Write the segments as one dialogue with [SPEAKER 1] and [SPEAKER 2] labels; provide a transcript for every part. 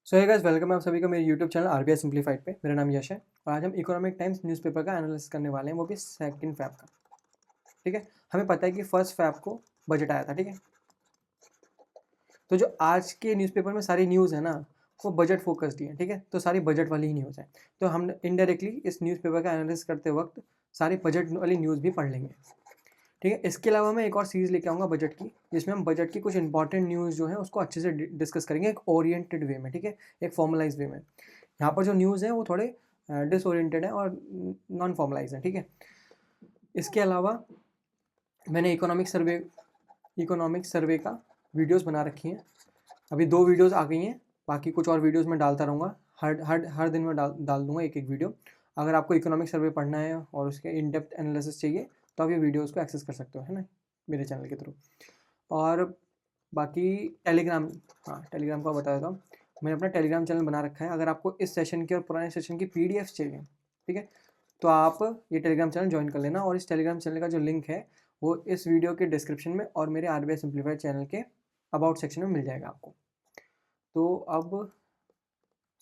[SPEAKER 1] सो hey guys, welcome है आप सभी का मेरे यूट्यूब चैनल आरबीआई सिंप्लीफाइड पे। मेरा नाम यश है और आज हम इकोनॉमिक टाइम्स न्यूज़पेपर का एनालिसिस करने वाले हैं, वो भी सेकंड फैब का। ठीक है, हमें पता है कि फर्स्ट फैब को बजट आया था। ठीक है, तो जो आज के न्यूज़पेपर में सारी न्यूज़ है ना, वो बजट फोकस्ड ही है। ठीक है, तो सारी बजट वाली ही न्यूज़ है। तो हम इनडायरेक्टली इस न्यूज़पेपर का एनालिसिस करते वक्त सारी बजट वाली न्यूज़ भी पढ़ लेंगे। ठीक है, इसके अलावा मैं एक और सीरीज़ लेके आऊँगा बजट की, जिसमें हम बजट की कुछ इंपॉर्टेंट न्यूज़ जो है उसको अच्छे से डिस्कस करेंगे एक ओरिएंटेड वे में। ठीक है, एक फॉर्मलाइज वे में। यहाँ पर जो न्यूज़ है वो थोड़े डिसओरिएंटेड है और नॉन फॉर्मलाइज है। ठीक है, इसके अलावा मैंने इकोनॉमिक सर्वे का वीडियोस बना रखी हैं। अभी 2 वीडियोस आ गई हैं, बाकी कुछ और वीडियोस मैं डालता रहूँगा। हर दिन मैं डाल दूँगा एक वीडियो। अगर आपको इकोनॉमिक सर्वे पढ़ना है और उसके इन डेप्थ एनालिसिस चाहिए तो आप ये वीडियोस को एक्सेस कर सकते हो, है ना, मेरे चैनल के थ्रू। और बाकी टेलीग्राम, हाँ टेलीग्राम का बता देता हूँ। मैंने अपना टेलीग्राम चैनल बना रखा है। अगर आपको इस सेशन की और पुराने सेशन की पीडीएफ चाहिए, ठीक है, तो आप ये टेलीग्राम चैनल ज्वाइन कर लेना। और इस टेलीग्राम चैनल का जो लिंक है वो इस वीडियो के डिस्क्रिप्शन में और मेरे आरबीआई सिंप्लीफाइड चैनल के अबाउट सेक्शन में मिल जाएगा आपको। तो अब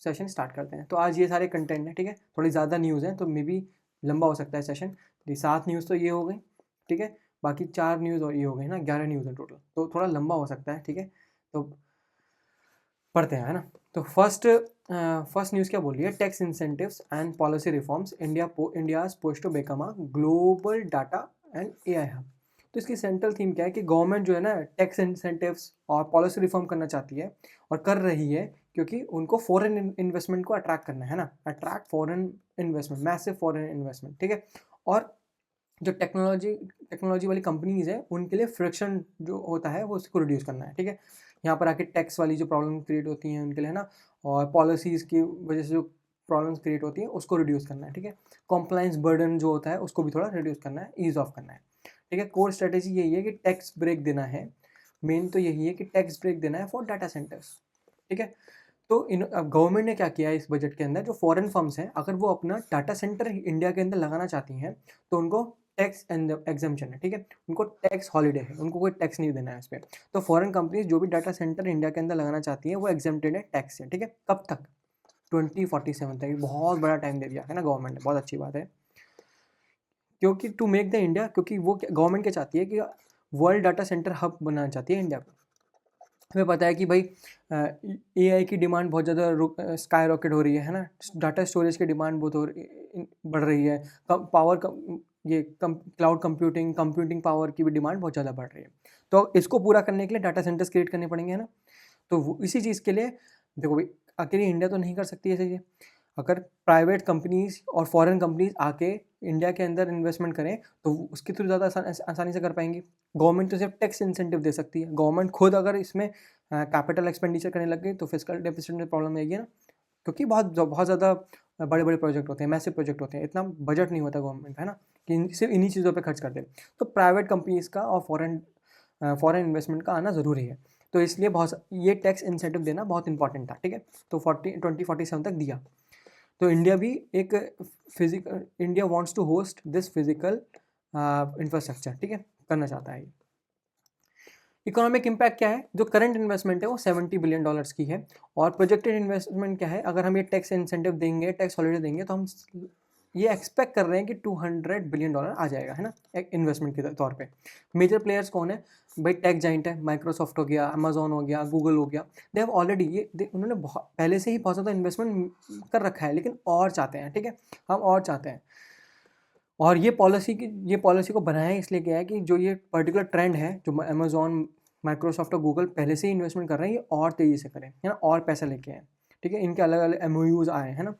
[SPEAKER 1] सेशन स्टार्ट करते हैं। तो आज ये सारे कंटेंट हैं। ठीक है, थोड़ी ज़्यादा न्यूज़ है तो मे बी लंबा हो सकता है सेशन। 7 न्यूज़ तो ये हो गई। ठीक है, बाकी 4 न्यूज़ और ये हो गई ना, 11 न्यूज़ है टोटल, तो थोड़ा लंबा हो सकता है। ठीक है, तो पढ़ते हैं, है ना। तो फर्स्ट न्यूज़ क्या बोल रही है? Tax incentives and policy reforms, India's push to become a global data and AI hub. तो इसकी सेंट्रल थीम क्या है कि गवर्नमेंट जो है ना टैक्स इंसेंटिव्स और पॉलिसी रिफॉर्म करना चाहती है और कर रही है, क्योंकि उनको फॉरेन इन्वेस्टमेंट को अट्रैक्ट करना है ना, attract foreign investment, massive foreign investment. ठीक है, और जो टेक्नोलॉजी वाली कंपनीज है उनके लिए फ्रिक्शन जो होता है वो उसको रिड्यूस करना है। ठीक है, यहाँ पर आके टैक्स वाली जो प्रॉब्लम क्रिएट होती हैं उनके लिए, है ना, और पॉलिसीज़ की वजह से जो प्रॉब्लम्स क्रिएट होती हैं उसको रिड्यूस करना है। ठीक है, कॉम्प्लाइंस बर्डन जो होता है उसको भी थोड़ा रिड्यूस करना है, ईज ऑफ करना है। ठीक है, कोर स्ट्रेटेजी यही है कि टैक्स ब्रेक देना है। मेन तो यही है कि टैक्स ब्रेक देना है फॉर डाटा सेंटर्स। ठीक है, तो इन अब गवर्नमेंट ने क्या किया है इस बजट के अंदर, जो फॉरेन फर्म्स हैं अगर वो अपना डाटा सेंटर इंडिया के अंदर लगाना चाहती हैं तो उनको टैक्स एग्जम्पशन है। ठीक है, उनको टैक्स हॉलीडे है, उनको कोई टैक्स नहीं देना है इस पर। तो फॉरेन कंपनीज जो भी डाटा सेंटर इंडिया के अंदर लगाना चाहती हैं वो एग्जेम्प्टेड है टैक्स से। ठीक है, कब तक? 2047 तक। बहुत बड़ा टाइम दे दिया है ना गवर्नमेंट ने, बहुत अच्छी बात है। क्योंकि टू मेक द इंडिया, क्योंकि वो गवर्नमेंट क्या चाहती है कि वर्ल्ड डाटा सेंटर हब बनाना चाहती है इंडिया को। हमें पता है कि भाई एआई की डिमांड बहुत ज़्यादा स्काई रॉकेट हो रही है ना, डाटा स्टोरेज की डिमांड बहुत बढ़ रही है। क्लाउड कंप्यूटिंग पावर की भी डिमांड बहुत ज़्यादा बढ़ रही है। तो इसको पूरा करने के लिए डाटा सेंटर्स क्रिएट करने पड़ेंगे, है ना। तो इसी चीज़ के लिए देखो भाई, अकेली इंडिया तो नहीं कर सकती ऐसे ये। अगर प्राइवेट कंपनीज और फॉरेन कंपनीज आके इंडिया के अंदर इन्वेस्टमेंट करें तो उसके थ्रू ज़्यादा आसानी से कर पाएंगी। गवर्नमेंट तो सिर्फ टैक्स इंसेंटिव दे सकती है। गवर्नमेंट खुद अगर इसमें कैपिटल एक्सपेंडिचर करने लग गई तो फिजिकल डेफिसिट में प्रॉब्लम आएगी ना, क्योंकि बहुत बहुत ज़्यादा बड़े बड़े प्रोजेक्ट होते हैं, मैसिव प्रोजेक्ट होते हैं, इतना बजट नहीं होता गवर्नमेंट, है ना, कि सिर्फ इन्हीं चीज़ों पे खर्च कर दे। तो प्राइवेट कंपनीज का और फॉरेन इन्वेस्टमेंट का आना ज़रूरी है। तो इसलिए बहुत ये टैक्स इंसेंटिव देना बहुत इंपॉर्टेंट था। ठीक है, तो 2047 तक दिया। तो इंडिया भी एक India wants to host this physical infrastructure. ठीक है, करना चाहता है। इकोनॉमिक इम्पैक्ट क्या है? जो करंट इन्वेस्टमेंट है वो $70 बिलियन की है। और प्रोजेक्टेड इन्वेस्टमेंट क्या है? अगर हम ये टैक्स इंसेंटिव देंगे, टैक्स हॉलीडे देंगे, तो हम ये एक्सपेक्ट कर रहे हैं कि $200 बिलियन आ जाएगा, है ना, एक इन्वेस्टमेंट के तौर पे। मेजर प्लेयर्स कौन है भाई? टेक जाइंट है, माइक्रोसॉफ्ट हो गया, अमेजोन हो गया, गूगल हो गया। दे हैव ऑलरेडी उन्होंने बहुत पहले से ही बहुत ज़्यादा इन्वेस्टमेंट कर रखा है, लेकिन और चाहते हैं। ठीक है, हम और चाहते हैं। और ये पॉलिसी को बनाया इसलिए गया है कि जो ये पर्टिकुलर ट्रेंड है, जो अमेजोन, माइक्रोसॉफ्ट और गूगल पहले से ही इन्वेस्टमेंट कर रहे हैं, ये और तेज़ी से करें, है ना, और पैसा लेके आए। ठीक है, इनके अलग अलग एमओयूज आए हैं ना,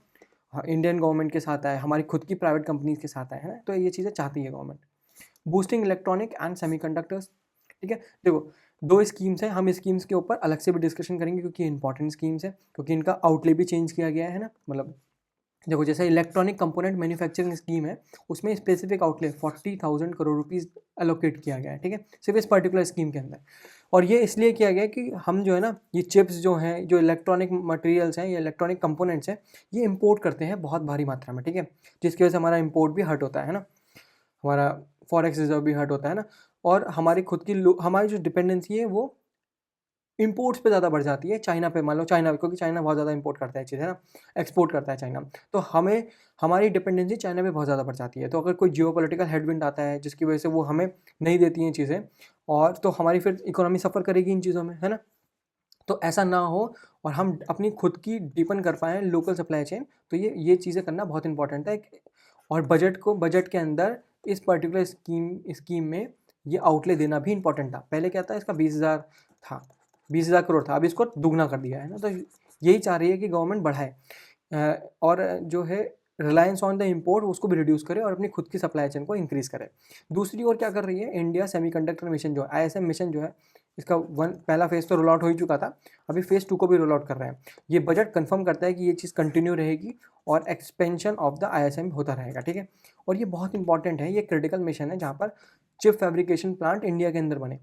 [SPEAKER 1] हाँ, इंडियन गवर्नमेंट के साथ आए, हमारी खुद की प्राइवेट कंपनीज के साथ आए, है ना। तो ये चीज़ें चाहती है government. Boosting electronic and semiconductors. ठीक है, देखो 2 स्कीम्स हैं, हम स्कीम्स के ऊपर अलग से भी डिस्कशन करेंगे क्योंकि इंपॉर्टेंट स्कीम्स है, क्योंकि इनका आउटले भी चेंज किया गया है ना। मतलब देखो, जैसे इलेक्ट्रॉनिक कंपोनेंट मैन्युफैक्चरिंग स्कीम है, उसमें specific outlay 40,000 crore rupees allocate किया गया है। ठीक है, सिर्फ इस पर्टिकुलर स्कीम के अंदर। और ये इसलिए किया गया है कि हम जो है ना, ये चिप्स जो हैं, जो इलेक्ट्रॉनिक मटेरियल्स हैं, ये इलेक्ट्रॉनिक कंपोनेंट्स हैं, ये इंपोर्ट करते हैं बहुत भारी मात्रा में। ठीक है, जिसकी वजह से हमारा इंपोर्ट भी हर्ट होता है ना, हमारा फॉरेक्स रिजर्व भी हर्ट होता है ना। और हमारी खुद की हमारी जो डिपेंडेंसी है वो इंपोर्ट्स पे ज़्यादा बढ़ जाती है चाइना पे, मान लो चाइना, क्योंकि चाइना बहुत ज़्यादा इंपोर्ट करता है चीज़, है ना, एक्सपोर्ट करता है चाइना, तो हमें हमारी डिपेंडेंसी चाइना पे बहुत ज़्यादा बढ़ जाती है। तो अगर कोई जियोपॉलिटिकल हेडविंड आता है जिसकी वजह से वो हमें नहीं देती हैं चीज़ें, और तो हमारी फिर इकोनॉमी सफ़र करेगी इन चीज़ों में, है ना। तो ऐसा ना हो और हम अपनी खुद की डिपेंड कर पाएँ लोकल सप्लाई चेन, तो ये चीज़ें करना बहुत इंपॉर्टेंट है। और बजट के अंदर इस पर्टिकुलर स्कीम में ये आउटले देना भी इंपॉर्टेंट था। पहले क्या था, इसका 20,000 था, 20,000 करोड़ था, अब इसको दुगना कर दिया है ना। तो यही चाह रही है कि गवर्नमेंट बढ़ाए, और जो है रिलायंस ऑन द इम्पोर्ट उसको भी रिड्यूस करे और अपनी खुद की सप्लाई चेन को इंक्रीज़ करे। दूसरी ओर क्या कर रही है, इंडिया सेमीकंडक्टर मिशन जो है, ISM मिशन जो है, इसका पहला फेज़ तो रोल आउट हो ही चुका था, अभी फेज़ 2 को भी रोल आउट कर रहे हैं। ये बजट कंफर्म करता है कि ये चीज़ कंटिन्यू रहेगी और एक्सपेंशन ऑफ द ISM होता रहेगा, ठीक है। और ये बहुत इंपॉर्टेंट है, ये क्रिटिकल मिशन है जहाँ पर चिप फैब्रिकेशन प्लांट इंडिया के अंदर बने।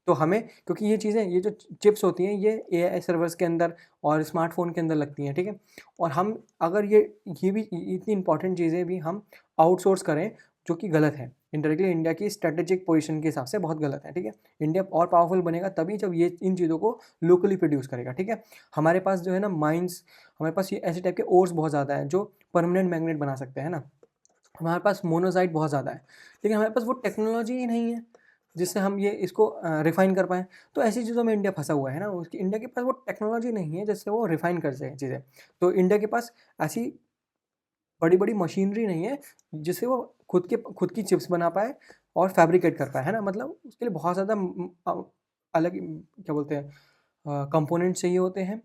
[SPEAKER 1] तो हमें, क्योंकि ये चीज़ें, ये जो चिप्स होती हैं, ये AI सर्वर्स के अंदर और स्मार्टफ़ोन के अंदर लगती हैं, ठीक है। और हम अगर ये भी इतनी इंपॉर्टेंट चीज़ें भी हम आउटसोर्स करें, जो कि गलत है, इनडायरेक्टली इंडिया की स्ट्रेटेजिक पोजीशन के हिसाब से बहुत गलत है, ठीक है। इंडिया और पावरफुल बनेगा तभी जब ये इन चीज़ों को लोकली प्रोड्यूस करेगा, ठीक है। हमारे पास जो है ना माइंस, हमारे पास ये ऐसे टाइप के ओर्स बहुत ज़्यादा हैं जो परमानेंट मैग्नेट बना सकते हैं ना। हमारे पास मोनोज़ाइट बहुत ज़्यादा है, लेकिन हमारे पास वो टेक्नोलॉजी ही नहीं है जिससे हम ये इसको रिफ़ाइन कर पाएँ। तो ऐसी चीज़ों में इंडिया फँसा हुआ है ना, उसकी इंडिया के पास वो टेक्नोलॉजी नहीं है जिससे वो रिफ़ाइन कर सके चीज़ें। तो इंडिया के पास ऐसी बड़ी-बड़ी मशीनरी नहीं है जिससे वो खुद की चिप्स बना पाए और फैब्रिकेट कर पाए, है ना? मतलब उसके लिए बहुत ज़्यादा अलग क्या बोलते हैं, कंपोनेंट्स चाहिए होते हैं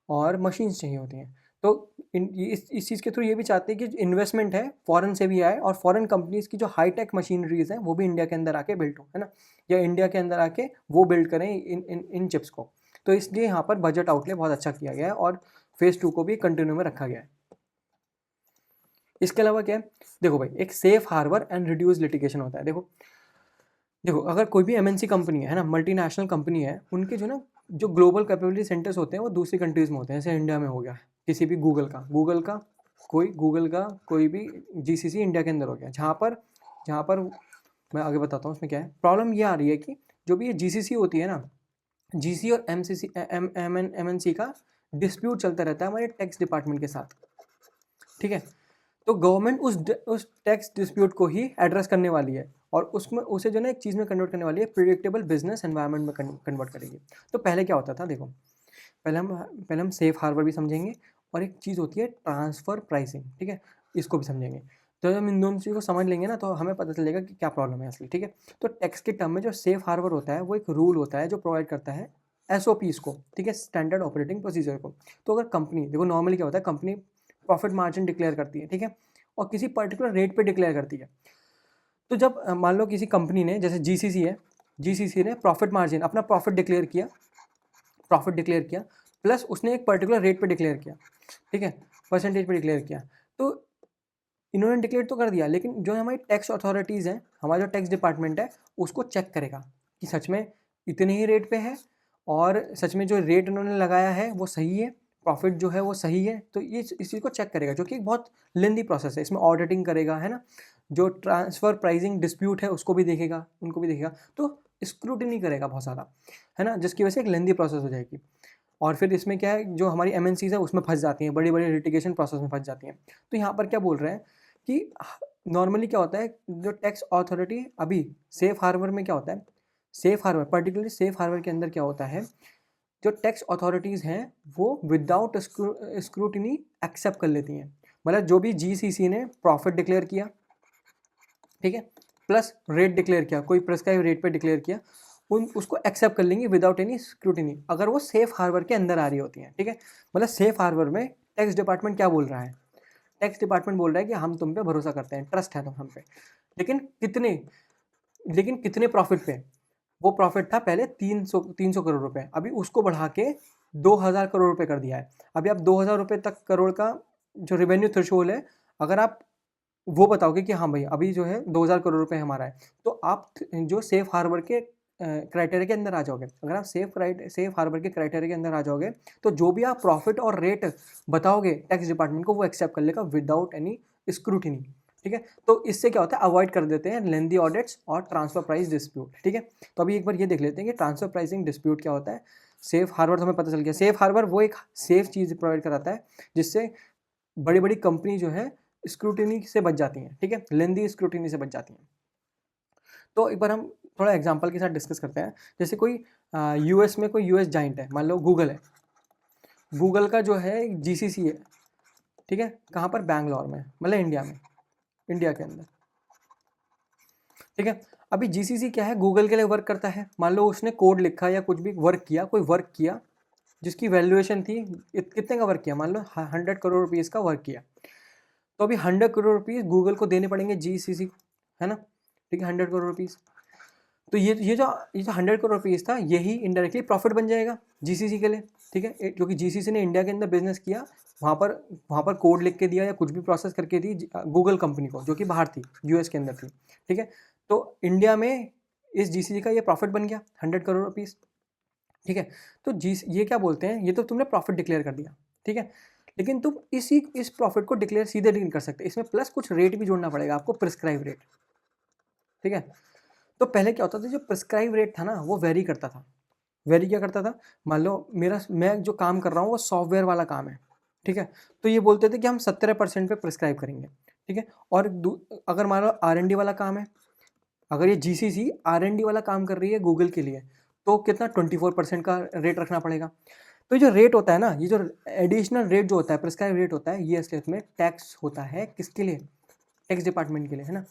[SPEAKER 1] और मशीन्स चाहिए होती हैं। तो इस चीज़ के थ्रू ये भी चाहते हैं कि जो इन्वेस्टमेंट है फ़ॉरेन से भी आए और फ़ॉरेन कंपनीज़ की जो हाई-टेक मशीनरीज़ हैं वो भी इंडिया के अंदर आके बिल्ड हो, है ना? या इंडिया के अंदर आके वो बिल्ड करें इन चिप्स को। तो इसलिए यहाँ पर बजट आउटले बहुत अच्छा किया गया है और फेज़ 2 को भी कंटिन्यू में रखा गया है। इसके अलावा क्या है, देखो भाई, एक safe harbour and reduce litigation होता है। देखो अगर कोई भी MNC कंपनी है ना, मल्टीनेशनल कंपनी है, उनके जो ग्लोबल कैपेबिलिटी सेंटर्स होते हैं वो दूसरी कंट्रीज़ में होते हैं। जैसे इंडिया में हो गया किसी भी गूगल का कोई भी GCC इंडिया के अंदर हो गया, जहाँ पर मैं आगे बताता हूँ उसमें क्या है। प्रॉब्लम ये आ रही है कि जो भी ये GCC होती है ना, GC और MNC का डिस्प्यूट चलता रहता है हमारे टैक्स डिपार्टमेंट के साथ, ठीक है। तो गवर्नमेंट उस टैक्स डिस्प्यूट को ही एड्रेस करने वाली है और उसमें उसे जो है ना एक चीज़ में कन्वर्ट करने वाली है, प्रिडिक्टेबल बिजनेस एनवायरनमेंट में कन्वर्ट करेगी। तो पहले क्या होता था, देखो पहले हम सेफ हार्बर भी समझेंगे और एक चीज़ होती है ट्रांसफ़र प्राइसिंग, ठीक है, इसको भी समझेंगे। तो जब हम इन दोनों चीज़ों को समझ लेंगे ना तो हमें पता चलेगा कि क्या प्रॉब्लम है असली, ठीक है। तो टैक्स के टर्म में जो सेफ हार्बर होता है वो एक रूल होता है जो प्रोवाइड करता है SOPs को, ठीक है, स्टैंडर्ड ऑपरेटिंग प्रोसीजर को। तो अगर कंपनी, देखो नॉर्मली क्या होता है, कंपनी प्रॉफिट मार्जिन डिक्लेयर करती है, ठीक है, और किसी पर्टिकुलर रेट पे डिक्लेयर करती है। तो जब मान लो किसी कंपनी ने, जैसे GCC है, GCC ने प्रॉफिट मार्जिन, अपना प्रॉफिट डिक्लेयर किया प्लस उसने एक पर्टिकुलर रेट पे डिक्लेयर किया, ठीक है, परसेंटेज पे डिक्लेयर किया। तो इन्होंने डिक्लेयर तो कर दिया, लेकिन जो हमारी टैक्स अथॉरिटीज़ हैं, हमारा जो टैक्स डिपार्टमेंट है, उसको चेक करेगा कि सच में इतने ही रेट पे है और सच में जो रेट उन्होंने लगाया है वो सही है, प्रॉफिट जो है वो सही है। तो ये इस चीज़ को चेक करेगा, जो कि एक बहुत लेंदी प्रोसेस है। इसमें ऑडिटिंग करेगा, है ना, जो ट्रांसफ़र प्राइसिंग डिस्प्यूट है उसको भी देखेगा, उनको भी देखेगा। तो स्क्रूटिनी करेगा बहुत ज़्यादा, है ना, जिसकी वजह से एक लेंदी प्रोसेस हो जाएगी। और फिर इसमें क्या है, जो हमारी MNCs है उसमें फँस जाती हैं, बड़ी-बड़ी लिटिगेशन प्रोसेस में फँस जाती हैं। तो यहाँ पर क्या बोल रहे हैं कि नॉर्मली क्या होता है, जो टैक्स अथॉरिटी अभी सेफ हार्बर में क्या होता है, safe harbour particularly safe harbour के अंदर क्या होता है, जो टैक्स अथॉरिटीज़ हैं वो विदाउट स्क्रूटिनी एक्सेप्ट कर लेती हैं। मतलब जो भी GCC ने प्रॉफिट डिक्लेयर किया, ठीक है, प्लस रेट डिक्लेयर किया, कोई प्रिस्क्राइब रेट पे डिक्लेयर किया, उसको एक्सेप्ट कर लेंगे विदाउट एनी स्क्रूटिनी, अगर वो सेफ हार्बर के अंदर आ रही होती हैं, ठीक है। मतलब सेफ हार्बर में टैक्स डिपार्टमेंट क्या बोल रहा है, टैक्स डिपार्टमेंट बोल रहा है कि हम तुम पे भरोसा करते हैं, ट्रस्ट है तुम हम पे, लेकिन कितने प्रॉफिट पे। वो प्रॉफिट था पहले 300 करोड़ रुपए, अभी उसको बढ़ा के 2000 करोड़ रुपए कर दिया है। अभी आप 2000 रुपए तक करोड़ का जो रेवेन्यू थ्रेशोल्ड है, अगर आप वो बताओगे कि हाँ भाई अभी जो है 2000 करोड़ रुपए हमारा है, तो आप जो सेफ हार्बर के क्राइटेरिया के अंदर आ जाओगे। अगर आप सेफ हार्बर के क्राइटेरिया के अंदर आ जाओगे तो जो भी आप प्रॉफिट और रेट बताओगे टैक्स डिपार्टमेंट को, वो एक्सेप्ट कर लेगा विदाउट एनी स्क्रूटिनी, ठीक है। तो इससे क्या होता है, अवॉइड कर देते हैं लेंदी ऑडिट्स और ट्रांसफर प्राइस डिस्प्यूट, ठीक है। तो अभी एक बार ये देख लेते हैं कि ट्रांसफर प्राइसिंग डिस्प्यूट क्या होता है। सेफ हार्बर तो हमें पता चल गया। सेफ हार्बर वो एक सेफ चीज़ प्रोवाइड कराता है जिससे बड़ी बड़ी कंपनी जो है स्क्रूटिनी से बच जाती हैं, ठीक है, लेंदी स्क्रूटिनी से बच जाती हैं। तो एक बार हम थोड़ा एग्जांपल के साथ डिस्कस करते हैं। जैसे कोई यूएस में कोई यूएस जाइंट है, मान लो गूगल है। गूगल का जो है एक जीसीसी है, ठीक है, कहाँ पर, बैंगलोर में, मतलब इंडिया में, इंडिया के अंदर, ठीक है। अभी जीसीसी क्या है, गूगल के लिए वर्क करता है। मान लो उसने कोड लिखा या कुछ भी वर्क किया, कोई वर्क किया जिसकी वैल्यूएशन थी, कितने का वर्क किया, मान लो 100 करोड़ रुपीज़ का वर्क किया, तो अभी 100 करोड़ रुपीज़ गूगल को देने पड़ेंगे जीसीसी को, है ना, ठीक है, 100 करोड़ रुपीज़। तो ये जो 100 करोड़ रुपीज़ था, यही इनडायरेक्टली प्रॉफिट बन जाएगा जीसीसी के लिए, ठीक है, क्योंकि जीसीसी ने इंडिया के अंदर बिजनेस किया, वहाँ पर कोड लिख के दिया या कुछ भी प्रोसेस करके दी गूगल कंपनी को, जो कि बाहर थी, यूएस के अंदर थी, ठीक है। तो इंडिया में इस जीसीसी का ये प्रॉफिट बन गया 100 करोड़ रुपीज़, ठीक है। तो ये क्या बोलते हैं, ये तो तुमने प्रॉफिट डिक्लेयर कर दिया, ठीक है, लेकिन तुम इस प्रॉफिट को डिक्लेयर सीधे नहीं कर सकते, इसमें प्लस कुछ रेट भी जोड़ना पड़ेगा आपको, प्रिस्क्राइब रेट, ठीक है। तो पहले क्या होता था, जो प्रिस्क्राइब रेट था ना, वो वेरी करता था। वेरी क्या करता था, मान लो मैं जो काम कर रहा हूँ वो सॉफ्टवेयर वाला काम है, ठीक है, तो ये बोलते थे कि हम 17% पे प्रिस्क्राइब करेंगे, ठीक है। और अगर मान लो R&D वाला काम है, अगर ये जीसीसी R&D वाला काम कर रही है गूगल के लिए, तो कितना 24% का रेट रखना पड़ेगा। तो जो रेट होता है ना, ये जो एडिशनल रेट जो होता है, प्रिस्क्राइब रेट होता है, ये असलियत में टैक्स होता है, किसके लिए, टैक्स डिपार्टमेंट के लिए, है ना,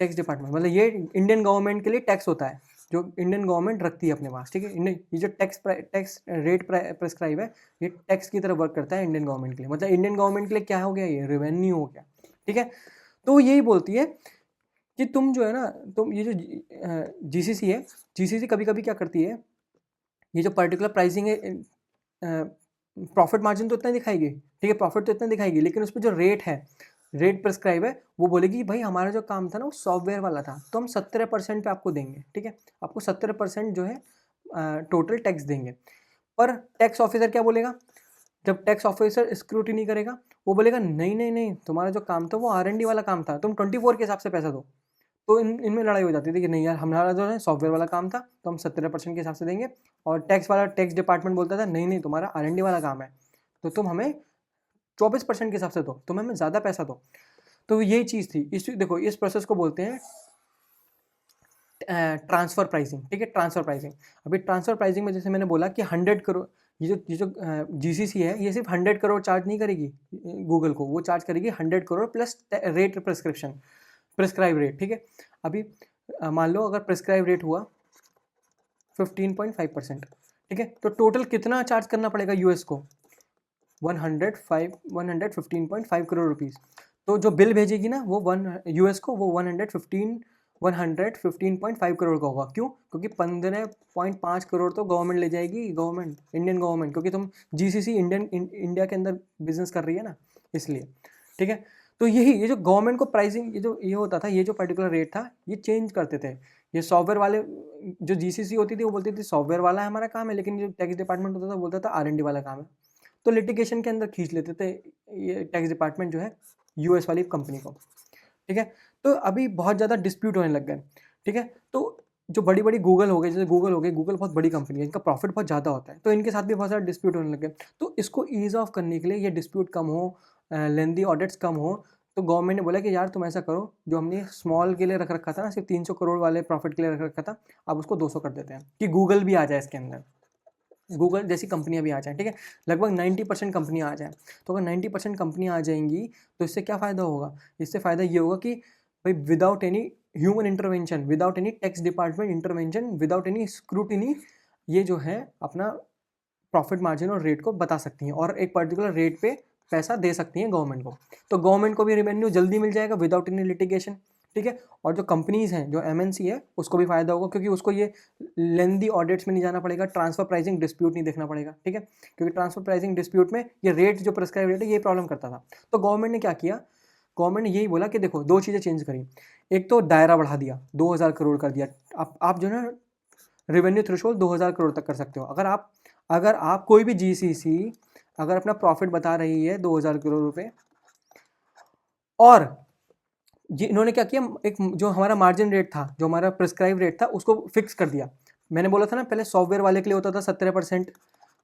[SPEAKER 1] टैक्स डिपार्टमेंट, मतलब ये इंडियन गवर्नमेंट के लिए टैक्स होता है, जो इंडियन गवर्नमेंट रखती है अपने पास, ठीक है। ये जो टैक्स रेट प्रिस्क्राइब है, ये टैक्स की तरह वर्क करता है इंडियन गवर्नमेंट के लिए, मतलब इंडियन गवर्नमेंट के लिए क्या हो गया, ये रेवेन्यू हो गया, ठीक है। तो यही बोलती है कि तुम जो है ना, तुम ये जो जीसीसी है, जीसीसी कभी कभी क्या करती है, ये जो पर्टिकुलर प्राइसिंग है, प्रॉफिट मार्जिन तो इतना दिखाएगी, ठीक है, प्रॉफिट तो इतना दिखाएगी, लेकिन उस पर जो रेट है, रेट प्रिस्क्राइब है, वो बोलेगी भाई हमारा जो काम था ना वो सॉफ्टवेयर वाला था, तो हम 17% पे आपको देंगे, ठीक है, आपको 17% जो है टोटल टैक्स देंगे। पर टैक्स ऑफिसर क्या बोलेगा, जब टैक्स ऑफिसर स्क्रूटिनी करेगा, वो बोलेगा नहीं नहीं नहीं, तुम्हारा जो काम था वो R&D वाला काम था, तुम 24 के हिसाब से पैसा दो। तो इनमें लड़ाई हो जाती थी कि नहीं यार, हमारा जो है सॉफ्टवेयर वाला काम था, तो हम 17% के हिसाब से देंगे। और टैक्स डिपार्टमेंट बोलता था नहीं नहीं, तुम्हारा R&D वाला काम है, तो तुम हमें 24% के हिसाब से दो, तुम हमें ज़्यादा पैसा दो। तो यही चीज़ थी। देखो इस प्रोसेस को बोलते हैं ट्रांसफ़र प्राइसिंग, ठीक है, ट्रांसफ़र प्राइसिंग। अभी ट्रांसफ़र प्राइसिंग में जैसे मैंने बोला कि 100 करोड़, ये जो जीसीसी है, ये सिर्फ 100 करोड़ चार्ज नहीं करेगी गूगल को, वो चार्ज करेगी 100 crore plus rate prescribe rate, ठीक है। अभी मान लो अगर प्रिस्क्राइब रेट हुआ 15.5%, ठीक है, तो टोटल कितना चार्ज करना पड़ेगा यूएस को, 115.5 करोड़ रुपीज़। तो जो बिल भेजेगी ना वो यूएस को, वो 115.5 करोड़ का होगा। क्यों, क्योंकि 15.5 करोड़ तो गवर्नमेंट ले जाएगी, गवर्नमेंट, इंडियन गवर्नमेंट, क्योंकि तुम जीसीसी इंडिया के अंदर बिजनेस कर रही है ना, इसलिए, ठीक है। तो ये जो गवर्नमेंट को प्राइसिंग, ये होता था, ये जो पर्टिकुलर रेट था, ये चेंज करते थे। ये सॉफ्टवेयर वाले, जो जीसीसी होती थी वो बोलती थी सॉफ्टवेयर वाला है हमारा काम है, लेकिन जो टैक्स डिपार्टमेंट होता था बोलता था R&D वाला काम है। तो लिटिगेशन के अंदर खींच लेते थे ये टैक्स डिपार्टमेंट जो है यूएस वाली कंपनी को, ठीक है। तो अभी बहुत ज़्यादा डिस्प्यूट होने लग गए, ठीक है। तो जो बड़ी बड़ी गूगल हो गई, जैसे गूगल हो गई, गूगल बहुत बड़ी कंपनी है, इनका प्रॉफिट बहुत ज़्यादा होता है, तो इनके साथ भी बहुत सारा डिस्प्यूट होने लग गए। तो इसको ईज़ ऑफ करने के लिए, ये डिस्प्यूट कम हो, लेंदी ऑडिट्स कम हो, तो गवर्नमेंट ने बोला कि यार तुम ऐसा करो, जो हमने स्मॉल के लिए रख रखा था ना, सिर्फ 300 करोड़ वाले प्रॉफिट के लिए रख रखा था, अब उसको 200 कर देते हैं, कि गूगल भी आ जाए इसके अंदर, गूगल जैसी कंपनियां भी आ जाएं, ठीक है, लगभग 90% कंपनियां आ जाएं। तो अगर 90% कंपनियां आ जाएंगी तो इससे क्या फ़ायदा होगा, इससे फ़ायदा ये होगा कि भाई without any human intervention, without any tax department intervention, without any scrutiny, ये जो है अपना प्रॉफिट मार्जिन और रेट को बता सकती हैं, और एक पर्टिकुलर रेट पे पैसा दे सकती हैं गवर्नमेंट को। तो गवर्नमेंट को भी रेवेन्यू जल्दी मिल जाएगा विदाउट एनी लिटिगेशन, ठीक है। और जो कंपनीज़ हैं, जो MNC है, उसको भी फ़ायदा होगा, क्योंकि उसको ये लेंदी ऑडिट्स में नहीं जाना पड़ेगा, ट्रांसफर प्राइसिंग डिस्प्यूट नहीं देखना पड़ेगा, ठीक है, क्योंकि ट्रांसफर प्राइसिंग डिस्प्यूट में ये रेट जो प्रिस्क्राइब रेट है, ये प्रॉब्लम करता था। तो गवर्नमेंट ने क्या किया, गवर्नमेंट ने यही बोला कि देखो दो चीज़ें चेंज करी। एक तो दायरा बढ़ा दिया, 2000 करोड़ कर दिया। आप जो है ना रेवेन्यू थ्रेशोल्ड 2000 करोड़ तक कर सकते हो। अगर आप कोई भी जीसीसी अगर अपना प्रॉफिट बता रही है 2000 करोड़ रुपए, और ये इन्होंने क्या किया, एक जो हमारा मार्जिन रेट था, जो हमारा प्रिस्क्राइब रेट था, उसको फिक्स कर दिया। मैंने बोला था ना पहले सॉफ्टवेयर वाले के लिए होता था 17%,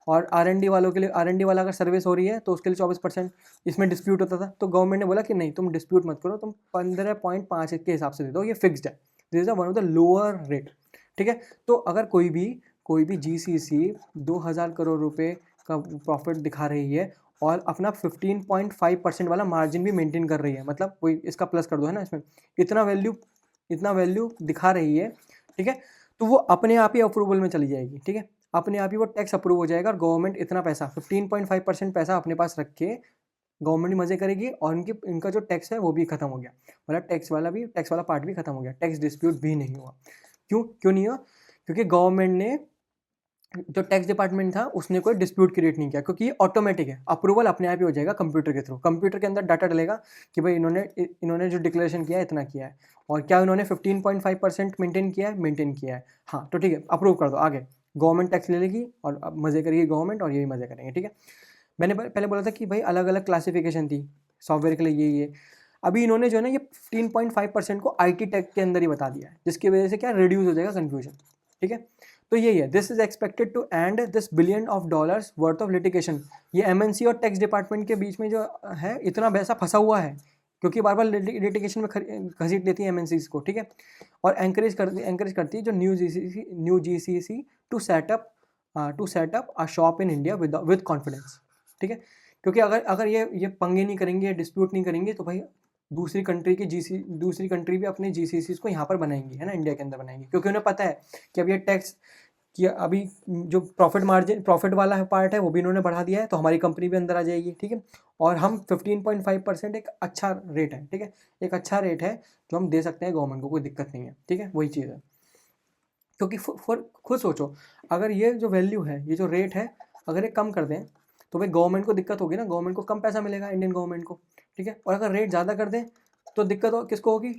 [SPEAKER 1] और R&D वालों के लिए, R&D वाला अगर सर्विस हो रही है तो उसके लिए 24%, इसमें डिस्प्यूट होता था। तो गवर्नमेंट ने बोला कि नहीं, तुम डिस्प्यूट मत करो, तुम 15.5 के हिसाब से दे दो, ये फिक्स्ड है, this is one of the lower rate. ठीक है, तो अगर कोई भी GCC 2000 करोड़ रुपए का प्रॉफिट दिखा रही है और अपना 15.5% वाला मार्जिन भी मेंटेन कर रही है, मतलब कोई इसका प्लस कर दो है ना, इसमें इतना वैल्यू दिखा रही है, ठीक है, तो वो अपने आप ही अप्रूवल में चली जाएगी। ठीक है, अपने आप ही वो टैक्स अप्रूव हो जाएगा, और गवर्नमेंट इतना पैसा 15.5% पैसा अपने पास रख के गवर्नमेंट मजे करेगी, और इनका जो टैक्स है वो भी खत्म हो गया, मतलब टैक्स वाला पार्ट भी खत्म हो गया, टैक्स डिस्प्यूट भी नहीं हुआ। क्यों नहीं हुआ? क्योंकि गवर्नमेंट ने, जो टैक्स डिपार्टमेंट था उसने कोई डिस्प्यूट क्रिएट नहीं किया, क्योंकि ये ऑटोमेटिक है, अप्रूवल अपने आप ही हो जाएगा कंप्यूटर के थ्रू। कंप्यूटर के अंदर डाटा डलेगा कि भाई इन्होंने जो डिक्लेरेशन किया है इतना किया है, और क्या इन्होंने 15.5% मेंटेन किया है, हाँ तो ठीक है, अप्रूव कर दो, आगे गवर्नमेंट टैक्स ले लेगी और अब मजे करेगी गवर्नमेंट, और यही मजे करेंगे। ठीक है, मैंने पहले बोला था कि भाई अलग अलग क्लासिफिकेशन थी सॉफ्टवेयर के लिए, ये अभी इन्होंने जो है ना ये 15.5% को IT टैक्स के अंदर ही बता दिया है, जिसकी वजह से क्या रिड्यूस हो जाएगा कन्फ्यूजन। ठीक है, तो यही है, this is expected to end this $1 billion worth of litigation. ये MNC और टैक्स डिपार्टमेंट के बीच में जो है इतना पैसा फंसा हुआ है, क्योंकि बार बार लिटिगेशन में घसीट लेती है MNCs को। ठीक है, और एंकरेज करती है जो new GCC to set up a shop in India with confidence. ठीक है, क्योंकि अगर ये पंगे नहीं करेंगे, डिस्प्यूट नहीं करेंगे, तो भाई दूसरी कंट्री भी अपने GCCs को यहाँ पर बनाएंगी, है ना, इंडिया के अंदर बनाएंगी, क्योंकि उन्हें पता है कि अब ये टैक्स कि अभी जो प्रॉफिट वाला पार्ट है वो भी इन्होंने बढ़ा दिया है, तो हमारी कंपनी भी अंदर आ जाएगी। ठीक है, और हम 15.5% एक अच्छा रेट है। ठीक है, एक अच्छा रेट है जो हम दे सकते हैं गवर्नमेंट को, कोई दिक्कत नहीं है। ठीक है, वही चीज़ है, क्योंकि खुद सोचो, अगर ये जो वैल्यू है, ये जो रेट है, अगर ये कम कर दें तो भाई गवर्नमेंट को दिक्कत होगी ना, गवर्नमेंट को कम पैसा मिलेगा, इंडियन गवर्नमेंट को। ठीक है, और अगर रेट ज़्यादा कर दें तो किसको होगी?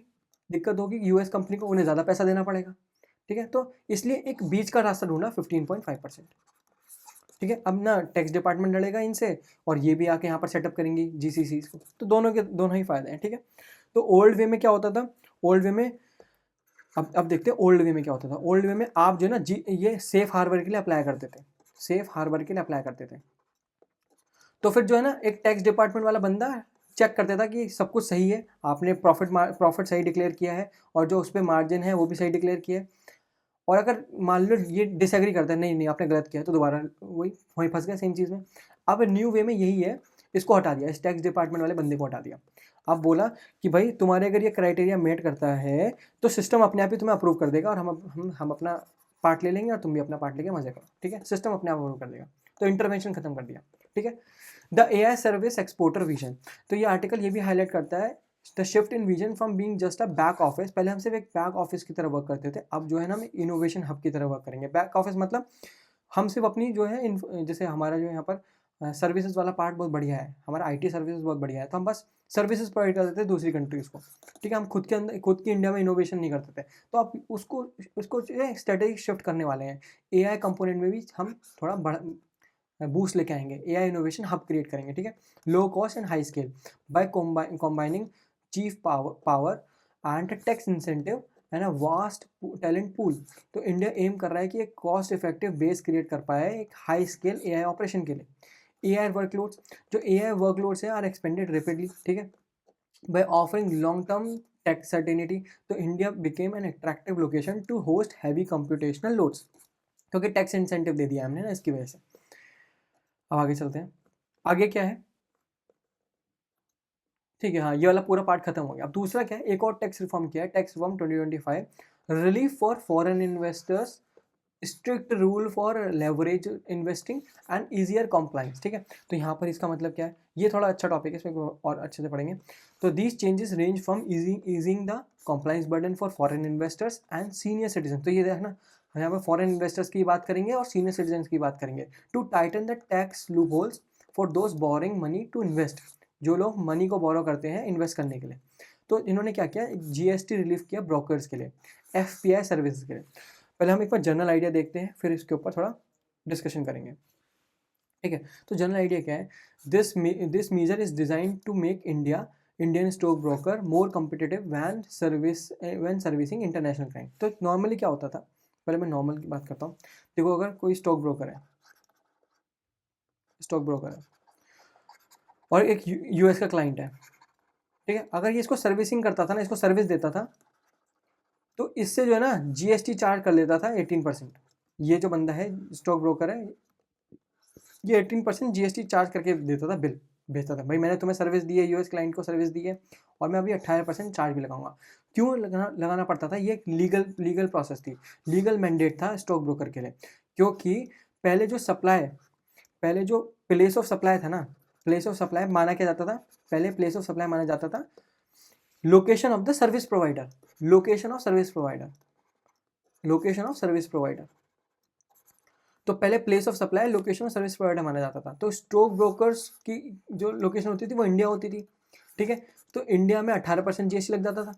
[SPEAKER 1] दिक्कत होगी US कंपनी को, उन्हें ज़्यादा पैसा देना पड़ेगा। ठीक है, तो इसलिए एक बीच का रास्ता ढूंढा 15.5%। ठीक है, अब ना टैक्स डिपार्टमेंट लड़ेगा इनसे, और ये भी आके यहाँ पर सेटअप करेंगी GCC को, तो दोनों ही फायदे हैं। ठीक है, तो ओल्ड वे में क्या होता था? ओल्ड वे में अब देखते हैं ओल्ड वे में क्या होता था। ओल्ड वे में आप जो है ना ये सेफ हार्बर के लिए अप्लाई करते थे, तो फिर जो है ना एक टैक्स डिपार्टमेंट वाला बंदा चेक करता था कि सब कुछ सही है, आपने प्रॉफिट सही डिक्लेयर किया है, और जो उस पर मार्जिन है वो भी सही डिक्लेयर किया है, और अगर मान लो ये डिसएग्री करता है, नहीं आपने गलत किया है, तो दोबारा वहीं फंस गया सेम चीज़ में। अब न्यू वे में यही है, इसको हटा दिया, इस टैक्स डिपार्टमेंट वाले बंदे को हटा दिया। अब बोला कि भाई तुम्हारे अगर ये क्राइटेरिया मेट करता है तो सिस्टम अपने आप ही तुम्हें अप्रूव कर देगा, और हम अपना पार्ट ले लेंगे और तुम भी अपना पार्ट लेके मजे करो। ठीक है, सिस्टम अपने आप अप्रूव कर देगा, तो इंटरवेंशन खत्म कर दिया। ठीक है, the AI service exporter vision, तो ये आर्टिकल ये भी हाईलाइट करता है the shift in vision from being just a back office. पहले हम सिर्फ एक बैक ऑफिस की तरह वर्क करते थे, अब जो है ना हम इनोवेशन हब की तरह वर्क करेंगे। बैक ऑफिस मतलब हम सिर्फ अपनी जो है जैसे हमारा जो यहाँ पर सर्विसेज वाला पार्ट बहुत बढ़िया है, हमारा IT सर्विसेज बहुत बढ़िया है, तो हम बस सर्विसेज प्रोवाइड कर देते थे दूसरी कंट्रीज़ को। ठीक है, हम खुद की इंडिया में इनोवेशन नहीं करते थे, तो अब उसको स्ट्रेटेजिक शिफ्ट करने वाले हैं। AI कंपोनेंट में भी हम थोड़ा बड़ा बूस्ट लेके आएंगे, AI इनोवेशन हब क्रिएट करेंगे। ठीक है, low cost and high scale bye combining chief power and tax incentive and a vast talent pool. तो इंडिया एम कर रहा है कि एक कॉस्ट इफेक्टिव बेस क्रिएट कर पाए एक हाई स्केल AI ऑपरेशन के लिए। AI वर्कलोड्स हैं आर एक्सपेंडेड रेपिडली। ठीक है, by offering long term tax certainty, तो India became an attractive location to host heavy computational loads, क्योंकि टैक्स इंसेंटिव दे दिया हमने ना, इसकी वजह से। अब आगे चलते हैं, आगे क्या है? ठीक है, हाँ ये वाला पूरा पार्ट खत्म हो गया। अब दूसरा क्या है, एक और टैक्स रिफॉर्म किया है, tax reform 2025, relief for foreign investors, strict rule for leverage investing and easier compliance. ठीक है, तो यहाँ पर इसका मतलब क्या है, ये थोड़ा अच्छा टॉपिक है, इसमें और अच्छे से पढ़ेंगे। तो these changes range from easing the compliance burden for foreign investors and senior citizen, तो ये देखना यहाँ पर फॉरेन इन्वेस्टर्स की बात करेंगे और सीनियर सिटीजन की बात करेंगे। To tighten the tax loopholes for those borrowing money to invest, जो लोग मनी को बोरो करते हैं इन्वेस्ट करने के लिए। तो इन्होंने क्या किया, GST रिलीफ किया ब्रोकर्स के लिए, FPI सर्विसेज के लिए। पहले हम एक बार जनरल आइडिया देखते हैं, फिर इसके ऊपर थोड़ा डिस्कशन करेंगे। ठीक है, तो जनरल आइडिया क्या है, this measure is design to make Indian stock broker more competitive when servicing international client. तो नॉर्मली क्या होता था, पहले मैं नॉर्मल की बात करता हूँ। देखो अगर कोई स्टॉक ब्रोकर है और एक यूएस का क्लाइंट है, ठीक है, अगर ये इसको सर्विसिंग करता था ना, इसको सर्विस देता था, तो इससे जो है ना जीएसटी चार्ज कर लेता था 18%। ये जो बंदा है स्टॉक ब्रोकर है, ये 18% जीएसटी चार्ज करके देता था, बिल भेजता था, भाई मैंने तुम्हें सर्विस दी है, यूएस क्लाइंट को सर्विस दी है और मैं अभी 18% चार्ज भी लगाऊंगा। क्यों लगाना पड़ता था? ये एक लीगल प्रोसेस थी, लीगल मैंडेट था स्टॉक ब्रोकर के लिए, क्योंकि पहले जो प्लेस ऑफ सप्लाई था ना, प्लेस ऑफ सप्लाई माना क्या जाता था, पहले प्लेस ऑफ सप्लाई माना जाता था location of the service provider, location of service provider. तो पहले place of supply location of service provider माना जाता था। तो स्टॉक ब्रोकर्स की जो लोकेशन होती थी वो इंडिया होती थी, ठीक है। तो इंडिया में 18% जीएसटी लग जाता था,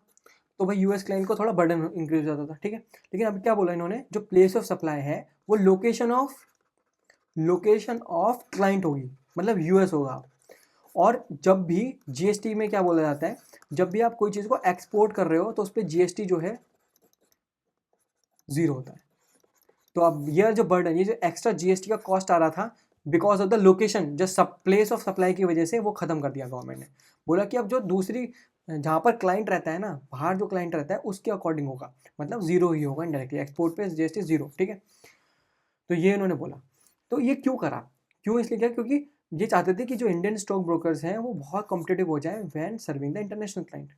[SPEAKER 1] तो भाई यूएस क्लाइंट को थोड़ा बर्डन इंक्रीज हो जाता था, ठीक है। लेकिन अब क्या बोला इन्होंने, जो प्लेस ऑफ सप्लाई है वो लोकेशन ऑफ क्लाइंट होगी, मतलब यूएस होगा। और जब भी जीएसटी में क्या बोला जाता है, जब भी आप कोई चीज़ को एक्सपोर्ट कर रहे हो तो उस पर जीएसटी जो है 0 होता है। तो अब ये जो बर्डन, ये जो एक्स्ट्रा जीएसटी का कॉस्ट आ रहा था बिकॉज ऑफ द लोकेशन, जो प्लेस ऑफ सप्लाई की वजह से, वो खत्म कर दिया गवर्नमेंट ने। बोला कि अब जो दूसरी जहाँ पर क्लाइंट रहता है ना, बाहर जो क्लाइंट रहता है उसके अकॉर्डिंग होगा, मतलब 0 ही होगा इंडायरेक्टली, एक्सपोर्ट पे जीएसटी 0, ठीक है। तो ये इन्होंने बोला। तो ये क्यों करा? क्यों इसलिए किया? क्योंकि ये चाहते थे कि जो इंडियन स्टॉक ब्रोकर्स हैं वो बहुत कॉम्पिटेटिव हो जाए when serving the international client.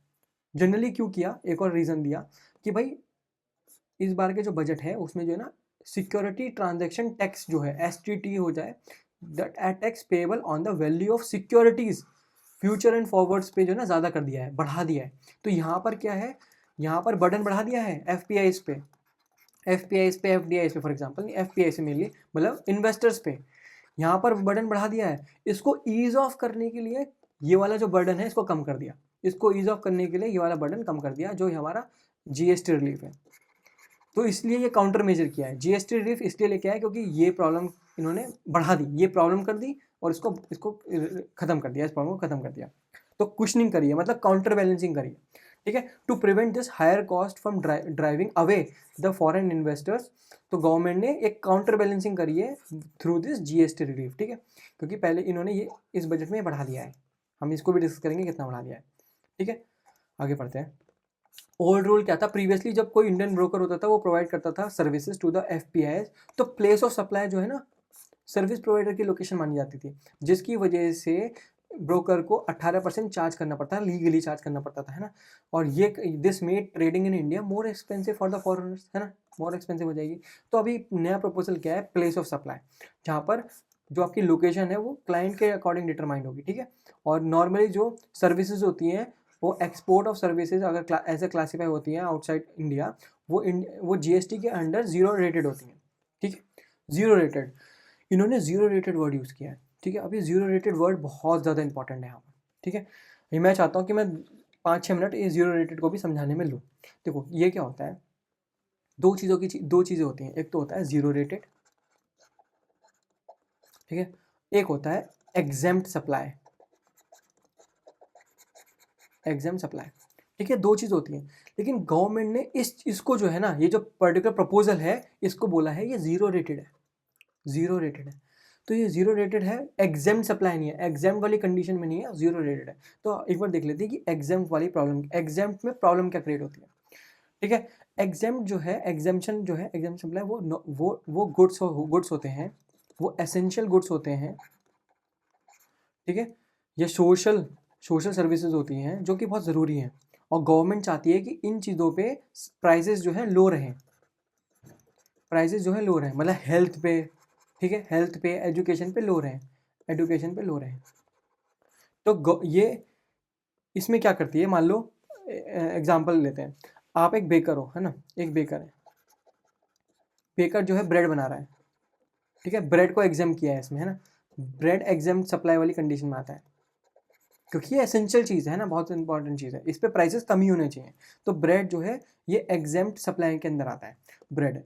[SPEAKER 1] Generally क्यों किया, एक और रीज़न दिया कि भाई इस बार के जो बजट है उसमें जो है ना सिक्योरिटी ट्रांजैक्शन टैक्स जो है एसटीटी हो जाए, that tax payable on the value of securities future and forwards पे जो है ना ज़्यादा कर दिया है, बढ़ा दिया है। तो यहाँ पर क्या है, यहाँ पर बर्डन बढ़ा दिया है एफपीआईज पे, एफडीआईज पे, फॉर एग्जांपल एफपीआई से मेनली मतलब इन्वेस्टर्स पे, यहाँ पर बर्डन बढ़ा दिया है। इसको ईज ऑफ करने के लिए ये वाला जो बर्डन है इसको कम कर दिया, इसको ईज ऑफ करने के लिए ये वाला बर्डन कम कर दिया, जो हमारा जीएसटी रिलीफ है। तो इसलिए ये काउंटर मेजर किया है, जीएसटी रिलीफ इसलिए लेके आया क्योंकि ये प्रॉब्लम इन्होंने बढ़ा दी, ये प्रॉब्लम कर दी और इसको खत्म कर दिया, इस प्रॉब्लम को खत्म कर दिया। तो कुशनिंग करिए, मतलब काउंटर बैलेंसिंग करिए, ठीक है, to prevent this higher cost from driving away the foreign investors. तो गवर्नमेंट ने एक काउंटर बैलेंसिंग करी है थ्रू दिस जीएसटी रिलीफ, ठीक है, क्योंकि पहले इन्होंने ये इस बजट में बढ़ा दिया है, हम इसको भी डिस्कस करेंगे कितना बढ़ा दिया है, ठीक है। आगे पढ़ते हैं। ओल्ड रूल क्या था, प्रीवियसली जब कोई इंडियन ब्रोकर होता था वो प्रोवाइड करता था सर्विसेज टू द एफपीआई, तो प्लेस ऑफ सप्लाई जो है ना सर्विस प्रोवाइडर की लोकेशन मानी जाती थी, जिसकी वजह से ब्रोकर को 18% चार्ज करना पड़ता है, लीगली चार्ज करना पड़ता था, है ना। और ये this made trading in India more expensive for the foreigners, है ना, मोर एक्सपेंसिव हो जाएगी। तो अभी नया प्रपोजल क्या है, प्लेस ऑफ सप्लाई, जहाँ पर जो आपकी लोकेशन है वो क्लाइंट के अकॉर्डिंग डिटरमाइंड होगी, ठीक है। और नॉर्मली जो सर्विसेज होती हैं वो एक्सपोर्ट ऑफ सर्विसेज अगर ऐसे क्लासीफाई होती हैं आउटसाइड इंडिया, वो जीएसटी के अंडर 0 रेटेड होती हैं, ठीक है, 0 रेटेड। इन्होंने 0 रेटेड वर्ड यूज़ किया है, ठीक है। अभी 0 रेटेड वर्ड बहुत ज़्यादा इंपॉर्टेंट है यहाँ पर, ठीक है। ये मैं चाहता हूँ कि मैं 5-6 मिनट ये 0 रेटेड को भी समझाने में लूँ। देखो ये क्या होता है, दो चीज़ें होती हैं, एक तो होता है 0 रेटेड, ठीक है, एक होता है एग्जेम्प्ट सप्लाई, ठीक है, दो चीज़ होती हैं। लेकिन गवर्नमेंट ने इसको जो है ना, ये जो पर्टिकुलर प्रपोजल है इसको बोला है ये 0 रेटेड है, 0 रेटेड है। तो ये 0 रेटेड है, एग्जेम्प्ट सप्लाई नहीं है, एग्जेम्प्ट वाली कंडीशन में नहीं है, 0 रेटेड है। तो एक बार देख लेते हैं कि एग्जेम्प्ट वाली प्रॉब्लम, एग्जेम्प्ट में प्रॉब्लम क्या क्रिएट होती है, ठीक है। एग्जेम्प्ट जो है, एग्जेम्पशन जो है, एग्जेम्प्ट सप्लाई वो गुड्स होते हैं, वो एसेंशियल गुड्स होते हैं, ठीक है। ये सोशल सर्विसेज होती हैं जो कि बहुत ज़रूरी हैं, और गवर्नमेंट चाहती है कि इन चीज़ों पे प्राइसेस जो है लो रहें, मतलब हेल्थ पे, ठीक है, हेल्थ पे, एजुकेशन पे लो रहें, तो ये इसमें क्या करती है, मान लो एग्जांपल लेते हैं, आप एक बेकर हो, है ना, एक बेकर है, बेकर जो है ब्रेड बना रहा है, ठीक है, ब्रेड को एग्जाम किया है इसमें, है ना, ब्रेड एग्जाम सप्लाई वाली कंडीशन में आता है, क्योंकि ये एसेंशियल चीज़ है ना, बहुत इंपॉर्टेंट चीज़ है, इस पे प्राइसेस कम ही होने चाहिए। तो ब्रेड जो है ये एग्जेम्प्ट सप्लाई के अंदर आता है, ब्रेड।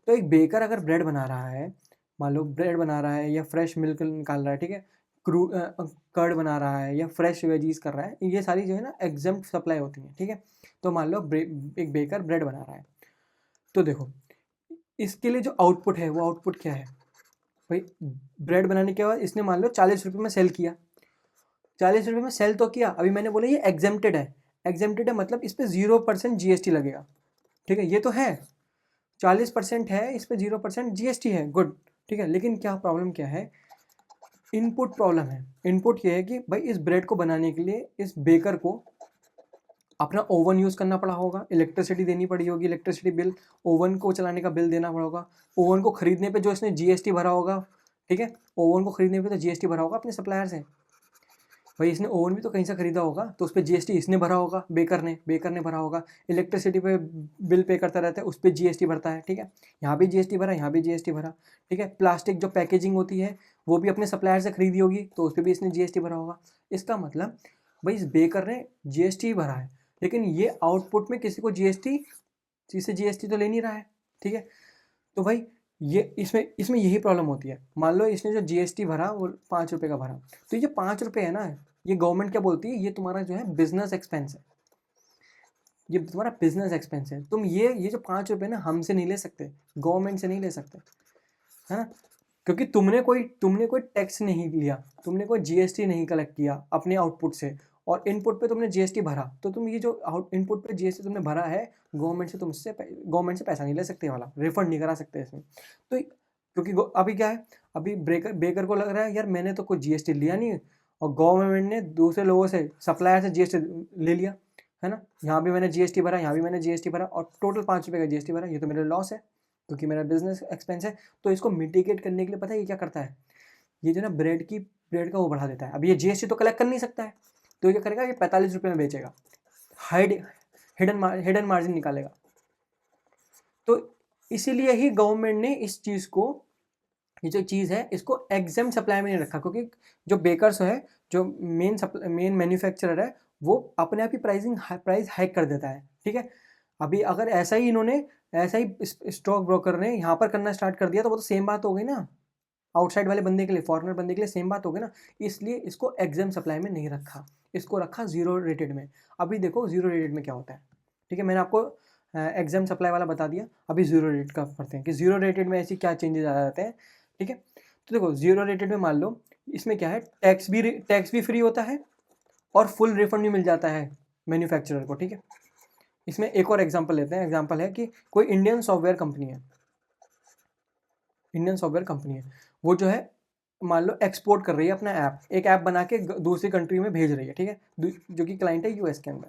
[SPEAKER 1] तो एक बेकर अगर ब्रेड बना रहा है, मान लो ब्रेड बना रहा है या फ्रेश मिल्क निकाल रहा है, ठीक है, कर्ड बना रहा है या फ्रेश वेजीज कर रहा है, ये सारी जो है ना एग्जेम्प्ट सप्लाई होती हैं, ठीक है। तो मान लो एक बेकर ब्रेड बना रहा है, तो देखो इसके लिए जो आउटपुट है वो आउटपुट क्या है भाई, ब्रेड बनाने के बाद इसने मान लो 40 रुपये में सेल किया, 40 रुपये में सेल तो किया, अभी मैंने बोला ये एग्जेम्प्टेड है, एग्जेम्प्टेड है मतलब इस पर 0% GST लगेगा, ठीक है, ये तो है 40% है, इस पर 0% GST है, गुड, ठीक है। लेकिन क्या प्रॉब्लम क्या है, इनपुट प्रॉब्लम है। इनपुट ये है कि भाई इस ब्रेड को बनाने के लिए इस बेकर को अपना ओवन यूज़ करना पड़ा होगा, इलेक्ट्रिसिटी देनी पड़ी होगी, इलेक्ट्रिसिटी बिल, ओवन को चलाने का बिल देना पड़ा होगा, ओवन को खरीदने पे जो इसने GST भरा होगा, ठीक है, ओवन को खरीदने पे तो GST भरा होगा अपने सप्लायर से, भाई इसने ओवन भी तो कहीं से खरीदा होगा तो उस पर GST इसने भरा होगा, बेकर ने भरा होगा, इलेक्ट्रिसिटी पे बिल पे करता रहता है उस पर GST भरता है, ठीक है, यहाँ भी GST भरा, यहाँ भी GST भरा, ठीक है। प्लास्टिक जो पैकेजिंग होती है वो भी अपने सप्लायर से खरीदी होगी तो उस पर भी इसने GST भरा होगा। इसका मतलब भाई इस बेकर ने GST भरा है, लेकिन ये आउटपुट में किसी को GST तो ले नहीं रहा है, ठीक है। तो भाई ये इसमें यही प्रॉब्लम होती है। मान लो इसने जो GST भरा वो 5 रुपये का भरा, तो ये 5 रुपये है ना, ये गवर्नमेंट क्या बोलती है, ये तुम्हारा जो है बिजनेस एक्सपेंस है, ये तुम्हारा बिजनेस एक्सपेंस है, तुम ये जो 5 रुपये ना हमसे नहीं ले सकते, गवर्नमेंट से नहीं ले सकते, है ना, क्योंकि तुमने कोई टैक्स नहीं लिया, तुमने कोई GST नहीं कलेक्ट किया अपने आउटपुट से, और इनपुट पे तुमने GST भरा, तो तुम ये जो इनपुट पे GST तुमने भरा है गवर्नमेंट से पैसा नहीं ले सकते, वाला रिफंड नहीं करा सकते इसमें। तो क्योंकि अभी क्या है, अभी बेकर को लग रहा है यार मैंने तो कोई GST लिया नहीं, और गवर्नमेंट ने दूसरे लोगों से, सप्लायर से GST ले लिया, है ना, यहाँ भी मैंने GST भरा, यहाँ भी मैंने GST भरा, और टोटल 5 रुपये का GST भरा, ये तो मेरा लॉस है क्योंकि मेरा बिजनेस एक्सपेंस है। तो इसको मिटिगेट करने के लिए पता है ये क्या करता है, ये जो ना ब्रेड का वो बढ़ा देता है। अब ये GST तो कलेक्ट कर नहीं सकता है, तो ये क्या करेगा, ये 45 रुपये में बेचेगा, हिडन मार्जिन निकालेगा। तो इसीलिए ही गवर्नमेंट ने इस चीज़ को, ये जो चीज़ है इसको एग्जेम्प्ट सप्लाई में नहीं रखा, क्योंकि जो बेकर्स है, जो मेन मैन्युफैक्चरर है, वो अपने आप ही प्राइस हाइक कर देता है, ठीक है। अभी अगर ऐसा ही स्टॉक ब्रोकर ने यहाँ पर करना स्टार्ट कर दिया तो वो तो सेम बात हो गई ना, आउटसाइड वाले बंदे के लिए, फॉरेनर बंदे के लिए सेम बात हो गई ना। इसलिए इसको एग्जाम सप्लाई में नहीं रखा, इसको रखा जीरो रेटेड में। अभी देखो जीरो रेटेड में क्या होता है, ठीक है, मैंने आपको एग्जाम सप्लाई वाला बता दिया, अभी जीरो रेट का पढ़ते हैं कि जीरो रेटेड में ऐसी क्या चेंजेस आ जाते हैं, ठीक है। तो देखो जीरो रेटेड में मान लो इसमें क्या है, टैक्स भी फ्री होता है और फुल रिफंड भी मिल जाता है मैन्युफैक्चरर को, ठीक है। इसमें एक और एग्जांपल लेते हैं, एग्जांपल है कि कोई इंडियन सॉफ्टवेयर कंपनी है, वो जो है मान लो एक्सपोर्ट कर रही है अपना ऐप, एक ऐप बना के दूसरी कंट्री में भेज रही है, ठीक है, जो कि क्लाइंट है US के अंदर,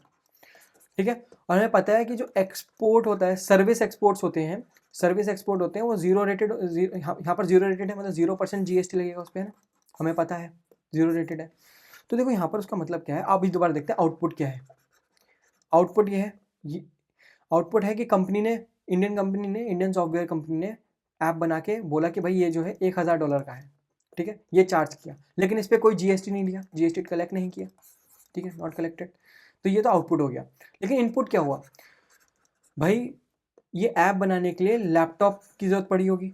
[SPEAKER 1] ठीक है। और हमें पता है कि जो एक्सपोर्ट होता है, सर्विस एक्सपोर्ट होते हैं वो जीरो रेटेड, यहाँ पर जीरो रेटेड है, मतलब 0% GST लगेगा उस पर, है ना, हमें पता है जीरो रेटेड है। तो देखो यहाँ पर उसका मतलब क्या है, आप भी दोबारा देखते हैं आउटपुट क्या है। आउटपुट ये है, आउटपुट है कि इंडियन सॉफ्टवेयर कंपनी ने ऐप बना के बोला कि भाई ये जो है $1000 का है, ठीक है, ये चार्ज किया, लेकिन इस पर कोई GST नहीं लिया, GST कलेक्ट नहीं किया, ठीक है, नॉट कलेक्टेड। तो ये तो आउटपुट हो गया। लेकिन इनपुट क्या हुआ भाई, ये ऐप बनाने के लिए लैपटॉप की ज़रूरत पड़ी होगी,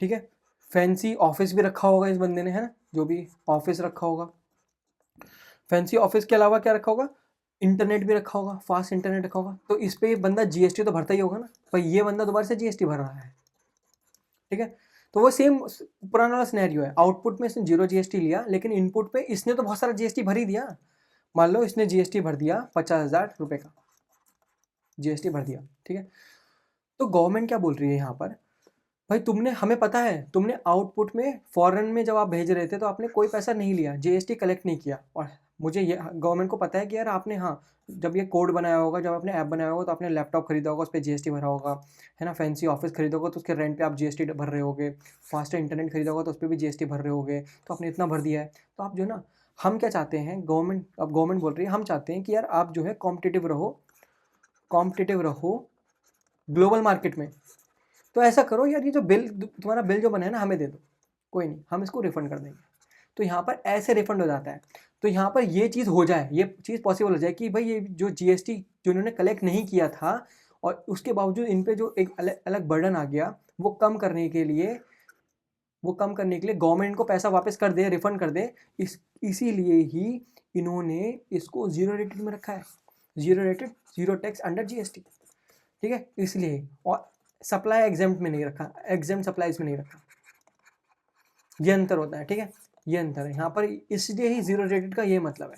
[SPEAKER 1] ठीक है, फैंसी ऑफिस भी रखा होगा इस बंदे ने, है ना, जो भी ऑफिस रखा होगा, फैंसी ऑफिस के अलावा क्या रखा होगा, इंटरनेट भी रखा होगा, फास्ट इंटरनेट रखा होगा, तो इस पर बंदा GST तो भरता ही होगा ना, भाई ये बंदा दोबारा से GST भर रहा है, ठीक है। तो वो सेम पुराना वाला सिनेरियो है, आउटपुट में इसने 0 GST लिया, लेकिन इनपुट पे इसने तो बहुत सारा GST भर ही दिया। मान लो इसने GST भर दिया 50,000 रुपये का GST भर दिया, ठीक है। तो गवर्नमेंट क्या बोल रही है यहाँ पर, भाई हमें पता है तुमने आउटपुट में, फॉरेन में जब आप भेज रहे थे तो आपने कोई पैसा नहीं लिया, GST कलेक्ट नहीं किया, और मुझे ये गवर्नमेंट को पता है कि यार आपने, हाँ, जब ये कोड बनाया होगा, जब आपने ऐप बनाया होगा तो आपने लैपटॉप खरीदा होगा, उस पर GST भरा होगा, है ना, फैंसी ऑफिस खरीदा होगा तो उसके रेंट पे आप GST भर रहे होगे, फास्टर इंटरनेट खरीदा होगा तो उस पर भी GST भर रहे होगे, तो आपने इतना भर दिया है। तो आप जो ना, हम क्या चाहते हैं, गवर्नमेंट बोल रही है, हम चाहते हैं कि यार आप जो है कॉम्पिटिटिव रहो ग्लोबल मार्केट में। तो ऐसा करो यार, ये जो तुम्हारा बिल जो बना है ना, हमें दे दो, कोई नहीं, हम इसको रिफंड कर देंगे। तो यहाँ पर ऐसे रिफंड हो जाता है। तो यहाँ पर ये चीज़ हो जाए, ये चीज़ पॉसिबल हो जाए कि भाई ये जो GST जो इन्होंने कलेक्ट नहीं किया था, और उसके बावजूद इन पे जो एक अलग बर्डन आ गया, वो कम करने के लिए गवर्नमेंट को पैसा वापस कर दे, रिफंड कर दे। इसीलिए ही इन्होंने इसको जीरो रेटेड में रखा है, zero rated, zero tax under GST, ठीक है, इसलिए। और सप्लाई एग्जेम्प्ट में नहीं रखा, एग्जेम्प्ट सप्लाईज में नहीं रखा, ये अंतर होता है, ठीक है, ये अंतर है यहाँ पर, इसलिए ही जीरो रेटेड का ये मतलब है,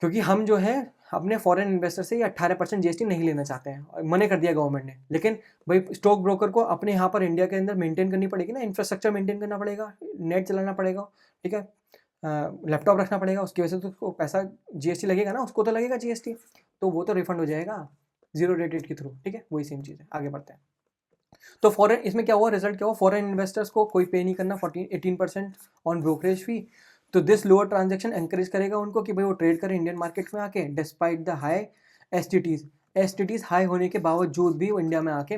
[SPEAKER 1] क्योंकि हम जो है अपने फॉरेन इन्वेस्टर से ये 18% जीएसटी नहीं लेना चाहते हैं, और मने कर दिया गवर्नमेंट ने, लेकिन भाई स्टॉक ब्रोकर को अपने यहाँ पर इंडिया के अंदर मेंटेन करनी पड़ेगी ना, इंफ्रास्ट्रक्चर मेंटेन करना पड़ेगा, नेट चलाना पड़ेगा, ठीक है, लैपटॉप रखना पड़ेगा, उसकी वजह से तो उसको पैसा जीएसटी लगेगा ना, उसको तो लगेगा जीएसटी, तो वो तो रिफंड हो जाएगा जीरो रेटेड के थ्रू, ठीक है, वही सेम चीज़ है। आगे बढ़ते हैं। तो फॉरेन, इसमें क्या हुआ, रिजल्ट क्या हुआ, फॉरेन इन्वेस्टर्स को कोई पे नहीं करना 18% ऑन ब्रोकरेज फी, तो दिस लोअर ट्रांजेक्शन एंकरेज करेगा उनको कि भाई वो ट्रेड करें इंडियन मार्केट में आके, डिस्पाइट द हाई एसटीटीज हाई होने के बावजूद भी वो इंडिया में आके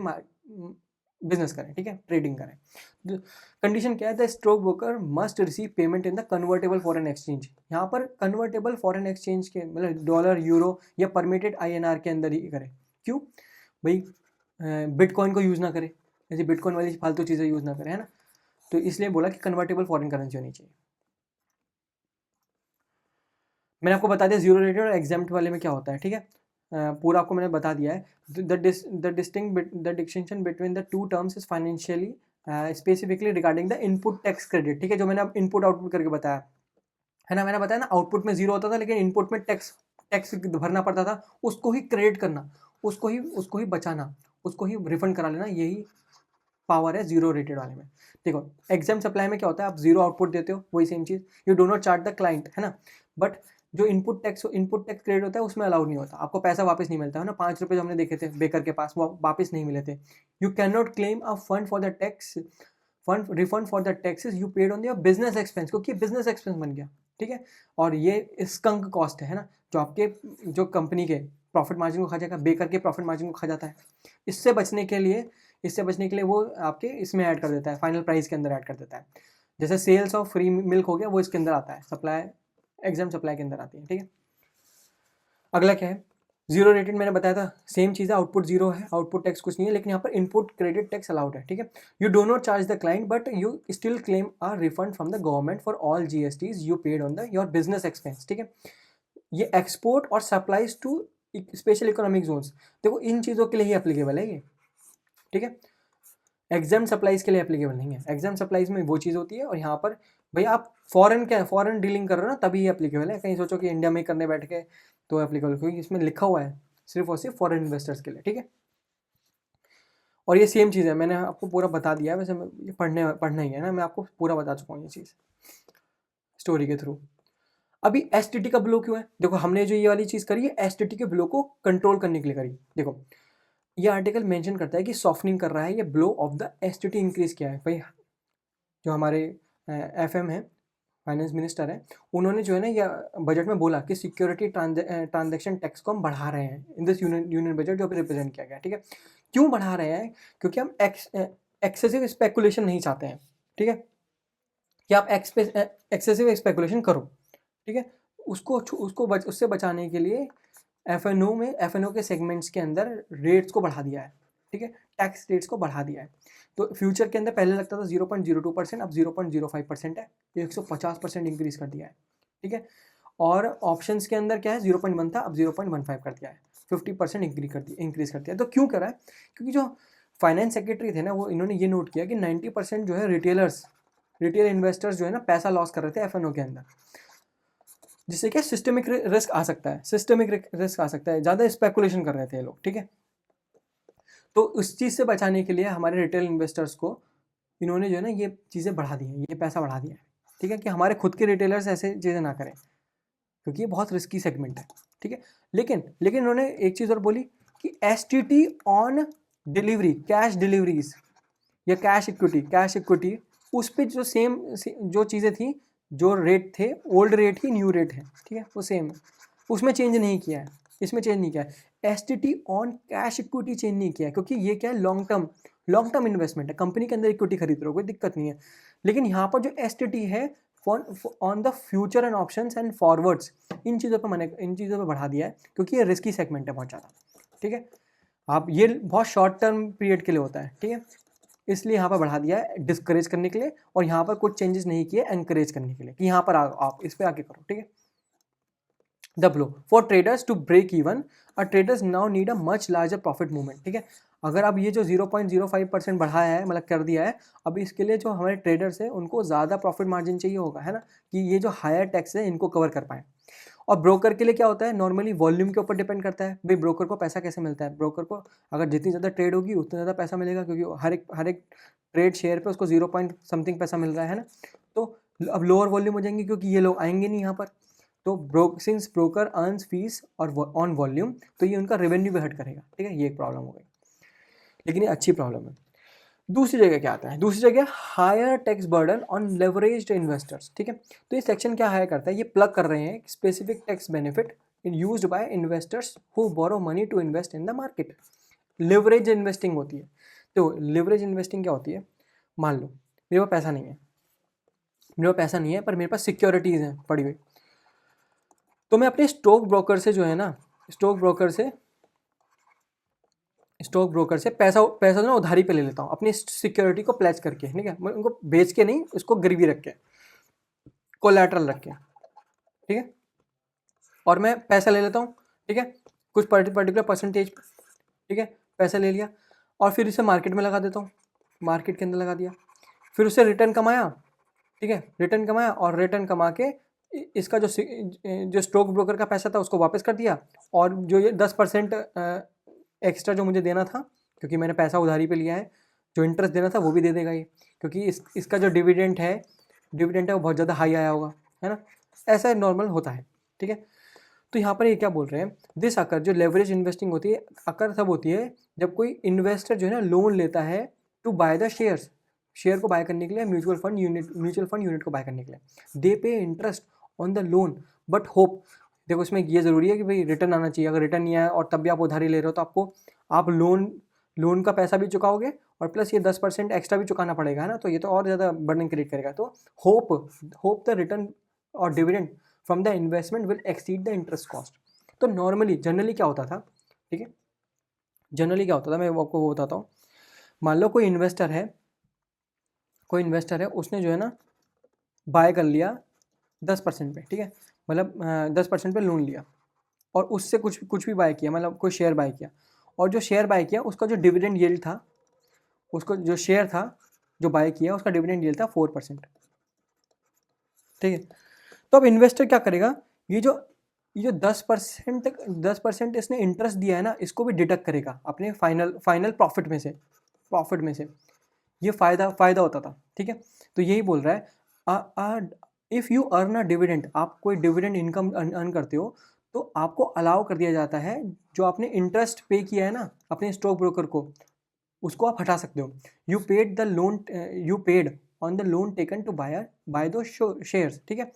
[SPEAKER 1] बिजनेस करें, ठीक है, ट्रेडिंग करें। कंडीशन क्या है, the stock broker must receive payment in the convertible foreign exchange, यहाँ पर कन्वर्टेबल फॉरेन एक्सचेंज के मतलब डॉलर, यूरो या परमिटेड आईएनआर के अंदर ही करें। क्यों भाई, बिटकॉइन को यूज़ ना करें, जैसे बिटकॉइन वाली फालतू चीज़ें यूज़ ना करें, है ना, तो इसलिए बोला कि कन्वर्टेबल फॉरेन करेंसी होनी चाहिए। मैंने आपको बता दिया जीरो रेटेड और एग्जाम्प्ट वाले में क्या होता है, ठीक है, पूरा आपको मैंने बता दिया है। The distinction between the two terms is financially specifically regarding the input tax credit, ठीक है, जो मैंने अब इनपुट आउटपुट करके बताया है ना, मैंने बताया ना, आउटपुट में जीरो होता था लेकिन इनपुट में टैक्स टैक्स भरना पड़ता था, उसको ही क्रेडिट करना, उसको ही बचाना, उसको ही रिफंड करा लेना, यही पावर है जीरो रेटेड वाले में। देखो एग्जाम सप्लाई में क्या होता है, आप जीरो आउटपुट देते हो, वही same cheese, you do not charge the client, है ना, बट जो इनपुट टैक्स क्रेडिट होता है उसमें अलाउड नहीं होता, आपको पैसा वापस नहीं मिलता है ना, 5 रुपये जो हमने देखे थे बेकर के पास, वो वापस नहीं मिले थे। You can not claim a fund for the tax, fund refund for the taxes you paid on your business expense, क्योंकि बिजनेस एक्सपेंस बन गया, ठीक है, और ये स्कंक कॉस्ट है ना, जो आपके जो कंपनी के प्रॉफिट मार्जिन को खा जाएगा, बेकर के प्रॉफिट मार्जिन को खा जाता है। इससे बचने के लिए वो आपके इसमें ऐड कर देता है, फाइनल प्राइस के अंदर ऐड कर देता है, जैसे सेल्स ऑफ फ्री मिल्क हो गया, वो इसके अंदर आता है, सप्लाई एग्जाम सप्लाई के अंदर आती है, ठीक है। अगला क्या है, जीरो रेटेड, मैंने बताया था सेम चीज़ है, आउटपुट जीरो है, आउटपुट टैक्स कुछ नहीं है, लेकिन यहाँ पर इनपुट क्रेडिट टैक्स अलाउड है, ठीक है। You do not charge the client but you still claim a refund from the government for all GSTs you paid on the your business expense, ठीक है। ये एक्सपोर्ट और supplies to special economic zones, देखो इन चीज़ों के लिए ही applicable है ये, ठीक है, एग्जाम सप्लाईज के लिए एप्लीकेबल नहीं है। एग्जाम सप्लाईज में वो चीज़ होती है, और यहाँ पर भाई आप फॉरेन डीलिंग कर रहे हो ना, तभी एप्लीकेबल है, कहीं सोचो कि इंडिया में करने बैठ के तो एप्लीकेबल, क्योंकि इसमें लिखा हुआ है सिर्फ और सिर्फ फॉरेन इन्वेस्टर्स के लिए, ठीक है। और ये सेम चीज़ है, मैंने आपको पूरा बता दिया है, वैसे ये पढ़ना ही है ना, मैं आपको पूरा बता चुका हूँ ये चीज़ स्टोरी के थ्रू। अभी एसटीटी का ब्लो क्यों है, देखो हमने जो ये वाली चीज़ करी है एसटीटी के ब्लो को कंट्रोल करने के लिए करी। देखो ये आर्टिकल मेंशन करता है कि सॉफ्टनिंग कर रहा है, ये blow of the STT increase किया है। भाई जो हमारे एफएम है, फाइनेंस मिनिस्टर है, उन्होंने जो है ना ये बजट में बोला कि सिक्योरिटी ट्रांजैक्शन टैक्स को हम बढ़ा रहे हैं इन दिस यूनियन बजट जो अभी रिप्रेजेंट किया गया, ठीक है। क्यों बढ़ा रहे हैं, क्योंकि हम एक्सेसिव स्पेकुलेशन नहीं चाहते हैं, ठीक है, कि आप एक्सेसिव स्पेकुलेशन करो, ठीक है, उससे बचाने के लिए एफएनओ के सेगमेंट्स के अंदर रेट्स को बढ़ा दिया है, ठीक है, टैक्स रेट्स को बढ़ा दिया है। तो फ्यूचर के अंदर पहले लगता था 0.02%, अब 0.05% है, 150% इंक्रीज कर दिया है, ठीक है। और ऑप्शंस के अंदर क्या है, 0.1 था, अब 0.15 कर दिया है, 50% इंक्रीज कर दिया। तो क्यों करा है, क्योंकि जो फाइनेंस सेक्रेटरी थे ना, वो इन्होंने ये नोट किया कि 90% जो है रिटेल इन्वेस्टर्स जो है ना पैसा लॉस कर रहे थे एफएनओ के अंदर, जिससे क्या सिस्टमिक रिस्क आ सकता है, ज़्यादा स्पेकुलेशन कर रहे थे ये लोग, ठीक है। तो उस चीज़ से बचाने के लिए हमारे रिटेल इन्वेस्टर्स को इन्होंने जो है ना ये चीज़ें बढ़ा दी हैं, ये पैसा बढ़ा दिया है, ठीक है, कि हमारे खुद के रिटेलर्स ऐसे चीज़ें ना करें, क्योंकि ये बहुत रिस्की सेगमेंट है, ठीक है। लेकिन इन्होंने एक चीज़ और बोली कि STT on delivery, cash deliveries या कैश इक्विटी, उस पर जो जो चीज़ें थी, जो रेट थे, ओल्ड रेट ही न्यू रेट है, ठीक है, वो सेम है, उसमें चेंज नहीं किया है, इसमें चेंज नहीं किया है। STT on cash equity change नहीं किया है, क्योंकि ये क्या है, लॉन्ग टर्म इन्वेस्टमेंट है, कंपनी के अंदर इक्विटी खरीद रहे हो, कोई दिक्कत नहीं है। लेकिन यहाँ पर जो एसटीटी है on the future and options and forwards, इन चीज़ों पर बढ़ा दिया है, क्योंकि ये रिस्की सेगमेंट है बहुत ज़्यादा, ठीक है। आप ये बहुत शॉर्ट टर्म पीरियड के लिए होता है, ठीक है, इसलिए यहाँ पर बढ़ा दिया है डिस्करेज करने के लिए, और यहाँ पर कुछ चेंजेस नहीं किए एनकरेज करने के लिए, कि यहाँ पर आप इस पर आके करो, ठीक है। The blow for traders to break even, traders now need a much larger profit movement. ठीक है, अगर अब ये जो 0.05% बढ़ाया है, मतलब कर दिया है, अब इसके लिए जो हमारे ट्रेडर्स हैं उनको ज़्यादा प्रॉफिट मार्जिन चाहिए होगा, है ना, कि ये जो हायर टैक्स है इनको कवर कर पाएँ। और ब्रोकर के लिए क्या होता है, नॉर्मली वॉल्यूम के ऊपर डिपेंड करता है। भाई ब्रोकर को पैसा कैसे मिलता है, ब्रोकर को अगर जितनी ज़्यादा ट्रेड होगी उतना ज़्यादा पैसा मिलेगा, क्योंकि हर एक ट्रेड शेयर पे उसको 0 पॉइंट समथिंग पैसा मिल रहा है ना। तो अब लोअर वॉल्यूम हो जाएंगे क्योंकि ये लोग आएंगे नहीं यहाँ पर। तो सिंस ब्रोकर अर्न्स फीस और ऑन वॉल्यूम, तो ये उनका रेवेन्यू भी हट करेगा। ठीक है, ये एक प्रॉब्लम हो गई, लेकिन ये अच्छी प्रॉब्लम है। दूसरी जगह क्या आता है, दूसरी जगह higher tax burden on leveraged investors. ठीक है, तो ये सेक्शन क्या हायर करता है, ये प्लग कर रहे हैं specific tax benefit in used by investors who borrow money to invest in the market. Leverage investing होती है। तो लिवरेज इन्वेस्टिंग क्या होती है, मान लो मेरे पास पैसा नहीं है, पर मेरे पास सिक्योरिटीज़ हैं पड़ी हुई, तो मैं अपने स्टॉक ब्रोकर से जो है ना, स्टॉक ब्रोकर से पैसा ना उधारी पे ले लेता हूँ अपनी सिक्योरिटी को प्लेज करके। ठीक है, मैं उनको बेच के नहीं, उसको गिरवी रख के, कोलैटरल रख के। ठीक है, और मैं पैसा ले लेता हूँ। ठीक है, कुछ पर्टिकुलर परसेंटेज, ठीक है, पैसा ले लिया और फिर इसे मार्केट में लगा देता हूँ, मार्केट के अंदर लगा दिया, फिर उससे रिटर्न कमाया। ठीक है, रिटर्न कमाया और रिटर्न कमा के इसका जो स्टॉक ब्रोकर का पैसा था उसको वापस कर दिया, और जो ये 10% एक्स्ट्रा जो मुझे देना था, क्योंकि मैंने पैसा उधारी पे लिया है, जो इंटरेस्ट देना था वो भी दे देगा ये, क्योंकि इसका जो डिविडेंड है वो बहुत ज़्यादा हाई आया होगा, है ना। ऐसा नॉर्मल होता है। ठीक है, तो यहाँ पर ये क्या बोल रहे हैं, दिस अकर, जो लेवरेज इन्वेस्टिंग होती है, अकर तब होती है जब कोई इन्वेस्टर जो है ना लोन लेता है to buy the shares, share को बाय करने के लिए, म्यूचुअल फंड यूनिट को बाय करने के लिए। They pay interest on the loan but hope, देखो इसमें ये ज़रूरी है कि भाई रिटर्न आना चाहिए। अगर रिटर्न नहीं आया और तब भी आप उधारी ले रहे हो तो आप लोन का पैसा भी चुकाओगे और प्लस ये 10% एक्स्ट्रा भी चुकाना पड़ेगा, है ना। तो ये तो और ज़्यादा बर्डन क्रिएट करेगा। तो होप द रिटर्न और dividend from the investment will exceed the interest cost. तो जनरली क्या होता था, ठीक है, जनरली क्या होता था, मैं आपको वो बताता हूँ। मान लो कोई इन्वेस्टर है, उसने जो है ना बाय कर लिया 10% पे। ठीक है, मतलब 10% पे लोन लिया और उससे कुछ भी बाय किया, मतलब कोई शेयर बाय किया, और जो शेयर बाय किया उसका जो डिविडेंड यील्ड था, उसको जो शेयर था जो बाय किया उसका डिविडेंड यील्ड था 4%। ठीक है, तो अब इन्वेस्टर क्या करेगा, ये जो 10% इसने इंटरेस्ट दिया है ना, इसको भी डिडक्ट करेगा अपने फाइनल प्रॉफिट में से। ये फ़ायदा होता था। ठीक है, तो यही बोल रहा है, if you earn a dividend, आप कोई डिविडेंड इनकम अर्न करते हो, तो आपको अलाउ कर दिया जाता है, जो आपने इंटरेस्ट पे किया है ना अपने स्टॉक ब्रोकर को, उसको आप हटा सकते हो। You paid on the loan taken to buy those shares. ठीक है,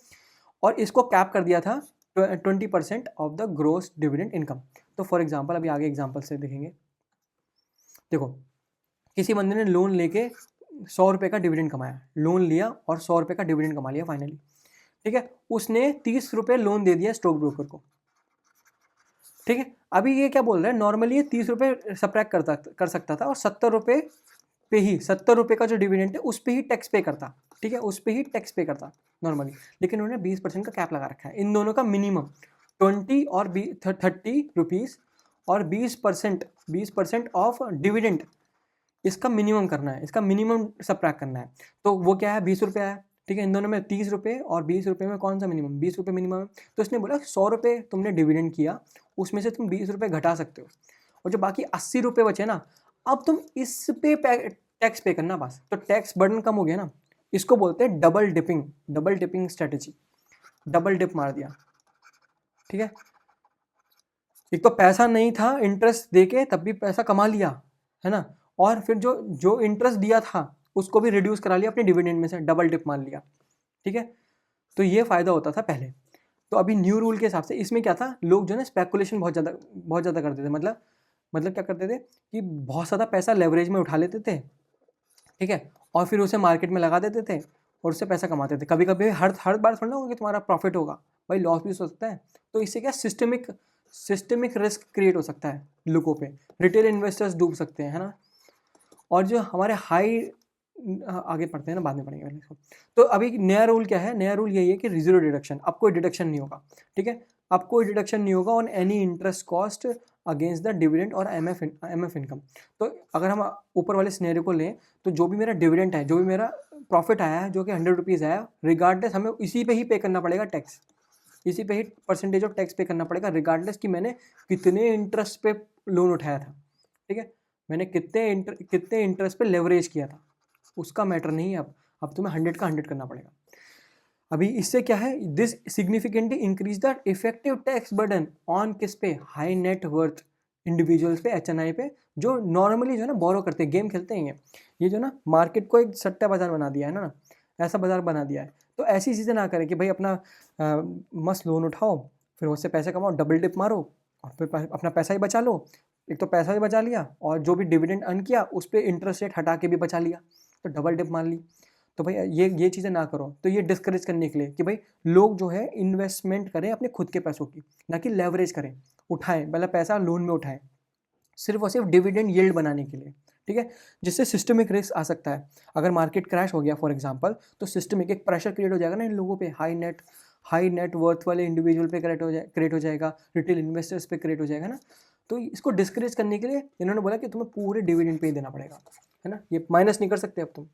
[SPEAKER 1] और इसको कैप कर दिया था 20% of the gross dividend income. तो फॉर एग्जांपल अभी आगे एग्जांपल से देखेंगे। देखो, किसी बंदे ने लोन लेके 100 रुपये का डिविडेंड कमाया, लोन लिया और 100 रुपये का डिविडेंड कमा लिया फाइनली। ठीक है, उसने 30 रुपये लोन दे दिया स्टॉक ब्रोकर को। ठीक है, अभी ये क्या बोल रहा है, नॉर्मली ये 30 रुपये सब्ट्रैक्ट कर सकता था और 70 रुपये पे ही, 70 रुपये का जो डिविडेंड है उस पर ही टैक्स पे करता। ठीक है, उस पर ही टैक्स पे करता नॉर्मली, लेकिन उन्होंने 20% का कैप लगा रखा है। इन दोनों का मिनिमम 20 और 30 रुपीज़ और 20% ऑफ डिविडेंड, इसका मिनिमम करना है, इसका मिनिमम सब्ट्रैक्ट करना है। तो वो क्या है, 20 रुपये है। ठीक है, इन दोनों में 30 रुपये और 20 रुपये में कौन सा मिनिमम, 20 रुपये मिनिमम है। तो इसने बोला 100 रुपये तुमने डिविडेंड किया, उसमें से तुम 20 रुपये घटा सकते हो, और जो बाकी 80 रुपये बचे ना, अब तुम इस पे टैक्स पे करना बस। तो टैक्स बर्डन कम हो गया ना। इसको बोलते हैं double dipping strategy. Double dip मार दिया। ठीक है, एक तो पैसा नहीं था, इंटरेस्ट देके तब भी पैसा कमा लिया, है ना, और फिर जो इंटरेस्ट दिया था उसको भी रिड्यूस करा लिया अपने डिविडेंड में से, डबल डिप मार लिया। ठीक है, तो ये फ़ायदा होता था पहले। तो अभी न्यू रूल के हिसाब से इसमें क्या था, लोग जो है ना स्पेकुलेशन बहुत ज़्यादा करते थे। मतलब क्या करते थे कि बहुत ज़्यादा पैसा लेवरेज में उठा लेते थे। ठीक है, और फिर उसे मार्केट में लगा देते थे और उससे पैसा कमाते थे। कभी कभी हर बार थोड़ा होगा कि तुम्हारा प्रॉफिट होगा, भाई लॉस भी हो सकता है। तो इससे क्या सिस्टमिक रिस्क क्रिएट हो सकता है लोगों पे, रिटेल इन्वेस्टर्स डूब सकते हैं, है ना। और जो हमारे हाई आगे पढ़ते हैं ना, बाद में पढ़ेंगे पहले इसको। तो अभी नया रूल क्या है, नया रूल यही है कि जीरो डिडक्शन, अब कोई डिडक्शन नहीं होगा, ठीक है, अब कोई डिडक्शन नहीं होगा on any interest cost against the dividend और एमएफ इनकम। तो अगर हम ऊपर वाले सिनेरियो को लें, तो जो भी मेरा डिविडेंड है, जो भी मेरा प्रॉफिट आया है, जो कि 100 रुपीज़ आया, रिगार्डलेस हमें इसी पे ही पे करना पड़ेगा टैक्स, इसी पे ही परसेंटेज ऑफ टैक्स पे करना पड़ेगा, रिगार्डलेस कि मैंने कितने इंटरेस्ट पे लोन उठाया था, ठीक है, मैंने कितने इंटरेस्ट पे लेवरेज किया था, उसका मैटर नहीं है। अब तुम्हें 100 का 100 करना पड़ेगा। अभी इससे क्या है, this significantly increase the effective tax burden on किस पे, हाई नेट वर्थ इंडिविजुअल्स पे, एचएनआई पे, जो नॉर्मली जो है ना बोरो करते हैं, गेम खेलते हैं, ये जो ना मार्केट को एक सट्टा बाजार बना दिया है ना, ऐसा बाजार बना दिया है। तो ऐसी चीज़ें ना करें कि भाई अपना मस्त लोन उठाओ, फिर उससे पैसे कमाओ, डबल डिप मारो और फिर अपना पैसा ही बचा लो। एक तो पैसा भी बचा लिया और जो भी डिविडेंड अर्न किया उस पर इंटरेस्ट रेट हटा के भी बचा लिया, तो डबल डिप मार ली। तो भाई ये चीज़ें ना करो। तो ये डिस्करेज करने के लिए कि भाई लोग जो है इन्वेस्टमेंट करें अपने खुद के पैसों की, ना कि लेवरेज करें, उठाएं मतलब पैसा लोन में उठाएं सिर्फ और सिर्फ डिविडेंड यील्ड बनाने के लिए, ठीक है, जिससे सिस्टमिक रिस्क आ सकता है। अगर मार्केट क्रैश हो गया फॉर एग्जांपल, तो सिस्टमिक एक प्रेशर क्रिएट हो जाएगा ना इन लोगों पे, हाई नेट वर्थ वाले इंडिविजुअल पे क्रिएट हो जाएगा, रिटेल इन्वेस्टर्स पे क्रिएट हो जाएगा ना। तो इसको डिस्करेज करने के लिए इन्होंने बोला कि तुम्हें पूरे डिविडेंड पे ही देना पड़ेगा, है ना, ये माइनस नहीं कर सकते अब तुम।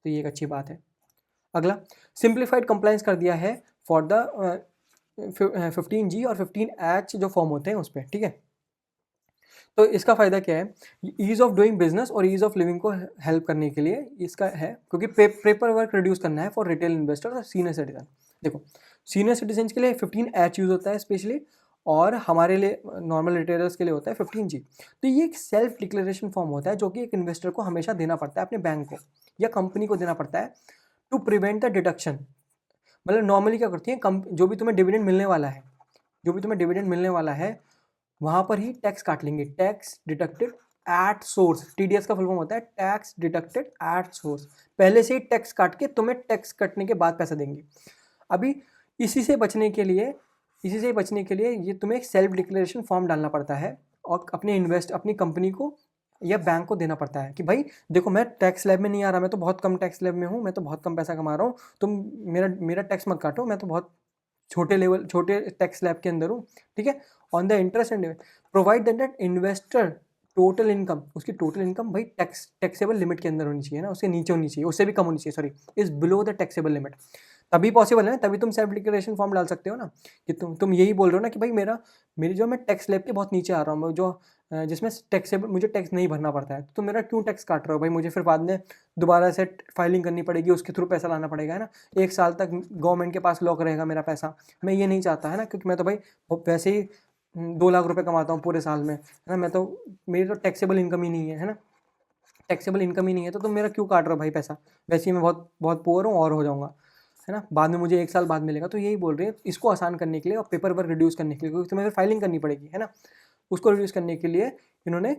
[SPEAKER 1] तो ये एक अच्छी बात है। अगला, सिंप्लीफाइड कंप्लायंस कर दिया है फॉर द 15G और 15H जो फॉर्म होते हैं उस पर, ठीक है। तो इसका फ़ायदा क्या है, ईज़ ऑफ डूइंग बिजनेस और ईज़ ऑफ लिविंग को हेल्प करने के लिए इसका है, क्योंकि पेपर वर्क रिड्यूस करना है फॉर रिटेल इन्वेस्टर और सीनियर सिटीजन। देखो सीनियर सिटीजन के लिए 15H यूज़ होता है स्पेशली, और हमारे लिए नॉर्मल रिटेलर्स के लिए होता है 15G। तो ये एक सेल्फ डिक्लेरेशन फॉर्म होता है जो कि एक इन्वेस्टर को हमेशा देना पड़ता है अपने बैंक को या कंपनी को देना पड़ता है, टू प्रिवेंट द डिडक्शन। मतलब नॉर्मली क्या करती है, जो भी तुम्हें डिविडेंड मिलने वाला है, जो भी तुम्हें डिविडेंड मिलने वाला है वहाँ पर ही टैक्स काट लेंगे, tax deducted at source, TDS का फुल फॉर्म होता है टैक्स डिडक्टेड एट सोर्स। पहले से ही टैक्स काट के तुम्हें टैक्स कटने के बाद पैसा देंगे। अभी इसी से बचने के लिए ये तुम्हें एक सेल्फ डिक्लेरेशन फॉर्म डालना पड़ता है और अपनी कंपनी को या बैंक को देना पड़ता है कि भाई देखो मैं टैक्स स्लैब में नहीं आ रहा, मैं तो बहुत कम टैक्स स्लैब में हूँ, मैं तो बहुत कम पैसा कमा रहा हूँ, तुम मेरा टैक्स मत काटो, मैं तो बहुत छोटे टैक्स स्लैब के अंदर हूँ, ठीक है। On the interest and provide that investor total income, उसकी टोटल इनकम भाई टैक्सेबल लिमिट के अंदर होनी चाहिए ना, उसके नीचे होनी चाहिए, उससे भी कम होनी चाहिए, sorry, is below the taxable limit. तभी पॉसिबल है, तभी तुम सेल्फ डिक्लेरेशन फॉर्म डाल सकते हो ना, कि तुम यही बोल रहे हो ना कि भाई मेरी जो मैं टैक्स स्लैब के बहुत नीचे आ रहा हूँ, जो जिसमें टैक्सेबल मुझे टैक्स नहीं भरना पड़ता है, तो मेरा क्यों टैक्स काट रहे हो भाई, मुझे फिर बाद में दोबारा से फाइलिंग करनी पड़ेगी, उसके थ्रू पैसा लाना पड़ेगा, है ना, 1 साल तक गवर्नमेंट के पास लॉक रहेगा मेरा पैसा। मैं ये नहीं चाहता, है ना, क्योंकि मैं तो भाई वैसे ही 2 लाख रुपए कमाता हूँ पूरे साल में, है ना, मेरी तो टैक्सेबल इनकम ही नहीं है ना, टैक्सेबल इनकम ही नहीं है, तो तुम मेरा क्यों काट रहे हो भाई पैसा, वैसे ही मैं बहुत बहुत पुअर हूँ और हो जाऊँगा, है ना, बाद में मुझे 1 साल बाद मिलेगा। तो यही बोल रहे हैं, इसको आसान करने के लिए और पेपर वर्क रिड्यूस करने के लिए, क्योंकि तुम्हें फिर फाइलिंग करनी पड़ेगी, है ना, उसको रिड्यूस करने के लिए इन्होंने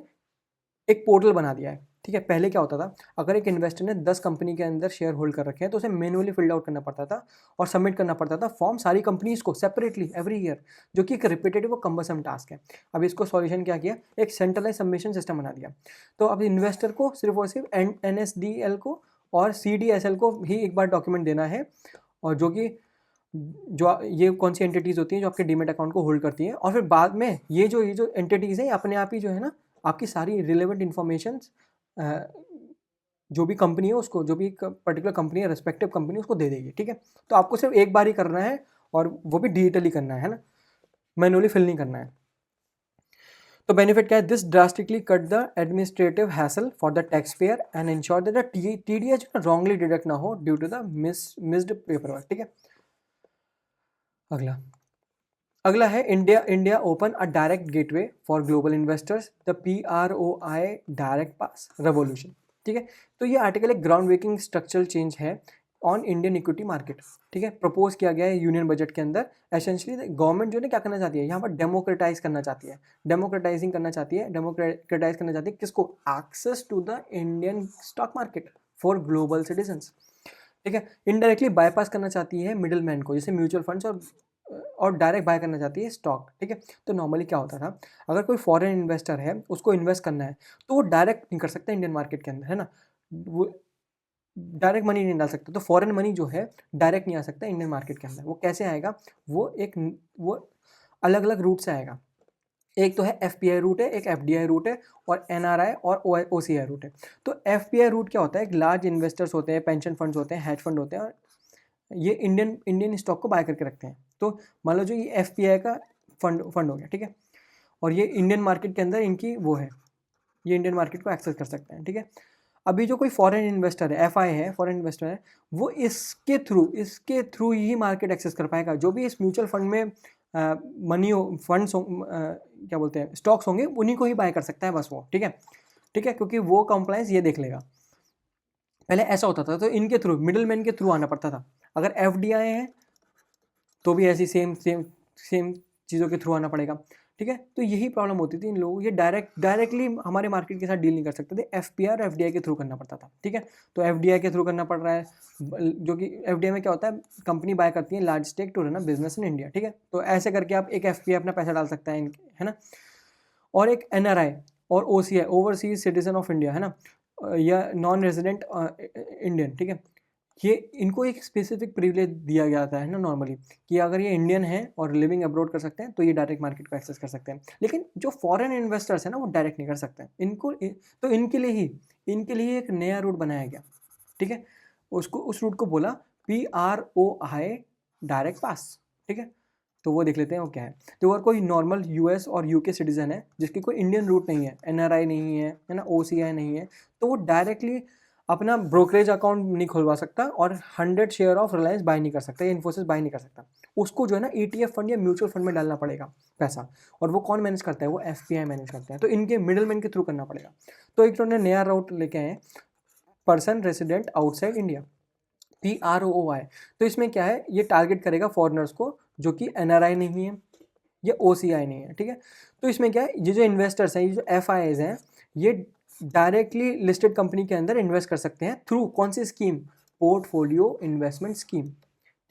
[SPEAKER 1] एक पोर्टल बना दिया है, ठीक है। पहले क्या होता था, अगर एक इन्वेस्टर ने 10 कंपनी के अंदर शेयर होल्ड कर रखे हैं तो उसे मैन्युअली फिल्ड आउट करना पड़ता था और सबमिट करना पड़ता था फॉर्म सारी कंपनीज को सेपरेटली एवरी ईयर, जो कि एक रिपीटेटिव और कम्बरसम टास्क है। अब इसको सॉल्यूशन क्या किया, एक सेंट्रलाइज सबमिशन सिस्टम बना दिया। तो अब इन्वेस्टर को सिर्फ और सिर्फ NSDL को और CDSL को ही एक बार डॉक्यूमेंट देना है, और जो ये कौन सी एंटिटीज़ होती हैं जो आपके डीमेट अकाउंट को होल्ड करती हैं, और फिर बाद में ये जो एंटिटीज़ हैं अपने आप ही जो है ना आपकी सारी रिलेवेंट इन्फॉर्मेशन जो भी कंपनी है उसको, जो भी पर्टिकुलर कंपनी है, रेस्पेक्टिव कंपनी उसको दे देगी, ठीक है। तो आपको सिर्फ एक बार ही करना है और वो भी डिजिटली करना है ना, मैनुअली फिल नहीं करना है। तो बेनिफिट क्या है, this drastically cut the administrative hassle for the taxpayer and ensure that the TDS wrongly deduct ना हो due to the missed paperwork, ठीक है। अगला है India open a direct gateway for global investors, the PROI direct pass revolution, ठीक है। तो ये आर्टिकल एक ग्राउंड ब्रेकिंग स्ट्रक्चरल चेंज है ऑन इंडियन इक्विटी मार्केट, ठीक है। प्रपोज किया गया है यूनियन बजट के अंदर। एसेंशियली गवर्नमेंट जो है क्या करना चाहती है, यहाँ पर डेमोक्रेटाइज करना चाहती है, डेमोक्रेटाइज करना चाहती है किसको, access to the Indian stock market for global citizens, ठीक है। इनडायरेक्टली बाईपास करना चाहती है मिडिल मैन को, जैसे म्यूचुअल फंड्स, और डायरेक्ट बाय करना चाहती है स्टॉक, ठीक है। तो नॉर्मली क्या होता था, अगर कोई फॉरेन इन्वेस्टर है उसको इन्वेस्ट करना है तो वो डायरेक्ट नहीं कर सकता इंडियन मार्केट के अंदर, है ना, वो डायरेक्ट मनी नहीं डाल सकते, तो फॉरेन मनी जो है डायरेक्ट नहीं आ सकता इंडियन मार्केट के अंदर। वो कैसे आएगा, वो अलग अलग रूट से आएगा। एक तो है एफपीआई रूट है, एक एफडीआई रूट है, और एनआरआई और ओसीआई रूट है। तो एफपीआई रूट क्या होता है, एक लार्ज इन्वेस्टर्स होते हैं, पेंशन फंड्स होते हैं, हेज फंड होते हैं, और ये इंडियन स्टॉक को बाय करके रखते हैं। तो मान लो जो ये एफपीआई का फंड हो गया, ठीक है, और ये इंडियन मार्केट के अंदर इनकी वो है, ये इंडियन मार्केट को एक्सेस कर सकते हैं, ठीक है। अभी जो कोई फॉरेन इन्वेस्टर है, एफआई है, फॉरेन इन्वेस्टर है, वो इसके थ्रू ही मार्केट एक्सेस कर पाएगा। जो भी इस म्यूचुअल फंड में मनी फंड्स क्या बोलते हैं, स्टॉक्स होंगे, उन्हीं को ही बाय कर सकता है बस वो, ठीक है, ठीक है, क्योंकि वो कंप्लायंस ये देख लेगा। पहले ऐसा होता था, तो इनके थ्रू, मिडिल मैन के थ्रू आना पड़ता था। अगर एफडीआई है तो भी ऐसी सेम चीज़ों के थ्रू आना पड़ेगा, ठीक है। तो यही प्रॉब्लम होती थी इन लोगों, ये डायरेक्टली हमारे मार्केट के साथ डील नहीं कर सकते थे, एफपीआई और एफडीआई के थ्रू करना पड़ता था, ठीक है। तो एफडीआई के थ्रू करना पड़ रहा है, जो कि एफडीआई में क्या होता है, कंपनी बाय करती है large stake to run a business in India, ठीक है। तो ऐसे करके आप एक एफपीआई अपना पैसा डाल सकता है ना। और एक एनआरआई और OCI, overseas citizen of India, है ना, या नॉन रेजिडेंट इंडियन, ठीक है। ये इनको एक स्पेसिफिक प्रिविलेज दिया जाता है ना नॉर्मली, कि अगर ये इंडियन है और लिविंग अब्रॉड कर सकते हैं तो ये डायरेक्ट मार्केट को एक्सेस कर सकते हैं। लेकिन जो फॉरेन इन्वेस्टर्स हैं ना, वो डायरेक्ट नहीं कर सकते हैं तो इनके लिए एक नया रूट बनाया गया, ठीक है। उस रूट को बोला PROI, डायरेक्ट पास, ठीक है। तो वो देख लेते हैं वो क्या है। तो अगर कोई नॉर्मल यूएस और यूके सिटीजन है, जिसकी कोई इंडियन रूट नहीं है, एनआरआई नहीं है ना, ओसीआई नहीं है, तो वो डायरेक्टली अपना ब्रोकरेज अकाउंट नहीं खुलवा सकता और 100 शेयर ऑफ रिलायंस बाय नहीं कर सकता या इन्फोसिस बाय नहीं कर सकता। उसको जो है ना ETF फंड या म्यूचुअल फंड में डालना पड़ेगा पैसा, और वो कौन मैनेज करता है, वो एफपीआई मैनेज करता है। तो इनके मिडिल मैन के थ्रू करना पड़ेगा। तो एक उन्होंने नया रूट लेके आए, person resident outside India, PROI। तो इसमें क्या है, ये टारगेट करेगा फॉरेनर्स को जो कि एनआरआई नहीं है या ओसीआई नहीं है, ठीक है। तो इसमें क्या है, ये जो इन्वेस्टर्स हैं, ये जो एफआईज हैं, ये डायरेक्टली लिस्टेड कंपनी के अंदर इन्वेस्ट कर सकते हैं थ्रू कौन सी स्कीम, पोर्टफोलियो इन्वेस्टमेंट स्कीम,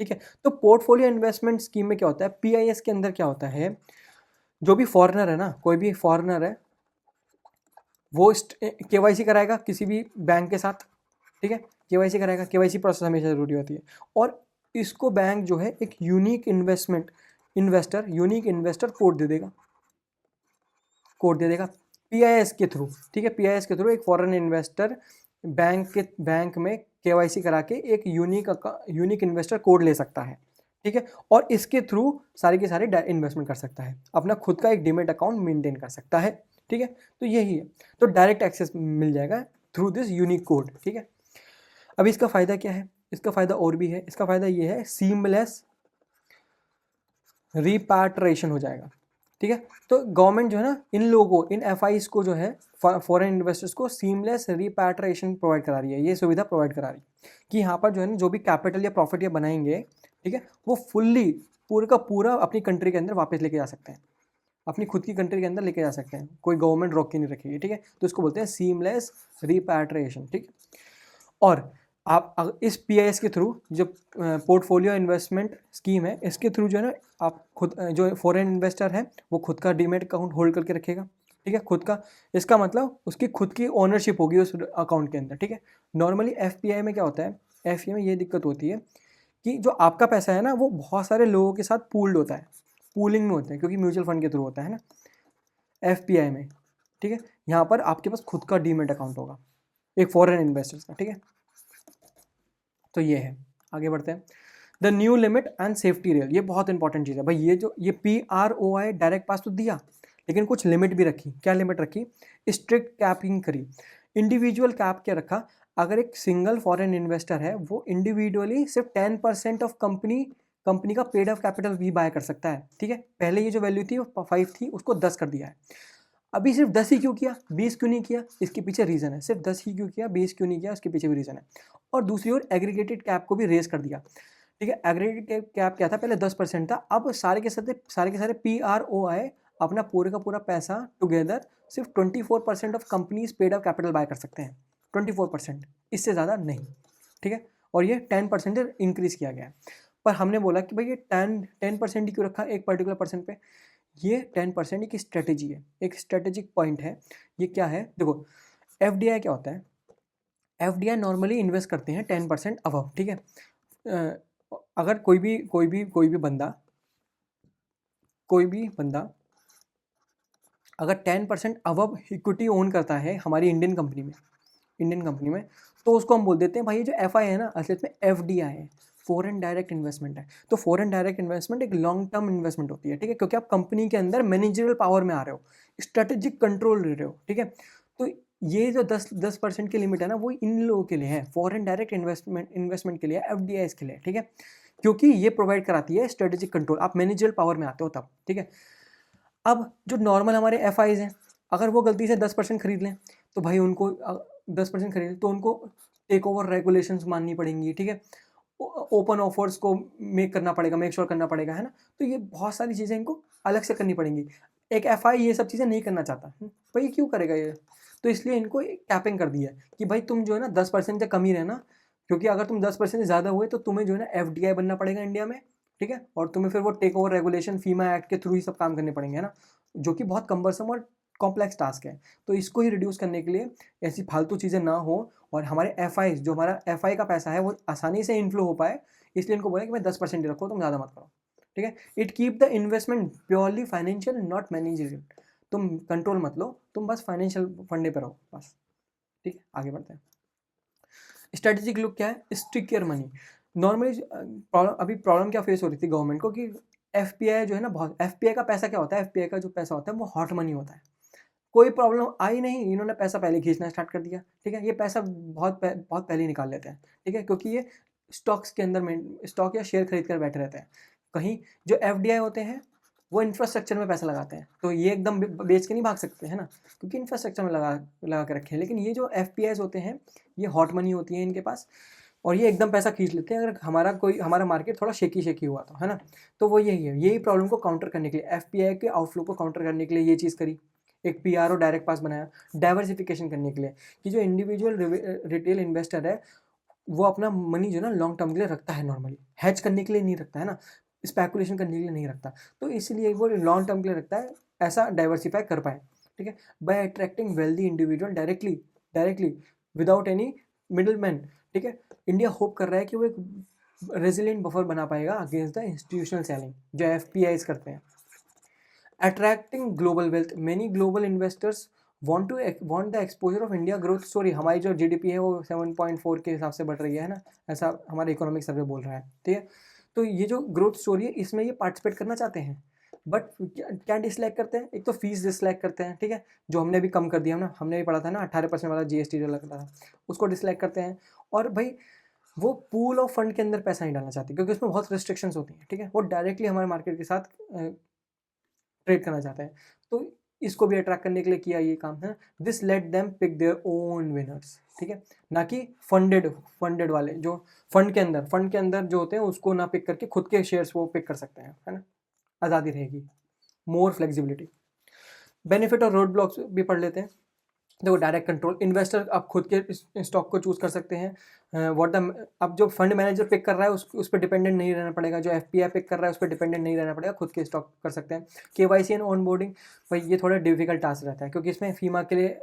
[SPEAKER 1] ठीक है। तो पोर्टफोलियो इन्वेस्टमेंट स्कीम में क्या होता है, PIS के अंदर क्या होता है, जो भी फॉरेनर है ना, कोई भी फॉरेनर है, वो KYC कराएगा किसी भी बैंक के साथ, ठीक है। KYC कराएगा, KYC प्रोसेस हमेशा ज़रूरी होती है। और इसको बैंक जो है एक यूनिक इन्वेस्टर कोड दे देगा PIS के थ्रू, ठीक है। PIS के थ्रू एक फॉरेन इन्वेस्टर बैंक में KYC करा के एक यूनिक इन्वेस्टर कोड ले सकता है, ठीक है। और इसके थ्रू सारे के सारे इन्वेस्टमेंट कर सकता है, अपना खुद का एक डीमेट अकाउंट मेंटेन कर सकता है, ठीक है। तो यही है, तो डायरेक्ट एक्सेस मिल जाएगा थ्रू दिस यूनिक कोड, ठीक है। अब इसका फ़ायदा क्या है, इसका फ़ायदा और भी है। इसका फ़ायदा ये है, सीमलेस रिपैट्रिएशन हो जाएगा, ठीक है। तो गवर्नमेंट जो है ना, इन लोगों को, इन एफआईज को जो है, फॉरेन इन्वेस्टर्स को सीमलेस रिपैट्रिएशन प्रोवाइड करा रही है, ये सुविधा प्रोवाइड करा रही है कि यहाँ पर जो है ना, जो भी कैपिटल या प्रॉफिट ये बनाएंगे, ठीक है, वो फुल्ली पूरे का पूरा अपनी कंट्री के अंदर वापस लेके जा सकते हैं, अपनी खुद की कंट्री के अंदर लेके जा सकते हैं, कोई गवर्नमेंट रोक के नहीं रखेगी, ठीक है। तो इसको बोलते हैं सीमलेस रिपैट्रिएशन, ठीक है। और आप इस PIS के थ्रू, जो पोर्टफोलियो इन्वेस्टमेंट स्कीम है, इसके थ्रू जो है ना, आप खुद जो फॉरेन इन्वेस्टर है, वो खुद का डीमेट अकाउंट होल्ड करके रखेगा, ठीक है, खुद का। इसका मतलब उसकी खुद की ओनरशिप होगी उस अकाउंट के अंदर, ठीक है। नॉर्मली FPI में क्या होता है, FPI में ये दिक्कत होती है कि जो आपका पैसा है ना, वो बहुत सारे लोगों के साथ पूल्ड होता है, पूलिंग में होता है, क्योंकि म्यूचुअल फंड के थ्रू होता है ना FPI में, ठीक है। यहाँ पर आपके पास खुद का डीमेट अकाउंट होगा एक फॉरेन इन्वेस्टर्स का, ठीक है। तो ये है, आगे बढ़ते हैं। The new limit and safety rail, ये बहुत इंपॉर्टेंट चीज़ है भाई। ये PROI डायरेक्ट पास तो दिया, लेकिन कुछ लिमिट भी रखी। क्या लिमिट रखी, स्ट्रिक्ट कैपिंग करी। इंडिविजुअल कैप क्या रखा, अगर एक सिंगल फॉरेन इन्वेस्टर है, वो इंडिविजुअली सिर्फ 10% ऑफ कंपनी का पेड ऑफ कैपिटल भी बाय कर सकता है, ठीक है। पहले ये जो वैल्यू थी वो 5 थी, उसको 10 कर दिया है। अभी सिर्फ 10 ही क्यों किया, 20 क्यों नहीं किया, इसके पीछे रीज़न है। सिर्फ 10 ही क्यों किया, 20 क्यों नहीं किया, इसके पीछे भी रीज़न है। और दूसरी ओर एग्रीगेटेड कैप को भी रेज कर दिया, ठीक है। एग्रीगेटेड कैप क्या था, पहले 10% था, अब सारे के सारे PROI अपना पूरे का पूरा पैसा टुगेदर सिर्फ 24% of companies paid of capital by कर सकते हैं, 24%, इससे ज़्यादा नहीं, ठीक है। और ये 10% इंक्रीज किया गया है। पर हमने बोला कि भाई ये 10% ही क्यों रखा एक पर्टिकुलर परसेंट पे, ये 10% एक स्ट्रेटेजी है, एक स्ट्रेटेजिक पॉइंट है। ये क्या है, देखो FDI क्या होता है, एफडीआई नॉर्मली इन्वेस्ट करते हैं 10% अबव, ठीक है। अगर कोई भी बंदा अगर 10% अबव इक्विटी ओन करता है हमारी इंडियन कंपनी में, तो उसको हम बोल देते हैं भाई जो एफ आई है ना, असलियत में एफ डी आई है, फॉरेन डायरेक्ट इन्वेस्टमेंट है। तो फॉरेन डायरेक्ट इन्वेस्टमेंट एक लॉन्ग टर्म इन्वेस्टमेंट होती है, ठीक है, क्योंकि आप कंपनी के अंदर मैनेजरियल पावर में आ रहे हो, स्ट्रेटेजिक कंट्रोल ले रहे हो, ठीक है। तो ये जो 10% की लिमिट है ना, वो इन लोगों के लिए है, फॉरेन डायरेक्ट इन्वेस्टमेंट के लिए, एफ डी आई के लिए, ठीक है, क्योंकि ये प्रोवाइड कराती है स्ट्रेटेजिक कंट्रोल, आप मैनेजरियल पावर में आते हो तब, ठीक है। अब जो नॉर्मल हमारे एफ आईज हैं, अगर वो गलती से 10% खरीद लें, तो भाई उनको 10% खरीद तो उनको टेक ओवर रेगुलेशंस माननी पड़ेंगी, ठीक है, ओपन ऑफर्स को मेक श्योर करना पड़ेगा, है ना। तो ये बहुत सारी चीज़ें इनको अलग से करनी पड़ेंगी। एक एफ आई ये सब चीज़ें नहीं करना चाहता, भाई क्यों करेगा ये, तो इसलिए इनको कैपिंग कर दिया है कि भाई तुम जो है ना 10% से कम ही रहना, क्योंकि अगर तुम 10% से ज़्यादा हुए तो तुम्हें जो है ना एफ डी आई बनना पड़ेगा इंडिया में, ठीक है, और तुम्हें फिर वो टेक ओवर रेगुलेशन फीमा एक्ट के थ्रू ही सब काम करने पड़ेंगे, है ना, जो कि बहुत कम्बरसम और कॉम्प्लेक्स टास्क है। तो इसको ही रिड्यूस करने के लिए ऐसी फालतू चीज़ें ना हो और हमारे एफ आई जो हमारा एफ आई का पैसा है वो आसानी से इनफ्लो हो पाए, इसलिए इनको बोला कि भाई 10% ही रखो, तुम ज़्यादा मत करो, ठीक है। It keep the investment purely financial not managerial, तुम कंट्रोल मत लो, तुम बस फाइनेंशियल फंडे पे रहो बस, ठीक है। आगे बढ़ते हैं। स्ट्रेटेजिक लुक क्या है, stick your money. Normally problem क्या फेस हो रही थी गवर्नमेंट को कि एफपीआई जो है ना, बहुत एफपीआई का पैसा क्या होता है, एफपीआई का जो पैसा होता है वो हॉट मनी होता है, कोई प्रॉब्लम आई नहीं, इन्होंने पैसा पहले खींचना स्टार्ट कर दिया, ठीक है। ये पैसा बहुत पहले निकाल लेते हैं, ठीक है, क्योंकि ये स्टॉक्स के अंदर में स्टॉक या शेयर खरीद कर बैठे रहते हैं। कहीं जो एफडीआई होते हैं वो इंफ्रास्ट्रक्चर में पैसा लगाते हैं, तो ये एकदम बेच के नहीं भाग सकते, है ना, क्योंकि इंफ्रास्ट्रक्चर में लगा के रखे हैं। लेकिन ये जो एफपीआईज होते हैं ये हॉट मनी होती है इनके पास, और ये एकदम पैसा खींच लेते हैं अगर हमारा मार्केट थोड़ा शेकी हुआ तो, है ना। तो वो यही प्रॉब्लम को काउंटर करने के लिए, एफपीआई के आउटफ्लो को काउंटर करने के लिए ये चीज़ करी, एक पीआरओ डायरेक्ट पास बनाया डाइवर्सिफिकेशन करने के लिए, कि जो इंडिविजुअल रिटेल इन्वेस्टर है वो अपना मनी जो ना लॉन्ग टर्म के लिए रखता है, नॉर्मली हैज करने के लिए नहीं रखता है ना, स्पेकुलेशन करने के लिए नहीं रखता, तो इसलिए वो लॉन्ग टर्म के लिए रखता है, ऐसा डाइवर्सिफाई कर पाए, ठीक है, by attracting wealthy individual directly without any middleman, ठीक है। इंडिया होप कर रहा है कि वो एक रेजिलियंट बफर बना पाएगा अगेंस्ट द इंस्टीट्यूशनल सेलिंग जो एफपीआईज करते हैं। Attracting global wealth, many global investors want the exposure of India growth story, हमारी जो जीडीपी है वो 7.4 के हिसाब से बढ़ रही है ना, ऐसा हमारा इकोनॉमिक सर्वे बोल रहा है, ठीक है। तो ये जो ग्रोथ स्टोरी है इसमें ये पार्टिसिपेट करना चाहते हैं, बट क्या डिसलाइक करते हैं, एक तो फीस डिसलाइक करते हैं, ठीक है, जो हमने भी कम कर दिया ना, हमने भी पढ़ा था ना 18% वाला जीएसटी जो लगता था, उसको डिसलाइक करते हैं। और भाई वो पूल ऑफ फंड के अंदर पैसा नहीं डालना चाहते क्योंकि उसमें बहुत रिस्ट्रिक्शंस होती हैं, ठीक है, वो डायरेक्टली हमारे मार्केट के साथ ट्रेड करना चाहते हैं। तो इसको भी अट्रैक्ट करने के लिए किया ये काम है, this let them pick their own winners, ठीक है, ना कि फंडेड वाले जो फंड के अंदर जो होते हैं उसको ना पिक करके खुद के शेयर्स वो पिक कर सकते हैं, है ना, आज़ादी रहेगी, मोर फ्लेक्सिबिलिटी। बेनिफिट और रोड ब्लॉक्स भी पढ़ लेते हैं। देखो डायरेक्ट कंट्रोल, इन्वेस्टर आप खुद के स्टॉक को चूज कर सकते हैं, अब जो फंड मैनेजर पिक कर रहा है उस पर डिपेंडेंट नहीं रहना पड़ेगा, जो एफपीआई पिक कर रहा है उस पर डिपेंडेंट नहीं रहना पड़ेगा, खुद के स्टॉक कर सकते हैं। केवाईसी एंड ऑन बोर्डिंग, भाई ये थोड़ा डिफिकल्ट टास्क रहता है क्योंकि इसमें फीमा के लिए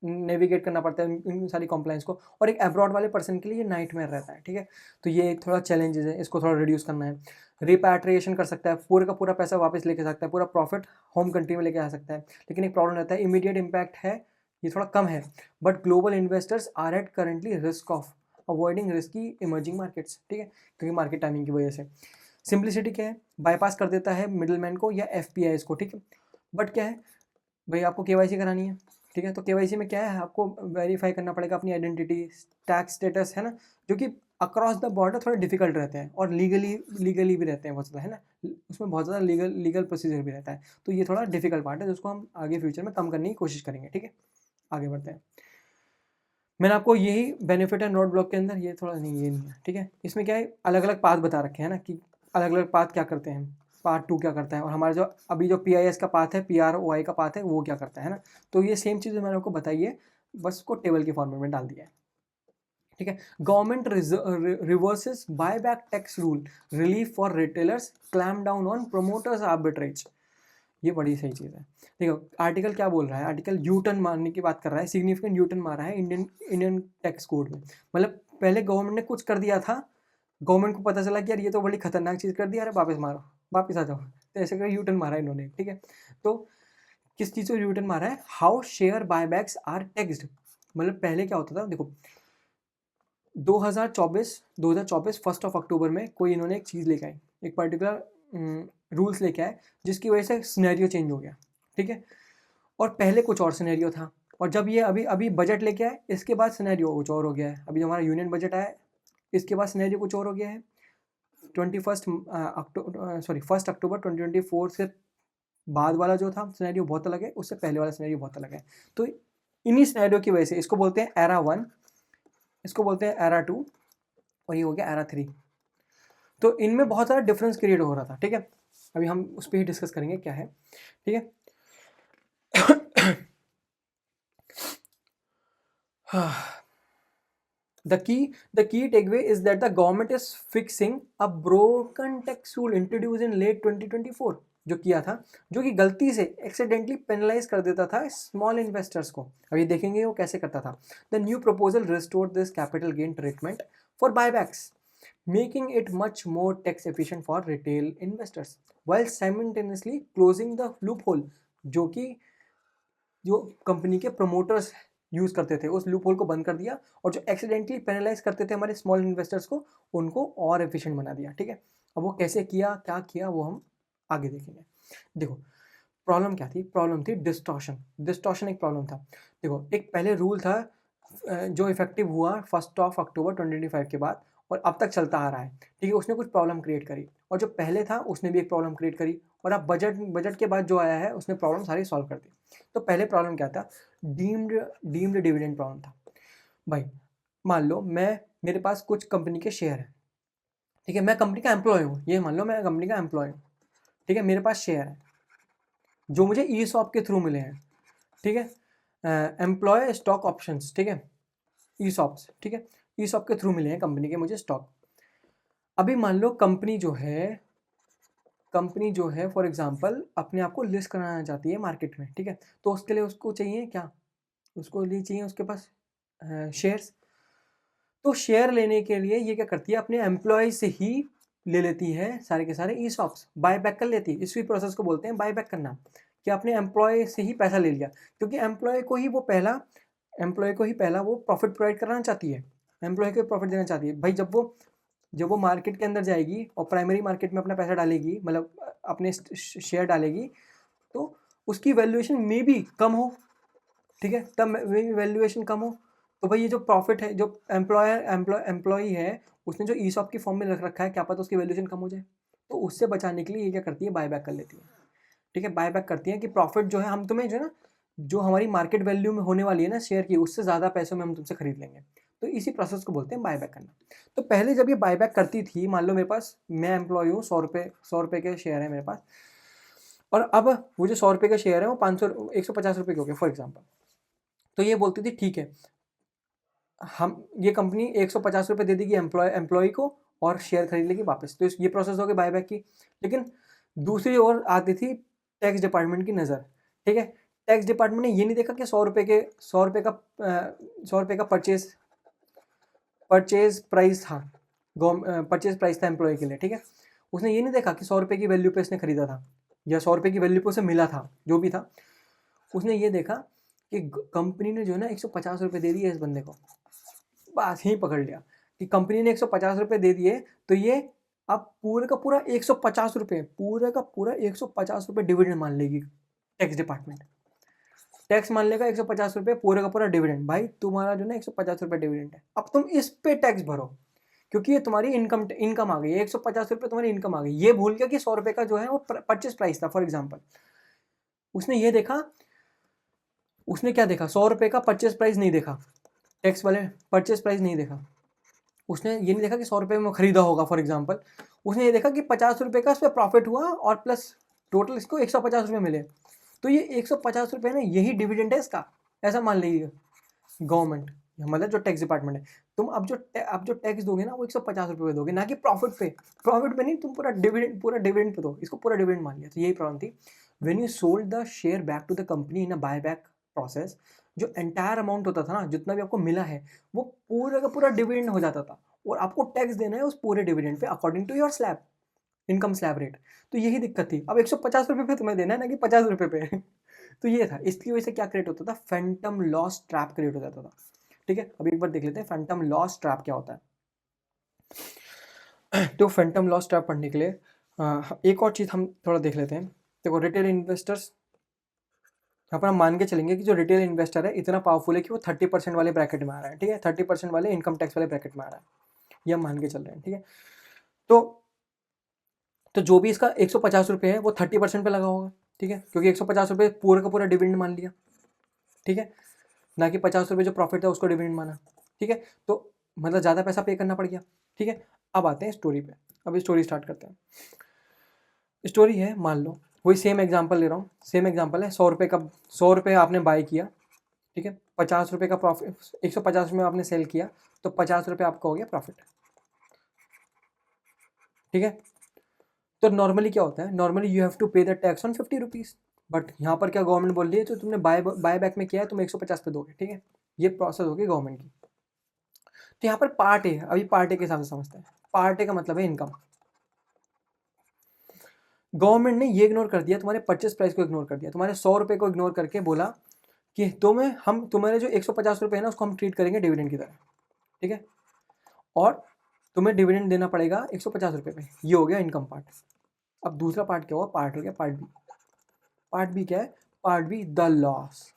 [SPEAKER 1] नेविगेट करना पड़ता है इन सारी कॉम्प्लाइंस को, और एक अब्रॉड वाले पर्सन के लिए ये नाइटमेयर रहता है, ठीक है। तो ये थोड़ा चैलेंजेस है, इसको थोड़ा रिड्यूस करना है। रिपैट्रिएशन कर सकता है, पूरे का पूरा पैसा वापस लेके सकता है, पूरा प्रॉफिट होम कंट्री में लेके आ सकता है, लेकिन एक प्रॉब्लम रहता है, इमीडिएट इम्पैक्ट है ये थोड़ा कम है, but global investors are at currently risk of avoiding risky emerging markets, ठीक है, क्योंकि मार्केट टाइमिंग की वजह से। सिंप्लिसिटी क्या है, बाईपास कर देता है मिडलमैन को या एफपीआईज को, ठीक है। बट क्या है भाई, आपको केवाईसी करानी है, ठीक है, तो केवाईसी में क्या है, आपको वेरीफाई करना पड़ेगा अपनी आइडेंटिटी, टैक्स स्टेटस, है ना, जो कि अक्रॉस द बॉर्डर थोड़े डिफिकल्ट रहते हैं और लीगली भी रहते हैं बहुत ज़्यादा, है ना, उसमें बहुत ज़्यादा लीगल प्रोसीजर भी रहता है, तो ये थोड़ा डिफिकल्ट पार्ट है जिसको हम आगे फ्यूचर में कम करने की कोशिश करेंगे, ठीक है। आगे बढ़ते हैं। मैंने आपको यही बेनिफिट है नोट ब्लॉक के अंदर, ये थोड़ा नहीं, ये नहीं है, ठीक है। इसमें क्या है, अलग अलग पाथ बता रखे हैं ना कि अलग अलग पाथ क्या करते हैं, पार्ट 2 क्या करता है, और हमारा जो अभी जो पीआईएस का पाथ है, पीआरओआई का पाथ है, वो क्या करता है ना। तो ये सेम चीज़ मैंने आपको बताई है, बस उसको टेबल के फॉर्मेट में डाल दिया है, ठीक है। Government reverses buyback tax rule, relief for retailers, clamp down on promoters arbitrage. ये बड़ी सही चीज़ है। देखो आर्टिकल क्या बोल रहा है, आर्टिकल यू टर्न मारने की बात कर रहा है, सिग्निफिकेंट यू टर्न मारा है इंडियन टैक्स कोड में। मतलब पहले गवर्नमेंट ने कुछ कर दिया था, गवर्नमेंट को पता चला कि यार ये तो बड़ी खतरनाक चीज़ कर दी, अरे वापस मारो, वापस आ जाओ, तो ऐसे कर यू टर्न मारा है इन्होंने, ठीक है। तो किस चीज़ को यू टर्न मारा है, how share buybacks are taxed. मतलब पहले क्या होता था, देखो 2024 फर्स्ट ऑफ अक्टूबर में कोई इन्होंने एक चीज़ लेके आई, एक पर्टिकुलर रूल्स लेके आए, जिसकी वजह से सिनेरियो चेंज हो गया, ठीक है। और पहले कुछ और सिनेरियो था, और जब ये अभी अभी बजट लेके आए, इसके बाद सिनेरियो कुछ और हो गया है। अभी हमारा यूनियन बजट आया, इसके बाद सिनेरियो कुछ और हो गया है। 1 अक्टूबर 2024 से बाद वाला जो था सिनेरियो बहुत अलग है, उससे पहले वाला सिनेरियो बहुत अलग है। तो इन्हीं सिनेरियो की वजह से इसको बोलते हैं एरा 1, इसको बोलते हैं एरा 2, और ये हो गया एरा 3। तो इनमें बहुत सारा डिफरेंस क्रिएट हो रहा था, ठीक है। अभी हम उस पर ही डिस्कस करेंगे क्या है, ठीक है। The key takeaway is that the government is fixing a broken tax rule introduced in late 2024, जो किया था, जो कि गलती से एक्सीडेंटली पेनलाइज कर देता था स्मॉल इन्वेस्टर्स को। अभी देखेंगे वो कैसे करता था। The new proposal restored this capital gain treatment for buybacks, making it much more tax efficient for retail investors while simultaneously closing the loophole, जो कि जो कंपनी के प्रमोटर्स यूज़ करते थे, उस लूप होल को बंद कर दिया, और जो एक्सीडेंटली पेनलाइज करते थे हमारे स्मॉल इन्वेस्टर्स को, उनको और एफिशिएंट बना दिया, ठीक है। अब वो कैसे किया, क्या किया, वो हम आगे देखेंगे। देखो प्रॉब्लम क्या थी, प्रॉब्लम थी डिस्टॉर्शन एक प्रॉब्लम था। देखो एक पहले रूल था जो इफेक्टिव हुआ 1 अक्टूबर 2025 के बाद, और अब तक चलता आ रहा है, ठीक है। उसने कुछ प्रॉब्लम क्रिएट करी, और जो पहले था उसने भी एक प्रॉब्लम क्रिएट करी, और अब बजट के बाद जो आया है उसने प्रॉब्लम सारी सॉल्व कर दी। तो पहले प्रॉब्लम क्या था, डीम्ड डिविडेंड प्रॉब्लम था। भाई मान लो मेरे पास कुछ कंपनी के शेयर है, ठीक है, मैं कंपनी का एम्प्लॉय हूँ, ये मान लो मैं कंपनी का एम्प्लॉय हूँ, ठीक है। मेरे पास शेयर है जो मुझे ईसॉप के थ्रू मिले हैं, ठीक है, एम्प्लॉय स्टॉक ऑप्शंस, ठीक है, ईसॉप्स, ठीक है, ईसॉप के थ्रू मिले हैं कंपनी के मुझे स्टॉक। अभी मान लो कंपनी जो है फॉर एग्जांपल अपने आप को लिस्ट कराना चाहती है मार्केट में, ठीक है। तो उसके लिए उसको चाहिए क्या, उसको लिए चाहिए उसके पास शेयर्स। तो शेयर लेने के लिए ये क्या करती है, अपने एम्प्लॉय से ही ले लेती है सारे के सारे ईसॉप्स, बाय बैक कर लेती है। इसी प्रोसेस को बोलते हैं बाय बैक करना, कि अपने एम्प्लॉय से ही पैसा ले लिया, क्योंकि एम्प्लॉय को ही पहला वो प्रॉफिट प्रोवाइड कराना चाहती है, एम्प्लॉय को प्रॉफिट देना चाहती है। भाई जब वो मार्केट के अंदर जाएगी और प्राइमरी मार्केट में अपना पैसा डालेगी, मतलब अपने शेयर डालेगी, तो उसकी वैल्यूएशन में भी कम हो, ठीक है, तब वैल्यूएशन कम हो, तो भाई ये जो प्रॉफिट है, जो एम्प्लॉय है, उसने जो ईसॉप की फॉर्म में रख रखा है, क्या पता उसकी वैल्यूएशन कम हो जाए। तो उससे बचाने के लिए ये क्या करती है, बायबैक कर लेती है, ठीक है। बायबैक करती है कि प्रॉफिट जो है हम तुम्हें जो है ना, जो हमारी मार्केट वैल्यू में होने वाली है ना शेयर की, उससे ज़्यादा पैसों में हम तुमसे खरीद लेंगे। तो इसी प्रोसेस को बोलते हैं बायबैक करना। तो पहले जब ये बायबैक करती थी, मान लो मेरे पास, मैं एम्प्लॉय हूँ, 100 रुपये के शेयर है मेरे पास, और अब वो जो 100 रुपये के शेयर है वो 150 रुपये के हो गए फॉर एग्जाम्पल। तो ये बोलती थी ठीक है, हम ये कंपनी 150 रुपये दे देगी एम्प्लॉय को, और शेयर खरीद लेगी वापस। तो ये प्रोसेस हो गई बायबैक की। लेकिन दूसरी ओर आती थी टैक्स डिपार्टमेंट की नज़र, ठीक है। टैक्स डिपार्टमेंट ने ये नहीं देखा कि 100 रुपये का परचेज प्राइस था, परचेज प्राइस था एम्प्लॉय के लिए, ठीक है। उसने ये नहीं देखा कि 100 रुपये की वैल्यू पे इसने खरीदा था, या 100 रुपये की वैल्यू पे उसे मिला था, जो भी था। उसने ये देखा कि कंपनी ने जो है ना 150 रुपये दे दिए इस बंदे को, बस यहीं पकड़ लिया कि कंपनी ने 150 रुपये दे दिए, तो ये अब पूरे का पूरा 150 रुपये, पूरे का पूरा 150 रुपये डिविडेंड मान लेगी टैक्स डिपार्टमेंट। टैक्स मान लेगा 150 रुपये, पूरे का पूरा डिविडेंड। भाई तुम्हारा जो ना 150 रुपये डिविडेंड है, अब तुम इस पे टैक्स भरो, क्योंकि ये तुम्हारी इनकम आ गई है, 150 रुपये तुम्हारी इनकम आ गई। ये भूल गया कि 100 रुपये का जो है वो परचेस प्राइस था फॉर एग्जाम्पल। उसने ये देखा, उसने क्या देखा, 100 रुपये का परचेस प्राइस नहीं देखा, टैक्स वाले परचेस प्राइस नहीं देखा। उसने ये नहीं देखा कि 100 रुपये में खरीदा होगा फॉर एग्जाम्पल। उसने ये देखा कि 50 रुपये का उस पर प्रॉफिट हुआ, और प्लस टोटल इसको 150 रुपये मिले। तो ये 150 रुपये ना, यही डिविडेंड है इसका, ऐसा मान लीजिए गवर्नमेंट, मतलब जो टैक्स डिपार्टमेंट है, तुम अब जो टैक्स दोगे ना वो 150 रुपये पे दोगे, ना कि प्रॉफिट पे नहीं, तुम पूरा डिविडेंड पे दो, इसको पूरा डिविडेंड मान लिया। तो यही प्रॉब्लम थी। When you sold the share back to the company in a buyback process, जो एंटायर अमाउंट होता था ना, जितना भी आपको मिला है वो पूरा का पूरा डिविडेंड हो जाता था, और आपको टैक्स देना है उस पूरे डिविडेंड पे according to your slab, income slab rate. तो यही दिक्कत थी। अब 150 रुपये पे तुम्हें देना है, ना कि 50 रुपये पे। तो ये था, इसकी वजह से क्या क्रिएट होता था, फैंटम लॉस ट्रैप क्रिएट हो जाता था। ठीक है, अभी एक बार देख लेते हैं फैंटम लॉस ट्रैप क्या होता है। तो फैंटम लॉस ट्रैप पढ़ने के लिए एक और चीज़ हम थोड़ा देख लेते हैं। देखो, रिटेल इन्वेस्टर्स, यहाँ पर हम मान के चलेंगे कि जो रिटेल इन्वेस्टर है इतना पावरफुल है कि वो 30% वाले ब्रैकेट में आ रहा है। ठीक है, 30% वाले इनकम टैक्स वाले ब्रैकेट में आ रहा है, ये हम मान के चल रहे हैं। ठीक है, तो जो भी इसका 150 रुपये है वो 30% पे लगा होगा। ठीक है, क्योंकि 150 रुपये पूरा का पूरा डिविडेंड मान लिया। ठीक है, ना कि 50 रुपये जो प्रॉफिट था उसको डिविडेंड माना। ठीक है, तो मतलब ज़्यादा पैसा पे करना पड़ गया। ठीक है, अब आते हैं स्टोरी पे। अभी स्टोरी स्टार्ट करते हैं। स्टोरी है, मान लो वही सेम एग्जांपल ले रहा हूँ, सेम एग्जांपल है। 100 रुपये आपने बाय किया। ठीक है, 50 रुपये का प्रॉफिट, 150 में आपने सेल किया, तो 50 रुपये आपका हो गया प्रॉफिट। ठीक है, तो नॉर्मली क्या होता है, नॉर्मली यू हैव टू पे the tax on 50 rupees. But यहाँ पर क्या गवर्नमेंट बोल रही है, तो तुमने बाय बैक में किया है, तुम 150 पे दोगे। ठीक है, ये प्रोसेस होगी गवर्नमेंट की। तो यहाँ पर पार्ट ए, अभी पार्ट ए के हिसाब से समझते हैं। पार्ट ए का मतलब है इनकम। गवर्नमेंट ने ये इग्नोर कर दिया, तुम्हारे परचेस प्राइस को इग्नोर कर दिया, तुम्हारे 100 रुपये को इग्नोर करके बोला कि तुम्हारे जो 150 रुपये है ना उसको हम ट्रीट करेंगे डिविडेंड की तरह। ठीक है, और तुम्हें डिविडेंड देना पड़ेगा 150 रुपये पे। ये हो गया इनकम पार्ट। अब दूसरा पार्ट क्या हुआ, पार्ट हो गया पार्ट बी। पार्ट बी क्या है, part be the loss.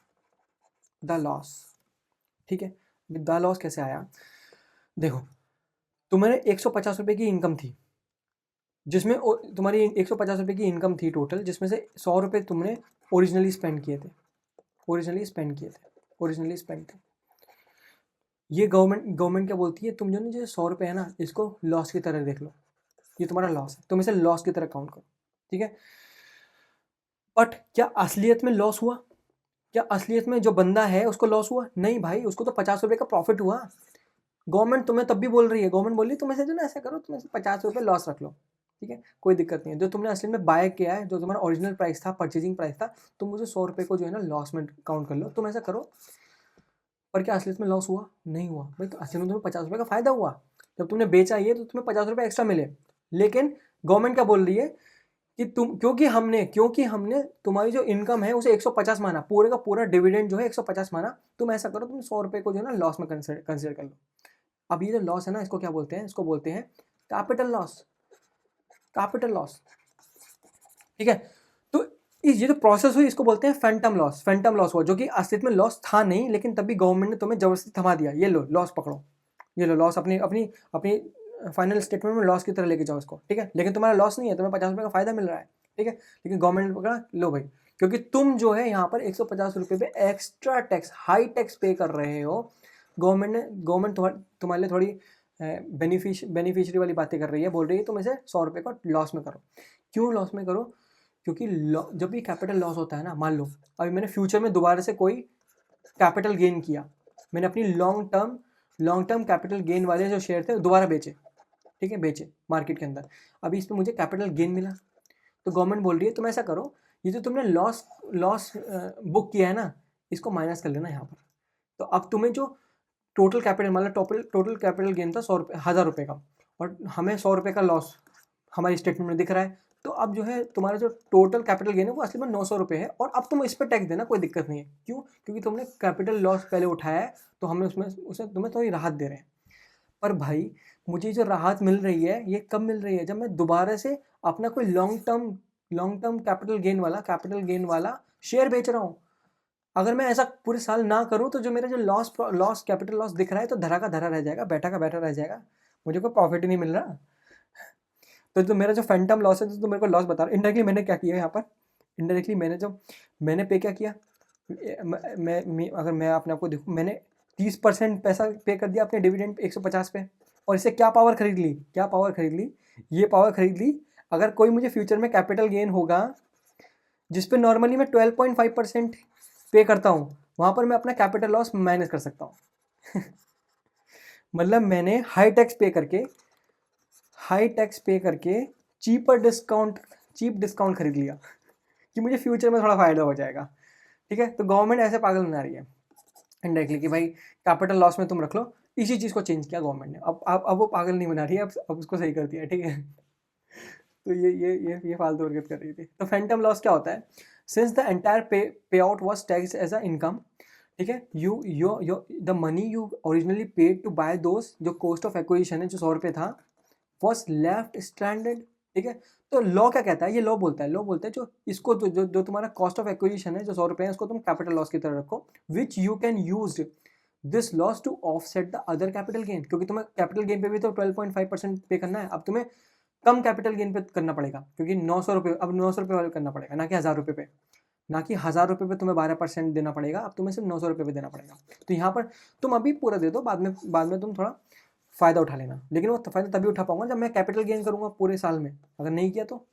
[SPEAKER 1] The loss, ठीक है, द लॉस कैसे आया, देखो, तुम्हारे 150 रुपये की इनकम थी, जिसमें तुम्हारी 150 रुपये की इनकम थी टोटल, जिसमें से 100 रुपये तुमने ओरिजिनली स्पेंड किए थे। ओरिजिनली स्पेंड थे। ये गवर्नमेंट क्या बोलती है, तुम जो ना जो 100 रुपये है ना, इसको लॉस की तरह देख लो, ये तुम्हारा लॉस है, तुम इसे लॉस की तरह काउंट करो। ठीक है, बट क्या असलियत में लॉस हुआ, क्या असलियत में जो बंदा है उसको लॉस हुआ? नहीं भाई, उसको तो 50 रुपये का प्रॉफिट हुआ। गवर्नमेंट तुम्हें तब भी बोल रही है, गवर्नमेंट बोल रही है तुम ऐसे जो ना ऐसा करो, तुम ऐसे 50 रुपये लॉस रख लो। ठीक है, कोई दिक्कत नहीं है। जो तुमने असली में बाय किया है, जो तुम्हारा ओरिजिनल प्राइस था, परचेजिंग प्राइस था, तुम मुझे 100 रुपये को जो है ना लॉस में काउंट कर लो, तुम ऐसा करो। पर क्या असलियत में लॉस हुआ? नहीं हुआ भाई, तो असलियत में तुम्हें 50 रुपये का फायदा हुआ। जब तुमने बेचा ये तो तुम्हें 50 रुपये एक्स्ट्रा मिले। लेकिन गवर्नमेंट क्या बोल रही है कि क्योंकि हमने तुम्हारी जो इनकम है उसे 150 माना, पूरे का पूरा डिविडेंड जो है 150 माना, तुम ऐसा करो, तुम 100 रुपये को जो है ना लॉस में कंसिडर कर लो। अब ये जो लॉस है ना, इसको क्या बोलते हैं, इसको बोलते हैं कैपिटल लॉस। कैपिटल लॉस, ठीक है। तो ये जो प्रोसेस हुई इसको बोलते हैं फैंटम लॉस। फैंटम लॉस हुआ, जो कि असलियत में लॉस था नहीं, लेकिन तभी गवर्नमेंट ने तुम्हें जबरदस्ती थमा दिया, ये लो लॉस पकड़ो, ये लो लॉस, अपनी अपनी अपनी फाइनल स्टेटमेंट में लॉस की तरह लेके जाओ इसको। ठीक है, लेकिन तुम्हारा लॉस नहीं है, तुम्हें 50 रुपये का फायदा मिल रहा है। ठीक है, लेकिन गवर्नमेंट ने पकड़ा, लो भाई, क्योंकि तुम जो है यहाँ पर 150 रुपये पे एक्स्ट्रा टैक्स, हाई टैक्स पे कर रहे हो। गवर्नमेंट तुम्हारे लिए थोड़ी बेनिफिशियरी वाली बातें कर रही है, बोल रही है तुम इसे 100 रुपये का लॉस में करो। क्यों लॉस में करो? क्योंकि जब भी कैपिटल लॉस होता है ना, मान लो अभी मैंने फ्यूचर में दोबारा से कोई कैपिटल गेन किया, मैंने अपनी लॉन्ग टर्म कैपिटल गेन वाले जो शेयर थे दोबारा बेचे। ठीक है, बेचे मार्केट के अंदर, अभी इस पर मुझे कैपिटल गेन मिला। तो गवर्नमेंट बोल रही है तुम ऐसा करो, ये जो तुमने लॉस बुक किया है ना, इसको माइनस कर लेना यहाँ पर। तो अब तुम्हें जो टोटल कैपिटल, मतलब टोटल कैपिटल गेन था 1000 रुपये का, और हमें 100 रुपये का लॉस हमारी स्टेटमेंट में दिख रहा है। तो अब जो है तुम्हारा जो टोटल कैपिटल गेन है वो असली में 900 रुपये है, और अब तुम इस पर टैक्स देना, कोई दिक्कत नहीं है। क्यों? क्योंकि तुमने कैपिटल लॉस पहले उठाया है, तो हमने उसे तुम्हें थोड़ी राहत दे रहे हैं। पर भाई, मुझे जो राहत मिल रही है ये कब मिल रही है, जब मैं दोबारा से अपना कोई लॉन्ग टर्म कैपिटल गेन वाला शेयर बेच रहा हूँ। अगर मैं ऐसा पूरे साल ना करूँ तो जो मेरा जो कैपिटल लॉस दिख रहा है, तो धरा का धरा रह जाएगा, बैठा का बैठा रह जाएगा, मुझे कोई प्रॉफिट ही नहीं मिल रहा। तो मेरा जो फैंटम लॉस है, तो मेरे को लॉस बता रहा है। इनडायरेक्टली मैंने क्या किया यहाँ पर, इनडायरेक्टली मैंने पे क्या किया, अगर मैं अपने आप को देखूँ, मैंने 30% पैसा पे कर दिया अपने डिविडेंड 150 पे, और इससे क्या पावर खरीद ली, ये पावर खरीद ली, अगर कोई मुझे फ्यूचर में कैपिटल गेन होगा जिस पे नॉर्मली मैं 12.5% पे करता हूँ, वहाँ पर मैं अपना कैपिटल लॉस मैनेज कर सकता हूँ। मतलब मैंने हाई टैक्स पे करके चीप डिस्काउंट खरीद लिया कि मुझे फ्यूचर में थोड़ा फायदा हो जाएगा। ठीक है, तो गवर्नमेंट ऐसे पागल बना रही है इनडायरेक्टली कि भाई कैपिटल लॉस में तुम रख लो। इसी चीज़ को चेंज किया गवर्नमेंट ने। अब वो पागल नहीं बना रही है, अब उसको सही कर दिया। ठीक है, तो ये फालतू हरकत कर रही थी। तो फैंटम लॉस क्या होता है? Since the entire pay out was tax as a income, ठीक है, you the money you originally paid to buy those, जो कॉस्ट ऑफ एक्विजिशन है जो 100 रुपये था, वॉज लेफ्ट स्ट्रैंडेड। ठीक है, तो लॉ क्या कहता है? ये लॉ बोलता है जो इसको जो तुम्हारा कॉस्ट ऑफ एक्विजिशन है जो 100 रुपये है, उसको तुम कैपिटल लॉस की तरह रखो, which you can use this loss to offset the other capital gain. क्योंकि तुम्हें कैपिटल गेन पे भी तो 12.5% पे करना है। अब तुम्हें कम कैपिटल गेन पे करना पड़ेगा, क्योंकि 900 रुपये, अब 900 रुपये वाले करना पड़ेगा, ना कि 1000 रुपये पे। ना कि 1000 रुपये पे तुम्हें 12% देना पड़ेगा, अब तुम्हें सिर्फ 900 रुपये पे देना पड़ेगा। तो यहाँ पर तुम अभी पूरा दे दो, बाद में तुम थोड़ा फ़ायदा उठा लेना। लेकिन वो फ़ायदा तभी उठा पाऊंगा जब मैं कैपिटल गेन करूँगा पूरे साल में। अगर नहीं किया तो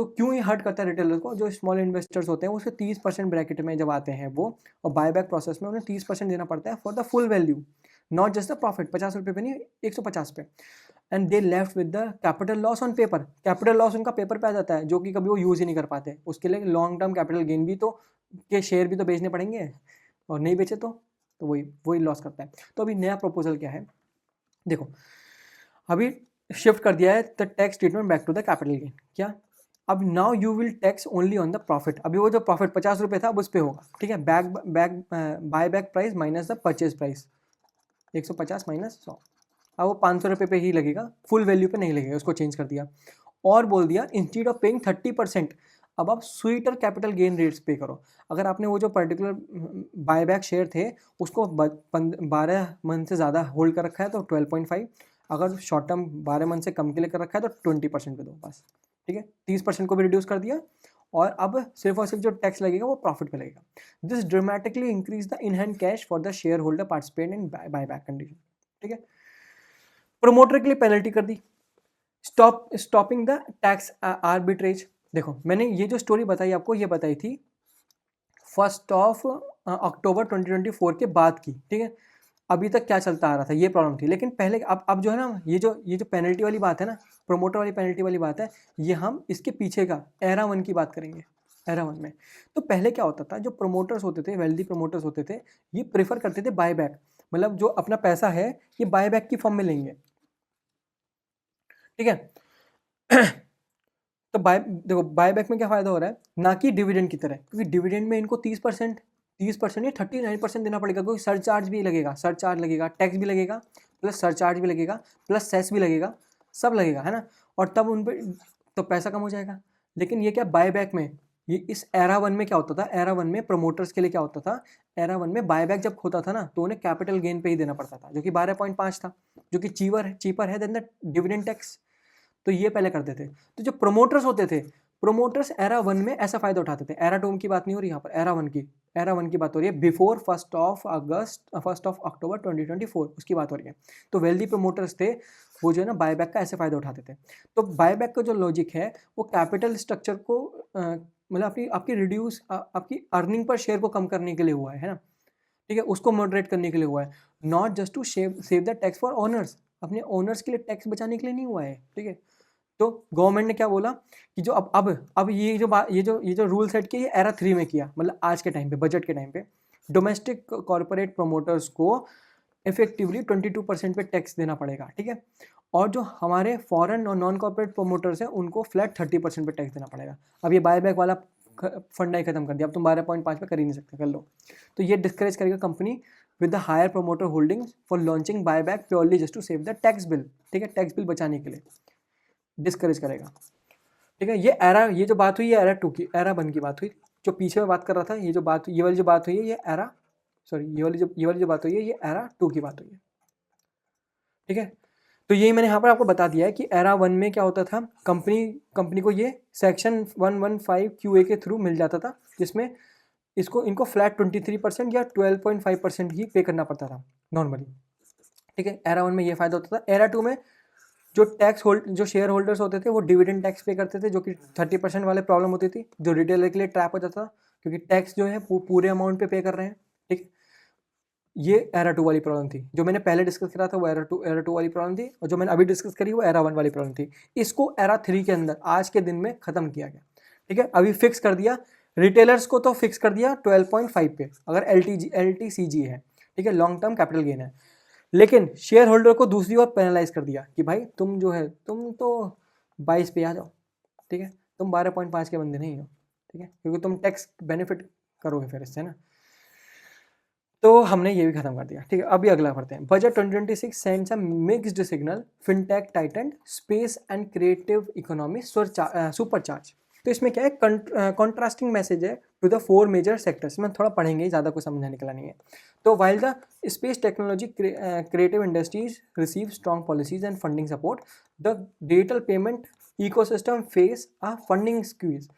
[SPEAKER 1] क्यों ये हर्ट करता है रिटेलर को? जो स्मॉल इन्वेस्टर्स होते हैं उसके 30% ब्रैकेट में जब आते हैं वो, और बायबैक प्रोसेस में उन्हें 30% देना पड़ता है for the full value, not just the profit. 50 रुपये पे नहीं, 150 पे। And they left with the capital loss on paper. Capital loss उनका पेपर पे आ जाता है, जो कि कभी वो यूज़ ही नहीं कर पाते। उसके लिए लॉन्ग टर्म कैपिटल गेन भी तो के शेयर भी तो बेचने पड़ेंगे, और नहीं बेचे तो वही लॉस करता है। तो अभी नया प्रपोजल क्या है देखो, अभी शिफ्ट कर दिया है the tax treatment back to the capital gain. क्या? अब now you will tax only on the profit. अभी वो जो प्रॉफिट 50 रुपये था अब उस पर होगा। ठीक है, buy back price minus the purchase price, 150 minus 100। अब वो 500 रुपये पे ही लगेगा, फुल वैल्यू पे नहीं लगेगा। उसको चेंज कर दिया और बोल दिया इंस्टीड ऑफ पेइंग 30%, अब आप स्वीटर कैपिटल गेन रेट्स पे करो। अगर आपने वो जो पर्टिकुलर बायबैक शेयर थे उसको 12 मंथ से ज़्यादा होल्ड कर रखा है तो 12.5, अगर शॉर्ट टर्म 12 मंथ से कम के लिए कर रखा है तो 20% पे दो बस। ठीक है, 30% को भी रिड्यूस कर दिया, और अब सिर्फ और सिर्फ जो टैक्स लगेगा वो प्रॉफिट पे लगेगा। This dramatically increase the in hand cash for the share holder participate in buyback condition. ठीक है, प्रोमोटर के लिए पेनल्टी कर दी, स्टॉपिंग द टैक्स आर्बिट्रेज। देखो मैंने ये जो स्टोरी बताई आपको, ये बताई थी 1 अक्टूबर 2024 के बाद की। ठीक है, अभी तक क्या चलता आ रहा था, ये प्रॉब्लम थी। लेकिन पहले अब जो है ना, ये जो पेनल्टी वाली बात है ना, प्रोमोटर वाली पेनल्टी वाली बात है, ये हम इसके पीछे का एरा 1 की बात करेंगे। एरा 1 में तो पहले क्या होता था, जो प्रोमोटर्स होते थे, वेल्दी प्रोमोटर्स होते थे, ये प्रेफर करते थे बायबैक। मतलब जो अपना पैसा है ये बायबैक की फॉर्म में लेंगे। ठीक है, तो देखो बायबैक में क्या फायदा हो रहा है, ना कि डिविडेंड की तरह। क्योंकि डिविडेंड में इनको 30% या 39% देना पड़ेगा, क्योंकि सरचार्ज भी लगेगा, टैक्स भी लगेगा, प्लस सरचार्ज भी लगेगा, प्लस सेस भी लगेगा, सब लगेगा, है ना। और तब उन पर तो पैसा कम हो जाएगा। लेकिन ये क्या, बायबैक में, ये इस एरा 1 में क्या होता था, एरा 1 में प्रमोटर्स के लिए क्या होता था, एरा 1 में बायबैक जब होता था ना तो उन्हें कैपिटल गेन पे ही देना पड़ता था, जो कि 12.5 था, जो कि चीपर है देन द डिविडेंड टैक्स। तो ये पहले करते थे। तो जो प्रोमोटर्स होते थे, प्रोमोटर्स एरा 1 में ऐसा फायदा उठाते थे। एरा 2 की बात नहीं हो रही यहाँ पर, एरा 1 की बात हो रही है, बिफोर 1 अक्टूबर 2024 उसकी बात हो रही है। तो वेल्दी प्रोमोटर्स थे, वो जो है ना बायबैक का ऐसे फायदा उठाते थे। तो बायबैक का जो लॉजिक है वो कैपिटल स्ट्रक्चर को मतलब आपकी अर्निंग पर शेयर को कम करने के लिए हुआ है ना। ठीक है, उसको मॉडरेट करने के लिए हुआ है, not just to save the tax for owners. अपने ओनर्स के लिए टैक्स बचाने के लिए नहीं हुआ है। ठीक है, तो गवर्नमेंट ने क्या बोला कि जो अब ये जो रूल सेट किया, ये एरा 3 में किया। मतलब आज के टाइम पे, बजट के टाइम पे डोमेस्टिक कॉर्पोरेट प्रोमोटर्स को इफेक्टिवली 22% पे टैक्स देना पड़ेगा। ठीक है, और जो हमारे फॉरेन और नॉन कॉर्पोरेट प्रोमोटर्स हैं उनको फ्लैट 30% पे टैक्स देना पड़ेगा। अब ये बायबैक वाला फंडा ही खत्म कर दिया, अब तुम 12.5 पे कर ही नहीं सकते, कर लो। तो ये डिस्करेज करेगा company with the higher promoter holdings for launching buyback purely just to save the tax bill. ठीक है, टैक्स बिल बचाने के लिए डिस्करेज करेगा। ठीक है, ये जो बात हुई, ये एरा 2 की, एरा 1 की बात हुई। जो पीछे में बात कर रहा था, ये वाली जो बात हुई है, ये एरा ये वाली जो बात हुई है, ये एरा 2 की बात हुई है। ठीक है, तो यही मैंने यहाँ पर आपको बता दिया है कि एरा 1 में क्या होता था, कंपनी को ये सेक्शन 115 QA के थ्रू मिल जाता था, जिसमें इनको फ्लैट 23% या 12.5% ही पे करना पड़ता था नॉर्मली। ठीक है, एरा 1 में ये फायदा होता था। एरा 2 में जो शेयर होल्डर्स होते थे वो डिविडेंड टैक्स पे करते थे, जो कि 30% वाले प्रॉब्लम होती थी, जो रिटेलर के लिए ट्रैप हो जाता था, क्योंकि टैक्स जो है पूरे अमाउंट पे कर रहे हैं। ठीक है, ये एरा 2 वाली प्रॉब्लम थी। जो मैंने पहले डिस्कस करा था वो एरा 2 वाली प्रॉब्लम थी, और जो मैंने अभी डिस्कस करी वो एरा 1 वाली प्रॉब्लम थी। इसको एरा 3 के अंदर आज के दिन में खत्म किया गया। ठीक है, अभी फिक्स कर दिया रिटेलर्स को, तो फिक्स कर दिया 12.5 पे अगर LTCG है। ठीक है, लॉन्ग टर्म कैपिटल गेन है। लेकिन शेयर होल्डर को दूसरी ओर पेनलाइज कर दिया कि भाई तुम जो है तुम तो 22 पे आ जाओ। ठीक है, तुम 12.5 के बंदे नहीं हो। ठीक है, क्योंकि तुम टैक्स बेनिफिट करोगे फिर इससे ना। तो हमने ये भी खत्म कर दिया। ठीक है, अभी अगला पढ़ते हैं। Budget 2026 sends a mixed signal, fintech Titan, space and creative economy supercharge. तो इसमें क्या है, कॉन्ट्रास्टिंग मैसेज है टू द 4 मेजर सेक्टर्स। में थोड़ा पढ़ेंगे, ज़्यादा कुछ समझने निकला नहीं है। तो while the space technology creative industries receive strong policies and funding support, the digital payment ecosystem face a funding squeeze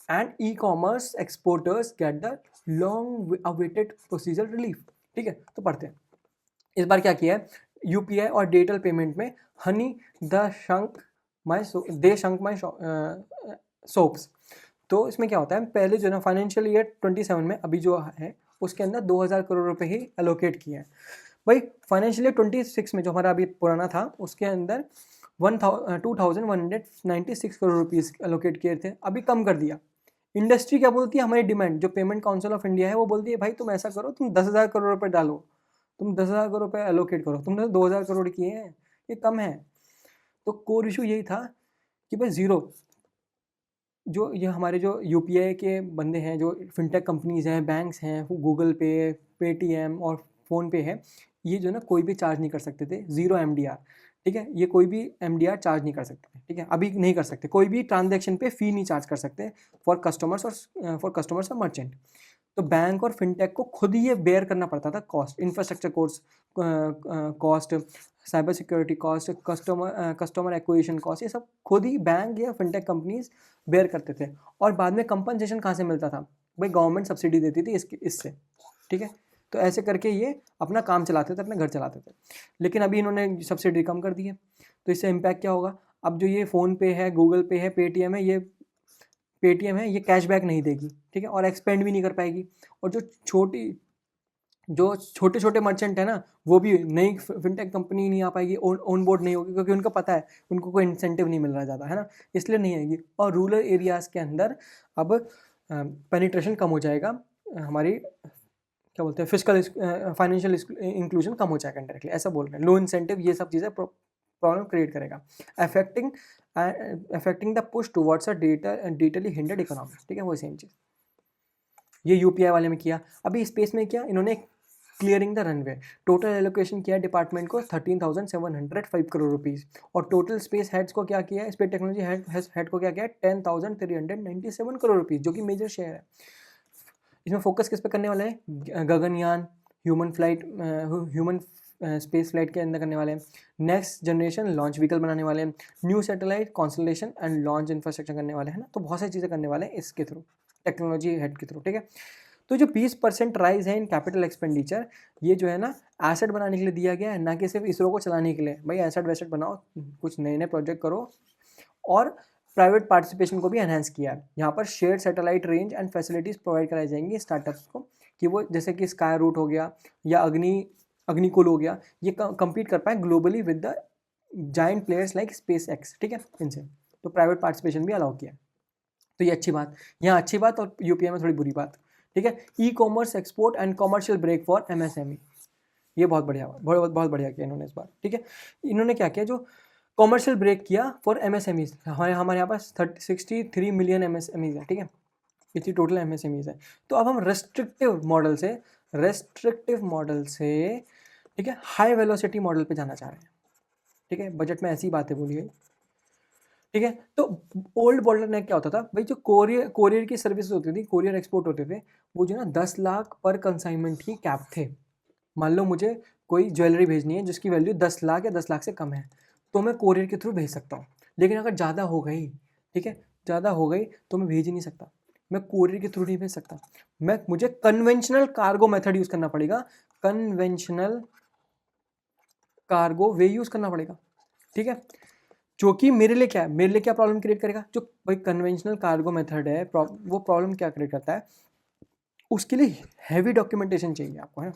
[SPEAKER 1] and e commerce exporters get the long awaited procedure relief. ठीक है, तो पढ़ते हैं। इस बार क्या किया है, यूपीआई और डिजिटल पेमेंट में हनी द शंक माई सोप्स। तो इसमें क्या होता है, पहले जो ना फाइनेंशियल ईयर 27 में अभी जो है उसके अंदर 2000 करोड़ रुपए ही एलोकेट किए हैं। भाई फाइनेंशियल ईयर 26 में जो हमारा अभी पुराना था उसके अंदर 2196 करोड़ रुपीज़ एलोकेट किए थे, अभी कम कर दिया। इंडस्ट्री क्या बोलती है, हमारी डिमांड जो पेमेंट काउंसिल ऑफ इंडिया है वो बोलती है भाई तुम ऐसा करो, तुम 10,000 करोड़ रुपए डालो, तुम 10,000 करोड़ रुपए एलोकेट करो, तुमने 2,000 करोड़ किए हैं, ये कम है। तो कोर इशू यही था कि भाई ज़ीरो, जो ये हमारे जो यूपीआई के बंदे हैं, जो फिनटेक कंपनीज हैं, बैंक्स हैं, गूगल पे, पेटीएम और फ़ोन पे है, ये जो ना कोई भी चार्ज नहीं कर सकते थे, ज़ीरो एमडीआर। ठीक है, ये कोई भी एमडीआर चार्ज नहीं कर सकते थे। ठीक है, अभी नहीं कर सकते, कोई भी ट्रांजैक्शन पे फ़ी नहीं चार्ज कर सकते फॉर कस्टमर्स और मर्चेंट। तो बैंक और फिनटेक को खुद ही ये बेयर करना पड़ता था cost, infrastructure cost, cyber security cost, customer acquisition cost, ये सब खुद ही बैंक या फिनटेक कंपनीज बेयर करते थे। और बाद में कंपनसेशन कहाँ से मिलता था, भाई गवर्नमेंट सब्सिडी देती थी इससे। ठीक है, तो ऐसे करके ये अपना काम चलाते थे, अपने घर चलाते थे। लेकिन अभी इन्होंने सब्सिडी कम कर दी है, तो इससे इम्पैक्ट क्या होगा, अब जो ये फ़ोन पे है, गूगल पे है, पेटीएम है, ये कैशबैक नहीं देगी। ठीक है, और एक्सपेंड भी नहीं कर पाएगी। और जो छोटे छोटे मर्चेंट है ना, वो भी नई फिनटेक कंपनी नहीं आ पाएगी, ऑन बोर्ड नहीं होगी, क्योंकि उनको पता है उनको कोई इंसेंटिव नहीं मिल रहा ज़्यादा, है ना, इसलिए नहीं आएगी। और रूरल एरियाज़ के अंदर अब पेनिट्रेशन कम हो जाएगा, हमारी क्या बोलते हैं फिजिकल फाइनेंशियल इंक्लूजन कम हो जाएगा इंडायरेक्टली, ऐसा बोल रहे हैं। लो इंसेंटिव, ये सब चीज़ें प्रॉब्लम क्रिएट करेगा, affecting the push towards a digitally hindered economy. ठीक है, वो सेम चीज़ ये यूपीआई वाले में किया। अभी स्पेस में किया इन्होंने, clearing the runway, total allocation किया डिपार्टमेंट को 13,705 करोड़ रुपीज़। और टोटल स्पेस हेड्स को क्या किया, स्पेस टेक्नोलॉजी हेड को क्या किया, 10,397 करोड़ रुपीज़, जो कि मेजर शेयर है। इसमें फोकस किस पे करने वाले हैं, गगनयान, ह्यूमन स्पेस फ्लाइट के अंदर करने वाले हैं, नेक्स्ट जनरेशन लॉन्च व्हीकल बनाने वाले हैं, new satellite constellation and launch infrastructure करने वाले हैं ना। तो बहुत सारी चीज़ें करने वाले हैं इसके थ्रू, टेक्नोलॉजी हेड के थ्रू। ठीक है, तो जो 20% राइज है इन कैपिटल एक्सपेंडिचर, ये जो है ना एसेट बनाने के लिए दिया गया है, ना कि सिर्फ इसरो को चलाने के लिए। भाई एसेट वैसेट बनाओ, कुछ नए नए प्रोजेक्ट करो, और प्राइवेट पार्टिसिपेशन को भी एनहांस किया है। यहाँ पर share satellite range and facilities provide कराई जाएंगी स्टार्टअप्स को, कि वो जैसे कि स्काई रूट हो गया या अग्निकुल हो गया, ये कम्पीट कर पाए globally with the giant players like space x. ठीक है, इनसे तो प्राइवेट पार्टिसिपेशन भी अलाउ किया। तो ये अच्छी बात, यहाँ अच्छी बात, और यूपीआई में थोड़ी बुरी बात। ठीक है, e-commerce export and commercial break for MSME, ये बहुत बढ़िया, बहुत बढ़िया किया इन्होंने इस बार। ठीक है, इन्होंने क्या किया, जो कॉमर्शियल ब्रेक किया फॉर एमएसएमईज, हमारे यहाँ पास 63 मिलियन एमएसएमईज है। ठीक है, इतनी टोटल एमएसएमईज है। तो अब हम रेस्ट्रिक्टिव मॉडल से ठीक है हाई वेलोसिटी मॉडल पे जाना चाह रहे हैं। ठीक है, बजट में ऐसी बातें बोली गई। ठीक है, तो ओल्ड बॉटलनेक क्या होता था भाई, जो कोरियर की सर्विस होती थी, कोरियर एक्सपोर्ट होते थे, वो जो ना 10 लाख पर कंसाइनमेंट ही कैप थे। मान लो मुझे कोई ज्वेलरी भेजनी है जिसकी वैल्यू 10 लाख या 10 लाख से कम है, तो मैं कोरियर के थ्रू भेज सकता हूँ। लेकिन अगर ज़्यादा हो गई, ठीक है, ज़्यादा हो गई तो मैं भेज ही नहीं सकता, मैं कोरियर के थ्रू नहीं भेज सकता, मुझे कन्वेंशनल कार्गो मेथड यूज़ करना पड़ेगा, कन्वेंशनल कार्गो वे यूज़ करना पड़ेगा। ठीक है, जो कि मेरे लिए क्या प्रॉब्लम क्रिएट करेगा, जो भाई कन्वेंशनल कार्गो मेथड है, वो प्रॉब्लम क्या क्रिएट करता है, उसके लिए हैवी डॉक्यूमेंटेशन चाहिए आपको, है।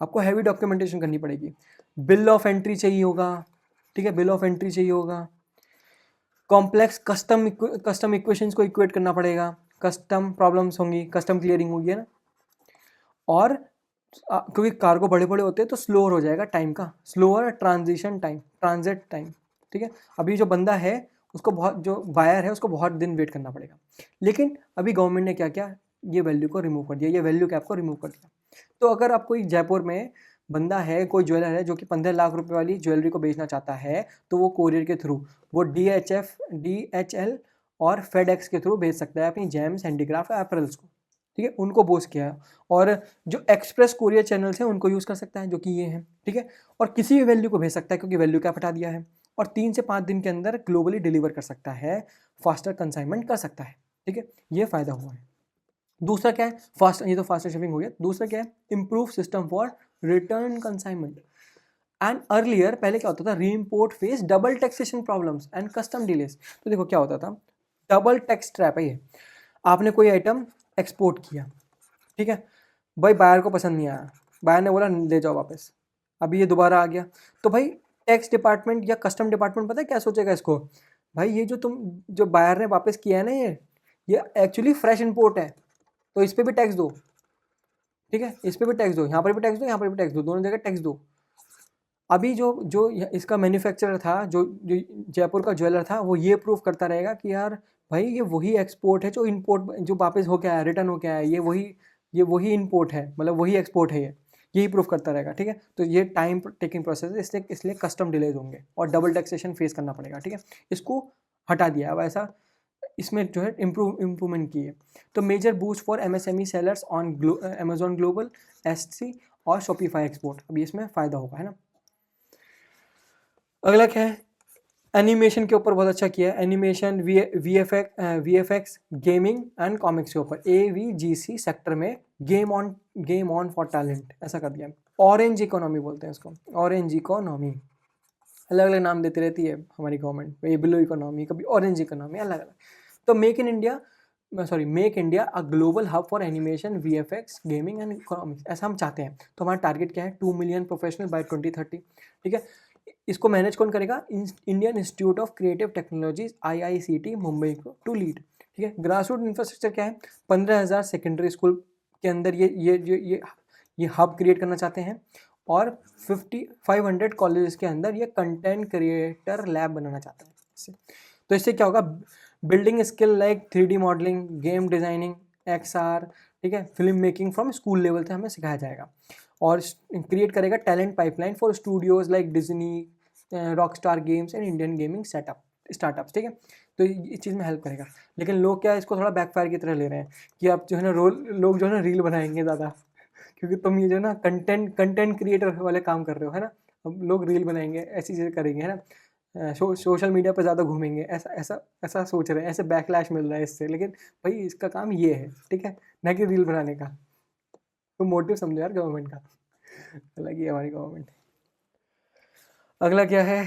[SPEAKER 1] आपको हैवी डॉक्यूमेंटेशन करनी पड़ेगी, बिल ऑफ एंट्री चाहिए होगा, ठीक है, बिल ऑफ एंट्री चाहिए होगा, कॉम्प्लेक्स कस्टम इक्वेशंस को इक्वेट करना पड़ेगा, कस्टम प्रॉब्लम्स होंगी, कस्टम क्लियरिंग होगी, है ना। और क्योंकि कार्गो बड़े बड़े होते हैं तो स्लोअर हो जाएगा टाइम का, slower transition time, transit time, ठीक है। अभी जो बंदा है उसको बहुत, जो बायर है उसको बहुत दिन वेट करना पड़ेगा, लेकिन अभी गवर्नमेंट ने क्या किया, ये वैल्यू को रिमूव कर दिया, ये वैल्यू कैप को रिमूव कर दिया। तो अगर आप कोई जयपुर में बंदा है, कोई ज्वेलर है जो कि 15 लाख रुपए वाली ज्वेलरी को बेचना चाहता है, तो वो कोरियर के थ्रू, वो DHL और फेडेक्स के थ्रू भेज सकता है अपनी जेम्स हैंडीक्राफ्ट एपरल्स को, ठीक है, उनको बोस्ट किया है। और जो एक्सप्रेस कोरियर चैनल्स हैं उनको यूज़ कर सकता है, जो कि ये हैं, ठीक है, और किसी भी वैल्यू को भेज सकता है क्योंकि वैल्यू कैप हटा दिया है, और 3 से 5 दिन के अंदर ग्लोबली डिलीवर कर सकता है, फास्टर कंसाइनमेंट कर सकता है, ठीक है, ये फ़ायदा हुआ है। दूसरा क्या है, फास्ट, ये तो फास्टर शिपिंग हो गया। दूसरा क्या है, improve system for return consignment. And earlier, पहले क्या होता था, re import face double taxation problems and custom delays. तो देखो क्या होता था, डबल टैक्स ट्रैप है ये। आपने कोई आइटम एक्सपोर्ट किया, ठीक है, भाई बायर को पसंद नहीं आया, बायर ने बोला ले जाओ वापस, अभी ये दोबारा आ गया, तो भाई टैक्स डिपार्टमेंट या कस्टम डिपार्टमेंट पता है क्या सोचेगा इसको, भाई ये जो बायर ने वापस किया है ना, ये एक्चुअली फ्रेश इम्पोर्ट है, तो इस पर भी टैक्स दो, ठीक है, इस पर भी टैक्स दो, यहाँ पर भी टैक्स दो, यहाँ पर भी टैक्स दो, दोनों जगह टैक्स दो। अभी जो जो इसका मैन्युफैक्चरर था, जो जयपुर का ज्वेलर था, वो ये प्रूव करता रहेगा कि यार भाई ये वही एक्सपोर्ट है जो इम्पोर्ट, जो वापस हो के आया, रिटर्न हो के आया, ये वही इम्पोर्ट है, मतलब वही एक्सपोर्ट है, ये यही प्रूव करता रहेगा, ठीक है। तो ये टाइम टेकिंग प्रोसेस है, इसलिए कस्टम डिलेज होंगे और डबल टैक्सेशन फेस करना पड़ेगा, ठीक है। इसको हटा दिया, अब ऐसा इसमें जो है इम्प्रूवमेंट की है। तो major boost for MSME sellers on Amazon global, SC और शॉपिफाई एक्सपोर्ट, अभी इसमें फ़ायदा होगा, है ना। अगला क्या है, एनिमेशन के ऊपर बहुत अच्छा किया है, animation, VFX, gaming and comics के ऊपर, AVGC सेक्टर में गेम ऑन फॉर टैलेंट, ऐसा कर दिया। ऑरेंज इकोनॉमी बोलते हैं इसको, ऑरेंज इकोनॉमी, अलग अलग नाम देती रहती है हमारी गवर्नमेंट, ये ब्लू इकोनॉमी, कभी ऑरेंज इकोनॉमी, अलग अलग। तो make India a global hub for animation, VFX, gaming and economics, ऐसा हम चाहते हैं। तो हमारा टारगेट क्या है, 2 मिलियन प्रोफेशनल बाय 2030, ठीक है। इसको मैनेज कौन करेगा, Indian institute of creative technologies, IICT Mumbai को टू लीड, ठीक है। ग्रास रूट इंफ्रास्ट्रक्चर क्या है, 15,000 सेकेंडरी स्कूल के अंदर ये हब क्रिएट करना चाहते हैं, और 500 कॉलेजेस के अंदर ये कंटेंट क्रिएटर लैब बनाना चाहते हैं इससे। तो इससे क्या होगा, building skill like 3D modelling, game designing, XR, ठीक है, film making from school level से हमें सिखाया जाएगा, और क्रिएट करेगा talent pipeline for studios like Disney, Rockstar games and Indian gaming startups, ठीक है। तो इस चीज़ में हेल्प करेगा। लेकिन लोग क्या इसको थोड़ा बैकफायर की तरह ले रहे हैं कि आप जो है ना लोग जो है ना रील बनाएंगे ज़्यादा, क्योंकि तुम ये जो है ना कंटेंट क्रिएटर वाले काम कर रहे हो, है ना। अब लोग रील बनाएंगे, ऐसी चीज़ें करेंगे, है ना, सोशल मीडिया पे ज़्यादा घूमेंगे, ऐसा ऐसा ऐसा सोच रहे हैं, ऐसे बैकलैश मिल रहा है इससे। लेकिन भाई इसका काम ये है, ठीक है, ना कि रील बनाने का। तो मोटिव समझो यार गवर्नमेंट का, अलग ही है हमारी गवर्नमेंट। अगला क्या है,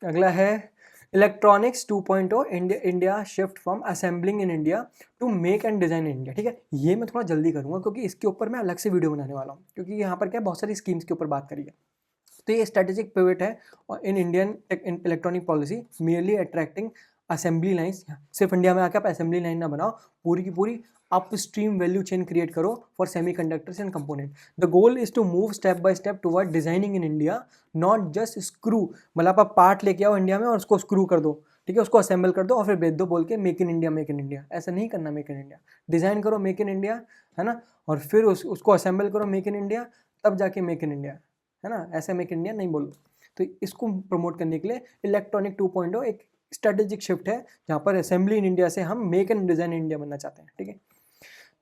[SPEAKER 1] अगला है electronics 2.0, India shift from assembling in India to make and design in India, ठीक है। ये मैं थोड़ा जल्दी करूँगा क्योंकि इसके ऊपर मैं अलग से वीडियो बनाने वाला हूँ, क्योंकि यहाँ पर क्या बहुत सारी स्कीम्स के ऊपर बात करी है। तो ये स्ट्रेटेजिक पिवट है और in Indian electronic policy, merely attracting assembly lines. सिर्फ इंडिया में आकर आप असेंबली लाइन ना बनाओ, पूरी की पूरी अपस्ट्रीम वैल्यू चेन क्रिएट करो for semiconductors and component. The goal is to move step by step toward designing in India, not just screw, मतलब आप पार्ट लेके आओ इंडिया में और उसको स्क्रू कर दो, ठीक है, उसको असेंबल कर दो और फिर बेच दो बोल के make in India, make in India. ऐसा नहीं करना, मेक इन इंडिया, डिज़ाइन करो मेक इन इंडिया, है ना, और फिर उसको असेंबल करो मेक इन इंडिया, तब जाके मेक इन इंडिया, है ना। ऐसे मेक इन इंडिया नहीं बोलो। तो इसको प्रमोट करने के लिए इलेक्ट्रॉनिक 2.0 एक स्ट्रेटेजिक शिफ्ट है, जहाँ पर असेंबली इन इंडिया से हम make and design in India बनना चाहते हैं, ठीक है।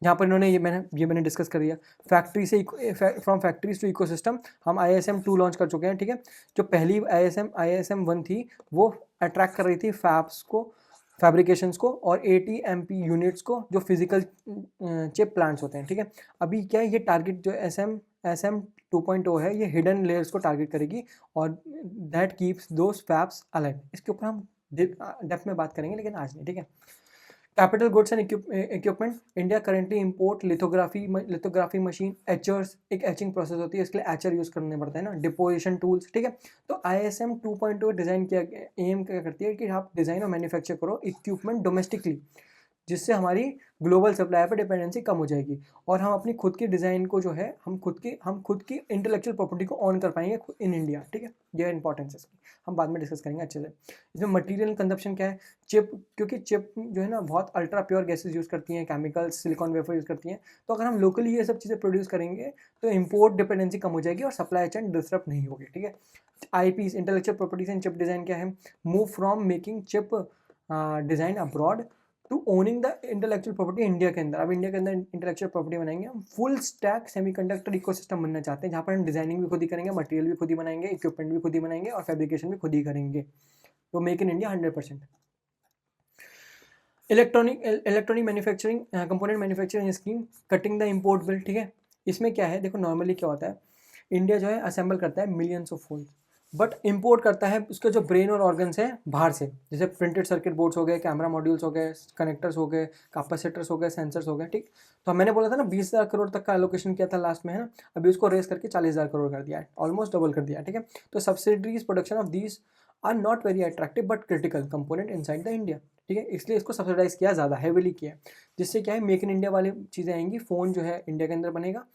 [SPEAKER 1] जहाँ पर इन्होंने मैंने डिस्कस कर दिया, फैक्ट्री से फ्रॉम फैक्ट्रीज टू इकोसिस्टम, हम ISM 2 लॉन्च कर चुके हैं, ठीक है। जो पहली ISM 1 थी वो अट्रैक्ट कर रही थी फैब्स को, फैब्रिकेशंस को, और 80 MP यूनिट्स को, जो फिजिकल चिप प्लांट्स होते हैं, ठीक है। अभी क्या है, ये टारगेट जो SM 2.0 है, ये हिडन लेयर्स को टारगेट करेगी और that keeps those fabs alive. इसके ऊपर हम डेप्थ में बात करेंगे, लेकिन आज नहीं, ठीक है। Capital goods and equipment, India currently import lithography machine, etchers, एक एचिंग प्रोसेस होती है, इसके लिए एचर यूज़ करने पड़ते हैं ना, डिपोजिशन टूल्स, ठीक है। तो ISM 2.2 डिज़ाइन किया, एम क्या करती है कि आप डिज़ाइन और मैन्युफैक्चर करो इक्विपमेंट डोमेस्टिकली, जिससे हमारी ग्लोबल सप्लाई पर डिपेंडेंसी कम हो जाएगी और हम अपनी खुद की डिज़ाइन को जो है हम खुद की इंटेलेक्चुअल प्रॉपर्टी को ऑन कर पाएंगे इन इंडिया, ठीक है। यह इंपॉर्टेंस है इसकी, हम बाद में डिस्कस करेंगे अच्छे से। इसमें मटेरियल कंजप्शन क्या है, चिप, क्योंकि चिप जो है ना बहुत अल्ट्रा प्योर गैसेज यूज़ करती हैं, केमिकल्स, सिलिकॉन वेफर यूज़ करती हैं, तो अगर हम लोकली ये सब चीज़ें प्रोड्यूस करेंगे तो इम्पोर्ट डिपेंडेंसी कम हो जाएगी और सप्लाई चेन डिस्टर्ब नहीं होगी, ठीक है। IPs, intellectual properties and chip design क्या है, move from making chip design abroad to owning the intellectual property India के अंदर। अब इंडिया के अंदर इंटेलेक्चुअल प्रॉपर्टी बनाएंगे हम, फुल स्टैक सेमीकंडक्टर इकोसिस्टम बनना चाहते हैं, जहाँ पर हम डिजाइनिंग भी खुद ही करेंगे, मटेरियल भी खुद ही बनाएंगे, इक्विपमेंट भी खुद ही बनाएंगे और फैब्रिकेशन भी खुद ही करेंगे। तो make in India 100%। Electronic manufacturing, component manufacturing scheme, cutting the import bill, ठीक है। इसमें क्या है, देखो नॉर्मली क्या होता है, इंडिया जो है असेंबल करता है millions of phones, but import करता है उसके जो ब्रेन और ऑर्गन्स हैं बाहर से, जैसे प्रिंटेड सर्किट बोर्ड्स हो गए, कैमरा मॉड्यूल्स हो गए, कनेक्टर्स हो गए, कैपेसिटर्स हो गए, सेंसर्स हो गए, ठीक। तो मैंने बोला था ना 20,000 करोड़ तक का एलोकेशन किया था लास्ट में, है ना, अभी उसको रेस करके 40,000 करोड़ कर दिया है, ऑलमोस्ट डबल कर दिया है, ठीक है। तो subsidiaries production of these are not very attractive but critical component inside the India, ठीक है, इसलिए इसको सब्सिडाइज किया, ज़्यादा हैविली किया, जिससे क्या है मेक इन इंडिया वाली चीज़ें आएंगी, फ़ोन जो है इंडिया के अंदर बनेगा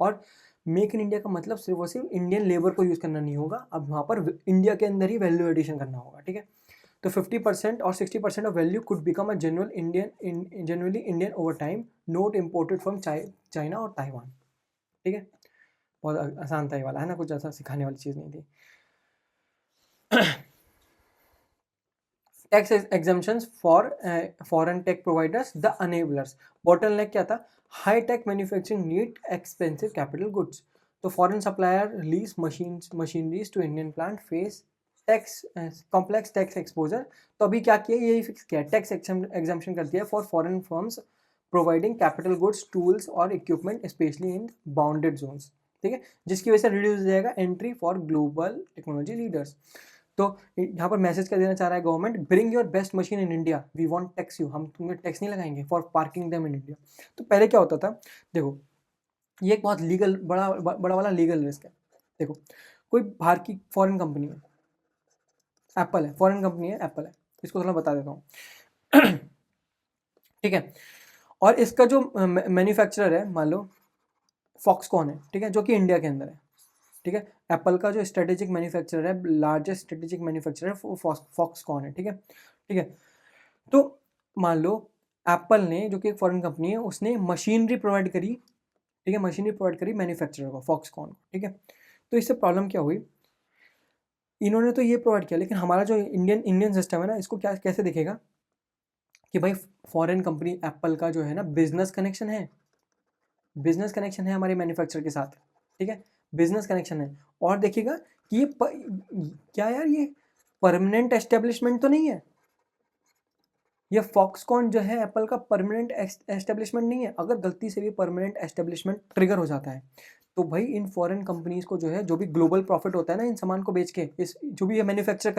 [SPEAKER 1] और मेक इन इंडिया का मतलब सिर्फ और सिर्फ इंडियन लेबर को यूज़ करना नहीं होगा, अब वहाँ पर इंडिया के अंदर ही वैल्यू एडिशन करना होगा, ठीक है। तो 50% और 60% of value could become a genuinely Indian over time, note imported from China और ताइवान, ठीक है। बहुत आसान था ये वाला, है ना, कुछ ऐसा सिखाने वाली चीज़ नहीं थी। Tax exemptions for foreign tech providers, the enablers, bottleneck क्या था, high tech manufacturing need expensive capital goods, तो foreign supplier release machineries to Indian plant face tax complex tax exposure. तो अभी क्या किया, यही फिक्स किया, टैक्स एग्जम्पशन कर दिया for foreign firms providing capital goods, tools और equipment specially in bounded zones, ठीक है, जिसकी वजह से रिड्यूस हो जाएगा entry for global technology leaders. तो यहाँ पर मैसेज कर देना चाह रहा है government, bring your best machine in India, we want tax you, हम तुम्हें टैक्स नहीं लगाएंगे for parking them in India. तो पहले क्या होता था, देखो ये एक बहुत लीगल बड़ा वाला लीगल रिस्क है। देखो कोई बाहर की फॉरेन कंपनी है, एप्पल है, फॉरेन कंपनी है, एप्पल है, इसको थोड़ा बता देता हूँ। ठीक है, और इसका जो मैन्युफैक्चरर है, मान लो फॉक्सकॉन है, ठीक है, जो कि इंडिया के अंदर है, ठीक है। एप्पल का जो स्ट्रेटेजिक मैन्युफैक्चरर है, लार्जेस्ट स्ट्रेटेजिक मैन्युफैक्चरर है, वो फॉक्सकॉन है, ठीक है, ठीक है। तो मान लो एप्पल ने, जो कि एक फॉरेन कंपनी है, उसने मशीनरी प्रोवाइड करी, ठीक है, मशीनरी प्रोवाइड करी मैन्युफैक्चरर को, फॉक्सकॉन को, ठीक है। तो इससे प्रॉब्लम क्या हुई, इन्होंने तो ये प्रोवाइड किया, लेकिन हमारा जो इंडियन सिस्टम है ना, इसको क्या कैसे दिखेगा कि भाई फॉरेन कंपनी एप्पल का जो है ना बिजनेस कनेक्शन है, हमारे मैन्युफैक्चर के साथ, ठीक है, बिजनेस कनेक्शन है। और देखिएगा कि ये क्या यार, ये परमानेंट एस्टेब्लिशमेंट तो नहीं है, ये फॉक्सकॉन जो है एप्पल का परमानेंट एस्टेब्लिशमेंट नहीं है। अगर गलती से भी परमानेंट एस्टेब्लिशमेंट ट्रिगर हो जाता है तो भाई इन फॉरेन कंपनीज को जो है, जो भी ग्लोबल प्रॉफिट होता है ना इन सामान को बेच के, इस जो भी ये मैन्युफैक्चर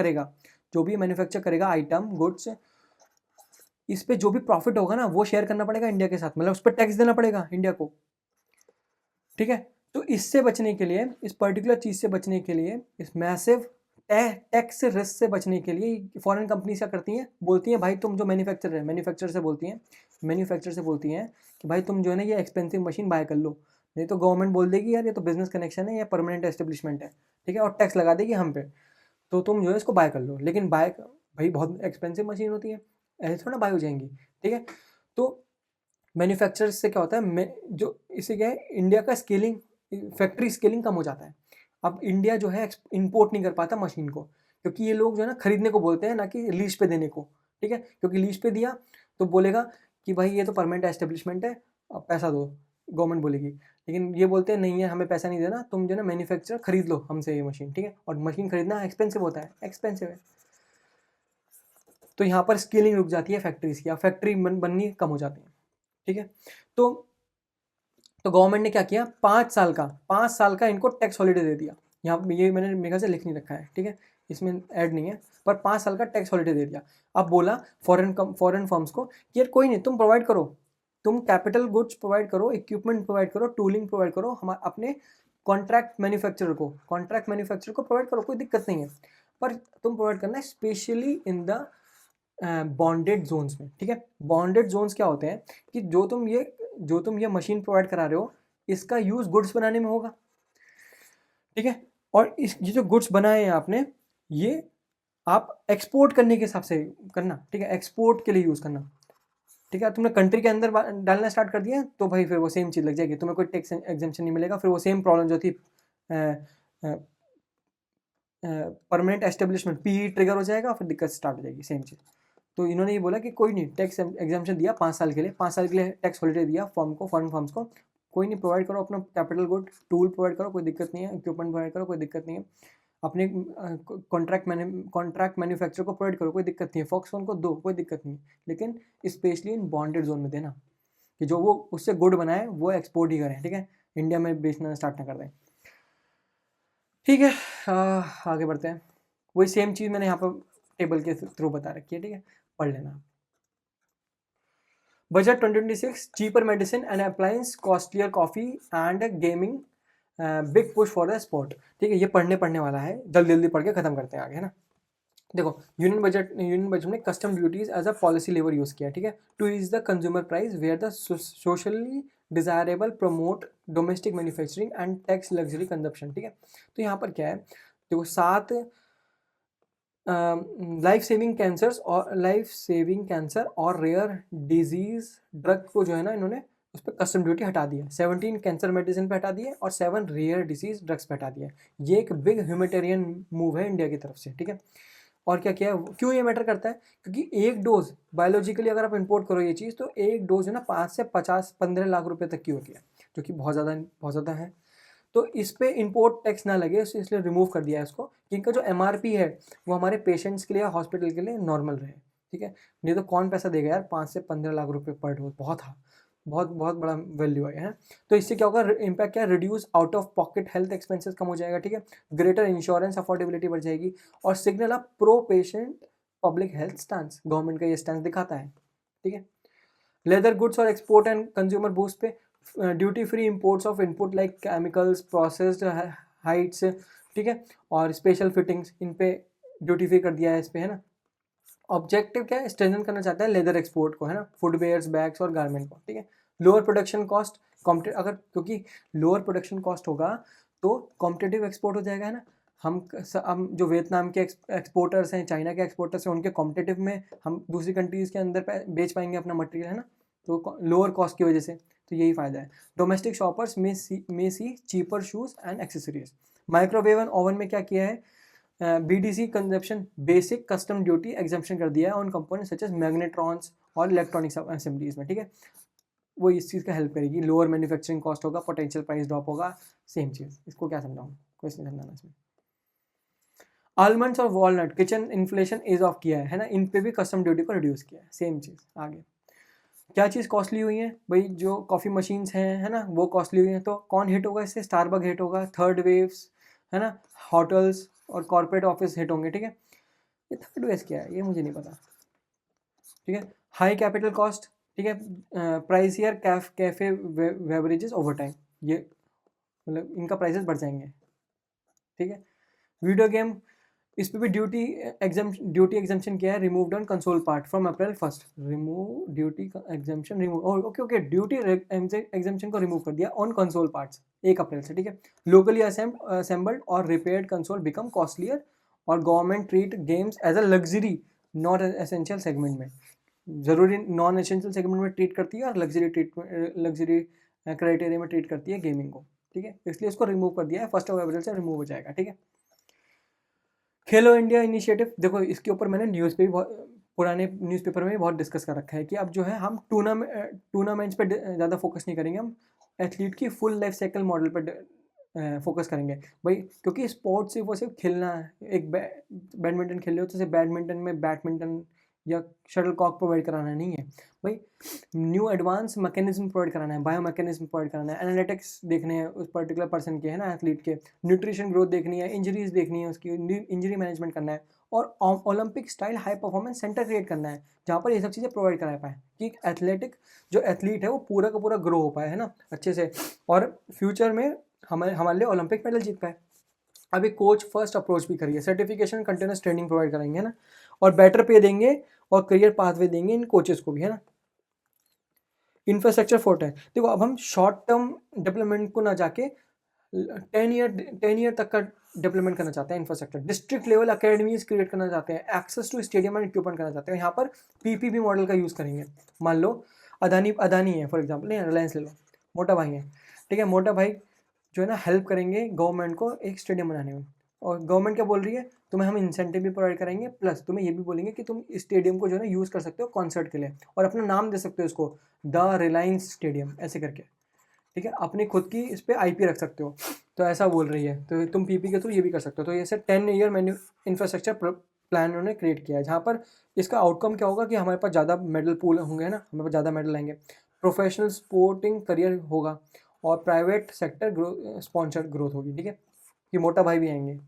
[SPEAKER 1] करेगा आइटम गुड्स, इस पे जो भी प्रॉफिट होगा ना वो शेयर करना पड़ेगा इंडिया के साथ, मतलब उस पर टैक्स देना पड़ेगा इंडिया को, ठीक है। तो इससे बचने के लिए, इस पर्टिकुलर चीज़ से बचने के लिए, इस मैसिव टैक्स रिस्क से बचने के लिए फॉरेन कंपनीज क्या करती हैं, बोलती हैं भाई तुम जो मैन्युफैक्चरर से बोलती हैं कि भाई तुम जो है ना ये एक्सपेंसिव मशीन बाय कर लो, नहीं तो गवर्नमेंट बोल देगी यार ये तो बिजनेस कनेक्शन है, ये परमानेंट एस्टेब्लिशमेंट है, ठीक है, और टैक्स लगा देगी हम पे, तो तुम जो है इसको बाय कर लो। लेकिन बाय भाई बहुत एक्सपेंसिव मशीन होती है, ऐसे थोड़ा बाय हो जाएंगी, ठीक है। तो मैन्युफैक्चरर से क्या होता है, जो इससे क्या है, इंडिया का स्केलिंग, फैक्ट्री स्केलिंग कम हो जाता है। अब इंडिया जो है इंपोर्ट नहीं कर पाता मशीन को, क्योंकि ये लोग जो है ना खरीदने को बोलते हैं, ना कि लीज पे देने को, ठीक है, क्योंकि लीज पे दिया तो बोलेगा कि भाई ये तो परमानेंट एस्टेब्लिशमेंट है, अब पैसा दो, गवर्नमेंट बोलेगी। लेकिन ये बोलते हैं नहीं है, हमें पैसा नहीं देना, तुम जो है ना मैन्युफैक्चरर खरीद लो हमसे ये मशीन, ठीक है, और मशीन खरीदना एक्सपेंसिव होता है, एक्सपेंसिव है। तो यहाँ पर स्केलिंग रुक जाती है फैक्ट्रीज की, फैक्ट्री बननी कम हो जाती है, ठीक है। तो गवर्नमेंट ने क्या किया, 5 साल का इनको टैक्स हॉलीडे दे दिया। यहाँ ये मैंने मेरे ख्याल से लिख नहीं रखा है, ठीक है, इसमें ऐड नहीं है, पर 5 साल का टैक्स हॉलिडे दे दिया। अब बोला फॉरेन फर्म्स को कि यार कोई नहीं, तुम प्रोवाइड करो, तुम कैपिटल गुड्स प्रोवाइड करो, इक्विपमेंट प्रोवाइड करो, टूलिंग प्रोवाइड करो, हम अपने कॉन्ट्रैक्ट मैन्युफैक्चरर को प्रोवाइड करो, कोई दिक्कत नहीं है, पर तुम प्रोवाइड करना है specially in the bonded zones में, ठीक है। बॉन्डेड जोन्स क्या होते हैं कि जो तुम ये मशीन प्रोवाइड करा रहे हो, इसका यूज़ गुड्स बनाने में होगा, ठीक है। और ये जो गुड्स बनाए हैं आपने, ये आप एक्सपोर्ट करने के हिसाब से करना, ठीक है, एक्सपोर्ट के लिए यूज़ करना, ठीक है। तुमने कंट्री के अंदर डालना स्टार्ट कर दिया तो भाई फिर वो सेम चीज़ लग जाएगी, तुम्हें कोई टैक्स एग्जेम्पशन नहीं मिलेगा, फिर वो सेम प्रॉब्लम जो थी परमानेंट एस्टेब्लिशमेंट पी ट्रिगर हो जाएगा, फिर दिक्कत स्टार्ट हो जाएगी, सेम चीज़। तो इन्होंने ये बोला कि कोई नहीं, टैक्स एग्जाम्पशन दिया 5 साल के लिए, 5 साल के लिए टैक्स हॉलिडे दिया फॉरेन फर्म्स को, कोई नहीं, प्रोवाइड करो अपना कैपिटल गुड, टूल प्रोवाइड करो, कोई दिक्कत नहीं है, इक्विपमेंट प्रोवाइड करो, कोई दिक्कत नहीं है, अपने कॉन्ट्रैक्ट मैन्युफैक्चर को प्रोवाइड करो, कोई दिक्कत नहीं है, फॉक्सकॉन को दो, कोई दिक्कत नहीं है, लेकिन स्पेशली इन बॉन्डेड जोन में देना, कि जो वो उससे गुड बनाए वो एक्सपोर्ट ही करें, ठीक है, इंडिया में बेचना स्टार्ट ना कर दें, ठीक है। आगे बढ़ते हैं। वही सेम चीज़ मैंने यहाँ पर टेबल के थ्रू बता रखी है, ठीक है, पढ़ लेना। Budget 2026, cheaper medicine and appliance, costlier coffee and gaming, big push for the sport, ठीक है। ये पढ़ने वाला है, जल्दी पढ़ के खत्म करते हैं आगे, है ना। देखो, यूनियन बजट में custom duties as a policy lever use किया, ठीक है, to ease the consumer price where the socially desirable promote domestic manufacturing and tax luxury consumption, ठीक है। तो यहाँ पर क्या है, देखो 7 लाइफ सेविंग कैंसर और रेयर डिजीज ड्रग को जो है ना, इन्होंने उस पर कस्टम ड्यूटी हटा दी है, 17 कैंसर मेडिसिन पे हटा दी है और 7 रेयर डिजीज ड्रग्स पे हटा दिया है। ये एक बिग ह्यूमैनिटेरियन मूव है इंडिया की तरफ से, ठीक है। और क्या किया है, क्यों ये मैटर करता है, क्योंकि एक डोज बायोलॉजिकली अगर आप इंपोर्ट करो ये चीज़, तो एक डोज है ना 5 से 15 लाख रुपए तक की होती है, जो कि बहुत ज़्यादा है। तो इस पे इंपोर्ट टैक्स ना लगे, इसलिए रिमूव कर दिया है इसको, कि इनका जो MRP है वो हमारे पेशेंट्स के लिए, हॉस्पिटल के लिए नॉर्मल रहे, ठीक है। नहीं तो कौन पैसा देगा यार, 5 से 15 लाख रुपए पर डोज, बहुत बड़ा वैल्यू है। तो इससे क्या होगा, इम्पैक्ट क्या है, reduce out of pocket health expenses कम हो जाएगा, ठीक है, ग्रेटर इंश्योरेंस अफोर्डेबिलिटी बढ़ जाएगी, और signal of pro patient public health stand, government का ये स्टैंड दिखाता है, ठीक है। लेदर गुड्स और एक्सपोर्ट एंड कंज्यूमर बूस्ट पे duty free imports of input like chemicals, processed Heights, ठीक है, और स्पेशल फिटिंग्स, इन पे ड्यूटी फ्री कर दिया है इस पे, है ना। ऑब्जेक्टिव क्या है, स्ट्रेंथन करना चाहता है लेदर एक्सपोर्ट को, है ना, फुटवेयर्स, बैग्स और गारमेंट को, ठीक है। लोअर प्रोडक्शन कॉस्ट, अगर क्योंकि लोअर प्रोडक्शन कॉस्ट होगा तो कॉम्पिटेटिव एक्सपोर्ट हो जाएगा, है ना। हम जो वियतनाम के एक्सपोर्टर्स हैं, चाइना के एक्सपोर्टर्स हैं, उनके कॉम्पिटेटिव में हम दूसरी कंट्रीज़ के अंदर बेच पाएंगे अपना मटेरियल, है ना, तो लोअर कॉस्ट की वजह से, तो यही फ़ायदा है। डोमेस्टिक शॉपर्स में see cheaper shoes and accessories. Microwave and oven में क्या किया है, BDC consumption basic custom duty exemption कर दिया है on component such as magnetrons और इलेक्ट्रॉनिक्स असेंबलीज में, ठीक है। वो इस चीज़ का हेल्प करेगी, लोअर मैन्युफैक्चरिंग कॉस्ट होगा, पोटेंशियल प्राइस ड्रॉप होगा, सेम चीज़। इसको क्या समझाऊँ, कुछ नहीं समझाना इसमें। आलमंड्स और walnut kitchen inflation is of किया है ना, इन पे भी कस्टम ड्यूटी को रिड्यूस किया है, सेम चीज़। आगे क्या चीज़ कॉस्टली हुई है भाई, जो कॉफ़ी मशीन्स हैं, है ना, वो कॉस्टली हुई हैं, तो कौन हिट होगा इससे, स्टारबक हिट होगा, थर्ड वेव्स, है ना, होटल्स और कॉर्पोरेट ऑफिस हिट होंगे, ठीक है। ये थर्ड वेव क्या है, ये मुझे नहीं पता, ठीक है। हाई कैपिटल कॉस्ट, ठीक है, price year cafe beverages over time, ये मतलब इनका प्राइसेस बढ़ जाएंगे, ठीक है। वीडियो गेम, इस पे भी ड्यूटी एग्जाम्पशन किया है, removed on console part from April 1, remove duty exemption remove, okay duty exemption को रिमूव कर दिया ऑन कंसोल पार्ट्स 1 अप्रैल से, ठीक है। लोकली असेंबल्ड और रिपेयर्ड कंसोल बिकम कॉस्टलियर, और government treat games as a luxury not essential segment में, ज़रूरी नॉन एसेंशियल सेगमेंट में ट्रीट करती है, और लग्जरी क्राइटेरिया में ट्रीट करती है गेमिंग को, ठीक है। इसलिए इसको रिमूव कर दिया है, 1 अप्रैल से रिमूव हो जाएगा, ठीक है। खेलो इंडिया इनिशिएटिव, देखो इसके ऊपर मैंने पुराने न्यूज़पेपर में भी बहुत डिस्कस कर रखा है कि अब जो है हम टूर्नामेंट्स पे ज़्यादा फोकस नहीं करेंगे, हम एथलीट की फुल लाइफ साइकिल मॉडल पर फोकस करेंगे भाई, क्योंकि स्पोर्ट्स सिर्फ खेलना है, एक बैडमिंटन खेल रहे हो तो सिर्फ बैडमिंटन में बैडमिंटन या शटल कॉक प्रोवाइड कराना नहीं है भाई, न्यू एडवांस मैकेनिज्म प्रोवाइड कराना है, बायो मैकेनिज्म प्रोवाइड कराना है, एनालिटिक्स देखने हैं उस पर्टिकुलर पर्सन के, है ना, एथलीट के, न्यूट्रिशन ग्रोथ देखनी है, इंजरीज देखनी है उसकी, इंजरी मैनेजमेंट करना है, और Olympic style high performance centre create करना है जहाँ पर ये सब चीज़ें प्रोवाइड करा पाए कि एथलेटिक जो एथलीट है वो पूरा का पूरा ग्रो हो पाए, है ना, अच्छे से, और फ्यूचर में हमारे लिए ओलंपिक मेडल जीत पाए। अभी कोच फर्स्ट अप्रोच भी करिए, सर्टिफिकेशन कंटिन्यूस ट्रेनिंग प्रोवाइड कराएंगे, है ना, और बेटर पे देंगे और करियर पाथवे देंगे इन कोचेस को भी, है ना। इंफ्रास्ट्रक्चर फोर्ट है, देखो अब हम शॉर्ट टर्म डेवलपमेंट को ना जाके 10 ईयर तक का डेवलपमेंट करना चाहते हैं, infrastructure district level academies create करना चाहते हैं, access to stadium and equipment करना चाहते हैं, यहाँ पर पीपीपी मॉडल का यूज़ करेंगे। मान लो अदानी है फॉर एग्जाम्पल, नहीं रिलायंस ले लो, मोटा भाई है, ठीक है, मोटा भाई जो है ना हेल्प करेंगे गवर्नमेंट को एक स्टेडियम बनाने में, और गवर्नमेंट क्या बोल रही है, तुम्हें हम इंसेंटिव भी प्रोवाइड करेंगे, प्लस तुम्हें ये भी बोलेंगे कि तुम स्टेडियम को जो है ना यूज़ कर सकते हो कॉन्सर्ट के लिए, और अपना नाम दे सकते हो इसको द रिलायंस स्टेडियम ऐसे करके, ठीक है, अपनी खुद की इस पर आईपी रख सकते हो, तो ऐसा बोल रही है, तो तुम पीपी के थ्रू ये भी कर सकते हो। तो ऐसे 10 ईयर इंफ्रास्ट्रक्चर प्लान उन्होंने क्रिएट किया है, जहाँ पर इसका आउटकम क्या होगा कि हमारे पास ज़्यादा मेडल पूल होंगे, है ना, हमारे पास ज़्यादा मेडल आएंगे, प्रोफेशनल स्पोर्टिंग करियर होगा, और private sector growth sponsored growth होगी, ठीक है, कि मोटा भाई भी आएंगे।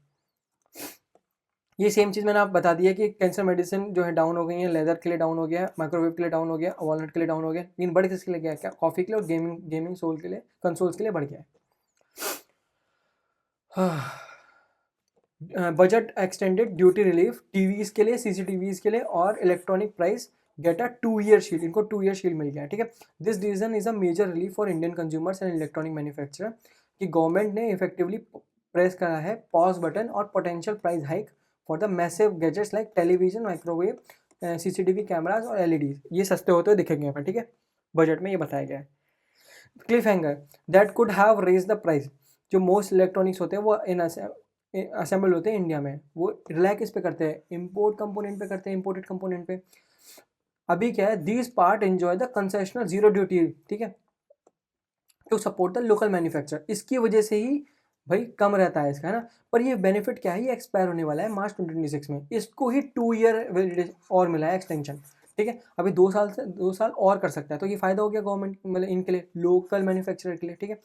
[SPEAKER 1] ये सेम चीज़ मैंने आप बता दिया कि कैंसर मेडिसिन जो है डाउन हो गई है, लेदर के लिए डाउन हो गया, माइक्रोवेव के लिए डाउन हो गया, वॉलनट के लिए डाउन हो गया, लेकिन बढ़ किसके लिए गया, क्या कॉफ़ी के लिए और गेमिंग सोल के लिए, कंसोल्स के लिए बढ़ गया है। Budget extended duty relief TVs के लिए, सीसीटीवीज के लिए, और electronic price get a 2 year shield, इनको 2 ईयर शील्ड मिल गया, ठीक है। This decision is a major relief for Indian consumers and electronic manufacturer, कि गवर्नमेंट ने इफेक्टिवली प्रेस करा है पॉज बटन और potential price hike for the massive gadgets like television, microwave, CCTV cameras और एलईडीज, ये सस्ते होते हुए दिखेंगे यहाँ पर, ठीक है, बजट में ये बताया गया है। Cliffhanger that could have raise the price, जो मोस्ट इलेक्ट्रॉनिक्स होते हैं वो इन असेंबल होते हैं इंडिया में, वो रिलाई किस पे करते हैं, इम्पोर्ट कंपोनेंट पे करते हैं, इम्पोर्टेड कंपोनेंट पे। अभी क्या है, these part enjoy the concessional zero duty, ठीक है, to support the local manufacture, इसकी वजह से ही भाई कम रहता है इसका, है ना, पर ये बेनिफिट क्या है, ये एक्सपायर होने वाला है मार्च 2026 में, इसको ही 2 ईयर और मिला है एक्सटेंशन, ठीक है, अभी 2 साल और कर सकता है, तो ये फायदा हो गया गवर्नमेंट मतलब इनके लिए, लोकल मैन्युफैक्चरर के लिए, ठीक है,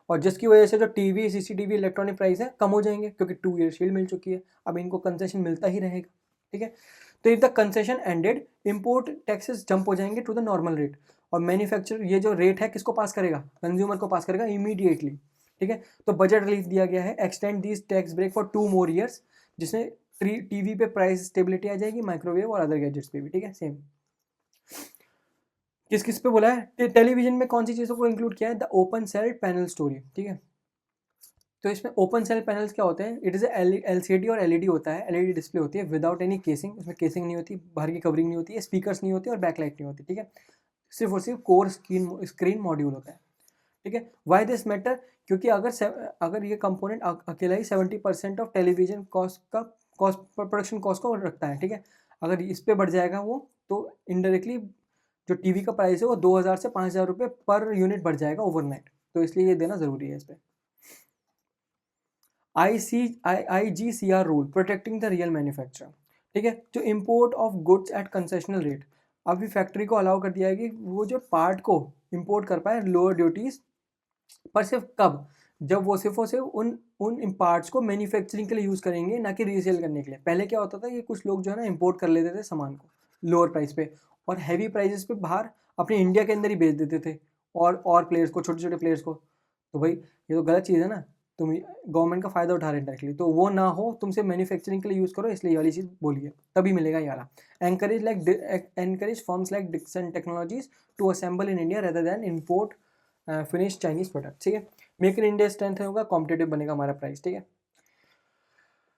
[SPEAKER 1] और जिसकी वजह से जो टीवी सीसीटीवी इलेक्ट्रॉनिक प्राइस है कम हो जाएंगे, क्योंकि 2 ईयर शील्ड मिल चुकी है, अब इनको कंसेशन मिलता ही रहेगा, ठीक है। तो if the concession ended, import taxes jump हो जाएंगे टू द नॉर्मल रेट, और मैन्युफैक्चर ये जो रेट है किसको पास करेगा, कंज्यूमर को पास करेगा इमीडिएटली, ठीक है। तो बजट रिलीफ दिया गया है, extend this tax break for 2 more years, जिसमें टीवी पे प्राइस स्टेबिलिटी आ जाएगी, माइक्रोवेव और अदर गैजेट्स पे भी, ठीक है, सेम। किस किस पे बोला है, टेलीविजन में कौन सी चीज़ों को इंक्लूड किया है, the open cell panel story, ठीक है। तो इसमें ओपन सेल पैनल्स क्या होते हैं, इट इज़ एलसीडी और एलईडी होता है, एलईडी डिस्प्ले होती है विदाउट एनी केसिंग, इसमें केसिंग नहीं होती, बाहर की कवरिंग नहीं होती है, स्पीकर्स नहीं होते और बैकलाइट नहीं होती, ठीक है, सिर्फ और सिर्फ कोर स्क्रीन मॉड्यूल होता है, ठीक है। वाई दिस मैटर, क्योंकि अगर ये कंपोनेंट अकेला ही 70% of television cost production cost को रखता है, ठीक है, अगर इस पर बढ़ जाएगा वो, तो इनडायरेक्टली जो टीवी का प्राइस है वो 2000 से 5000 रुपये पर यूनिट बढ़ जाएगा ओवरनाइट, तो इसलिए ये देना ज़रूरी है इस पर। IGCR rule protecting the real manufacturer, ठीक है, जो import of goods at concessional rate, अभी फैक्ट्री को अलाउ कर दिया है कि वो जो पार्ट को इम्पोर्ट कर पाए लोअर ड्यूटीज पर, सिर्फ कब, जब वो सिर्फ और सिर्फ उन पार्ट्स को मैन्युफैक्चरिंग के लिए यूज़ करेंगे, ना कि रीसेल करने के लिए। पहले क्या होता था कि कुछ लोग जो है ना इम्पोर्ट कर लेते थे सामान को लोअर प्राइस पे, और हैवी प्राइसेस पे बाहर अपने इंडिया के अंदर ही बेच देते थे, और प्लेयर्स को, छोटे छोटे प्लेयर्स को, तो भाई ये तो गलत चीज़ है ना, तुम गवर्नमेंट का फ़ायदा उठा रहे हैं डायरेक्टली, तो वो ना हो, तुमसे मैन्युफैक्चरिंग के लिए यूज़ करो, इसलिए ये वाली चीज़ बोलिए, तभी मिलेगा ये वाला। Encourage firms like Dixon technologies to assemble in India rather than import finish Chinese product, ठीक है। मेक इन इंडिया स्ट्रेंथ होगा, कॉम्पिटेटिव बनेगा हमारा प्राइस, ठीक है।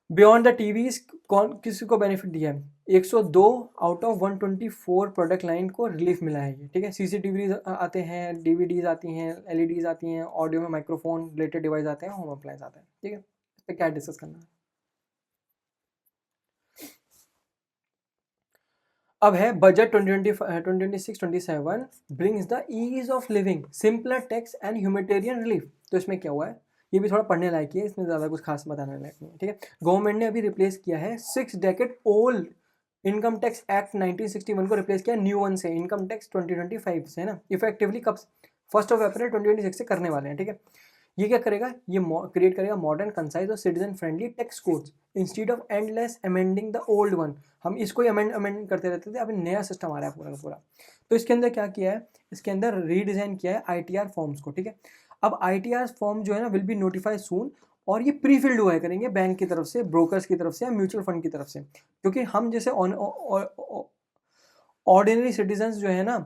[SPEAKER 1] बियॉन्ड द टीवीज कौन किसी को बेनिफिट दिया है, 102 आउट ऑफ 124 प्रोडक्ट लाइन को रिलीफ मिला है ये, ठीक है। सीसीटीवी आते हैं, डीवीडीज आती हैं, एलईडीज आती हैं, ऑडियो में माइक्रोफोन रिलेटेड डिवाइस आते हैं, होम अप्लायंस आते हैं, ठीक है। इस पर क्या डिस्कस करना है, अब है budget 2026-27 brings the ease of living, simpler tax and humanitarian relief. तो इसमें क्या हुआ है, ये भी थोड़ा पढ़ने लायक है, इसमें ज़्यादा कुछ खास बताने लायक नहीं है, ठीक है। गवर्नमेंट ने अभी रिप्लेस किया है 6 decade old income tax act 1961 को रिप्लेस किया न्यू वन से, इनकम टैक्स 2025 से, है ना। इफेक्टिवली कब, 1 अप्रैल 2026 से करने वाले हैं, ठीक है। ये क्या करेगा, ये क्रिएट करेगा मॉडर्न, कंसाइज और citizen friendly tax codes instead of endless amending the old one. हम इसको ही अमेंड करते रहते थे, अभी नया सिस्टम आ रहा है पूरा का पूरा। तो इसके अंदर क्या किया है, इसके अंदर रीडिज़ाइन किया है ITR फॉर्म्स को, ठीक है। अब ITR फॉर्म जो है ना विल बी नोटिफाइड सून, और ये प्री फिल्ड हुआ करेंगे बैंक की तरफ से, ब्रोकर्स की तरफ से या म्यूचुअल फंड की तरफ से, क्योंकि हम जैसे ऑर्डिनरी सिटीजन्स जो है ना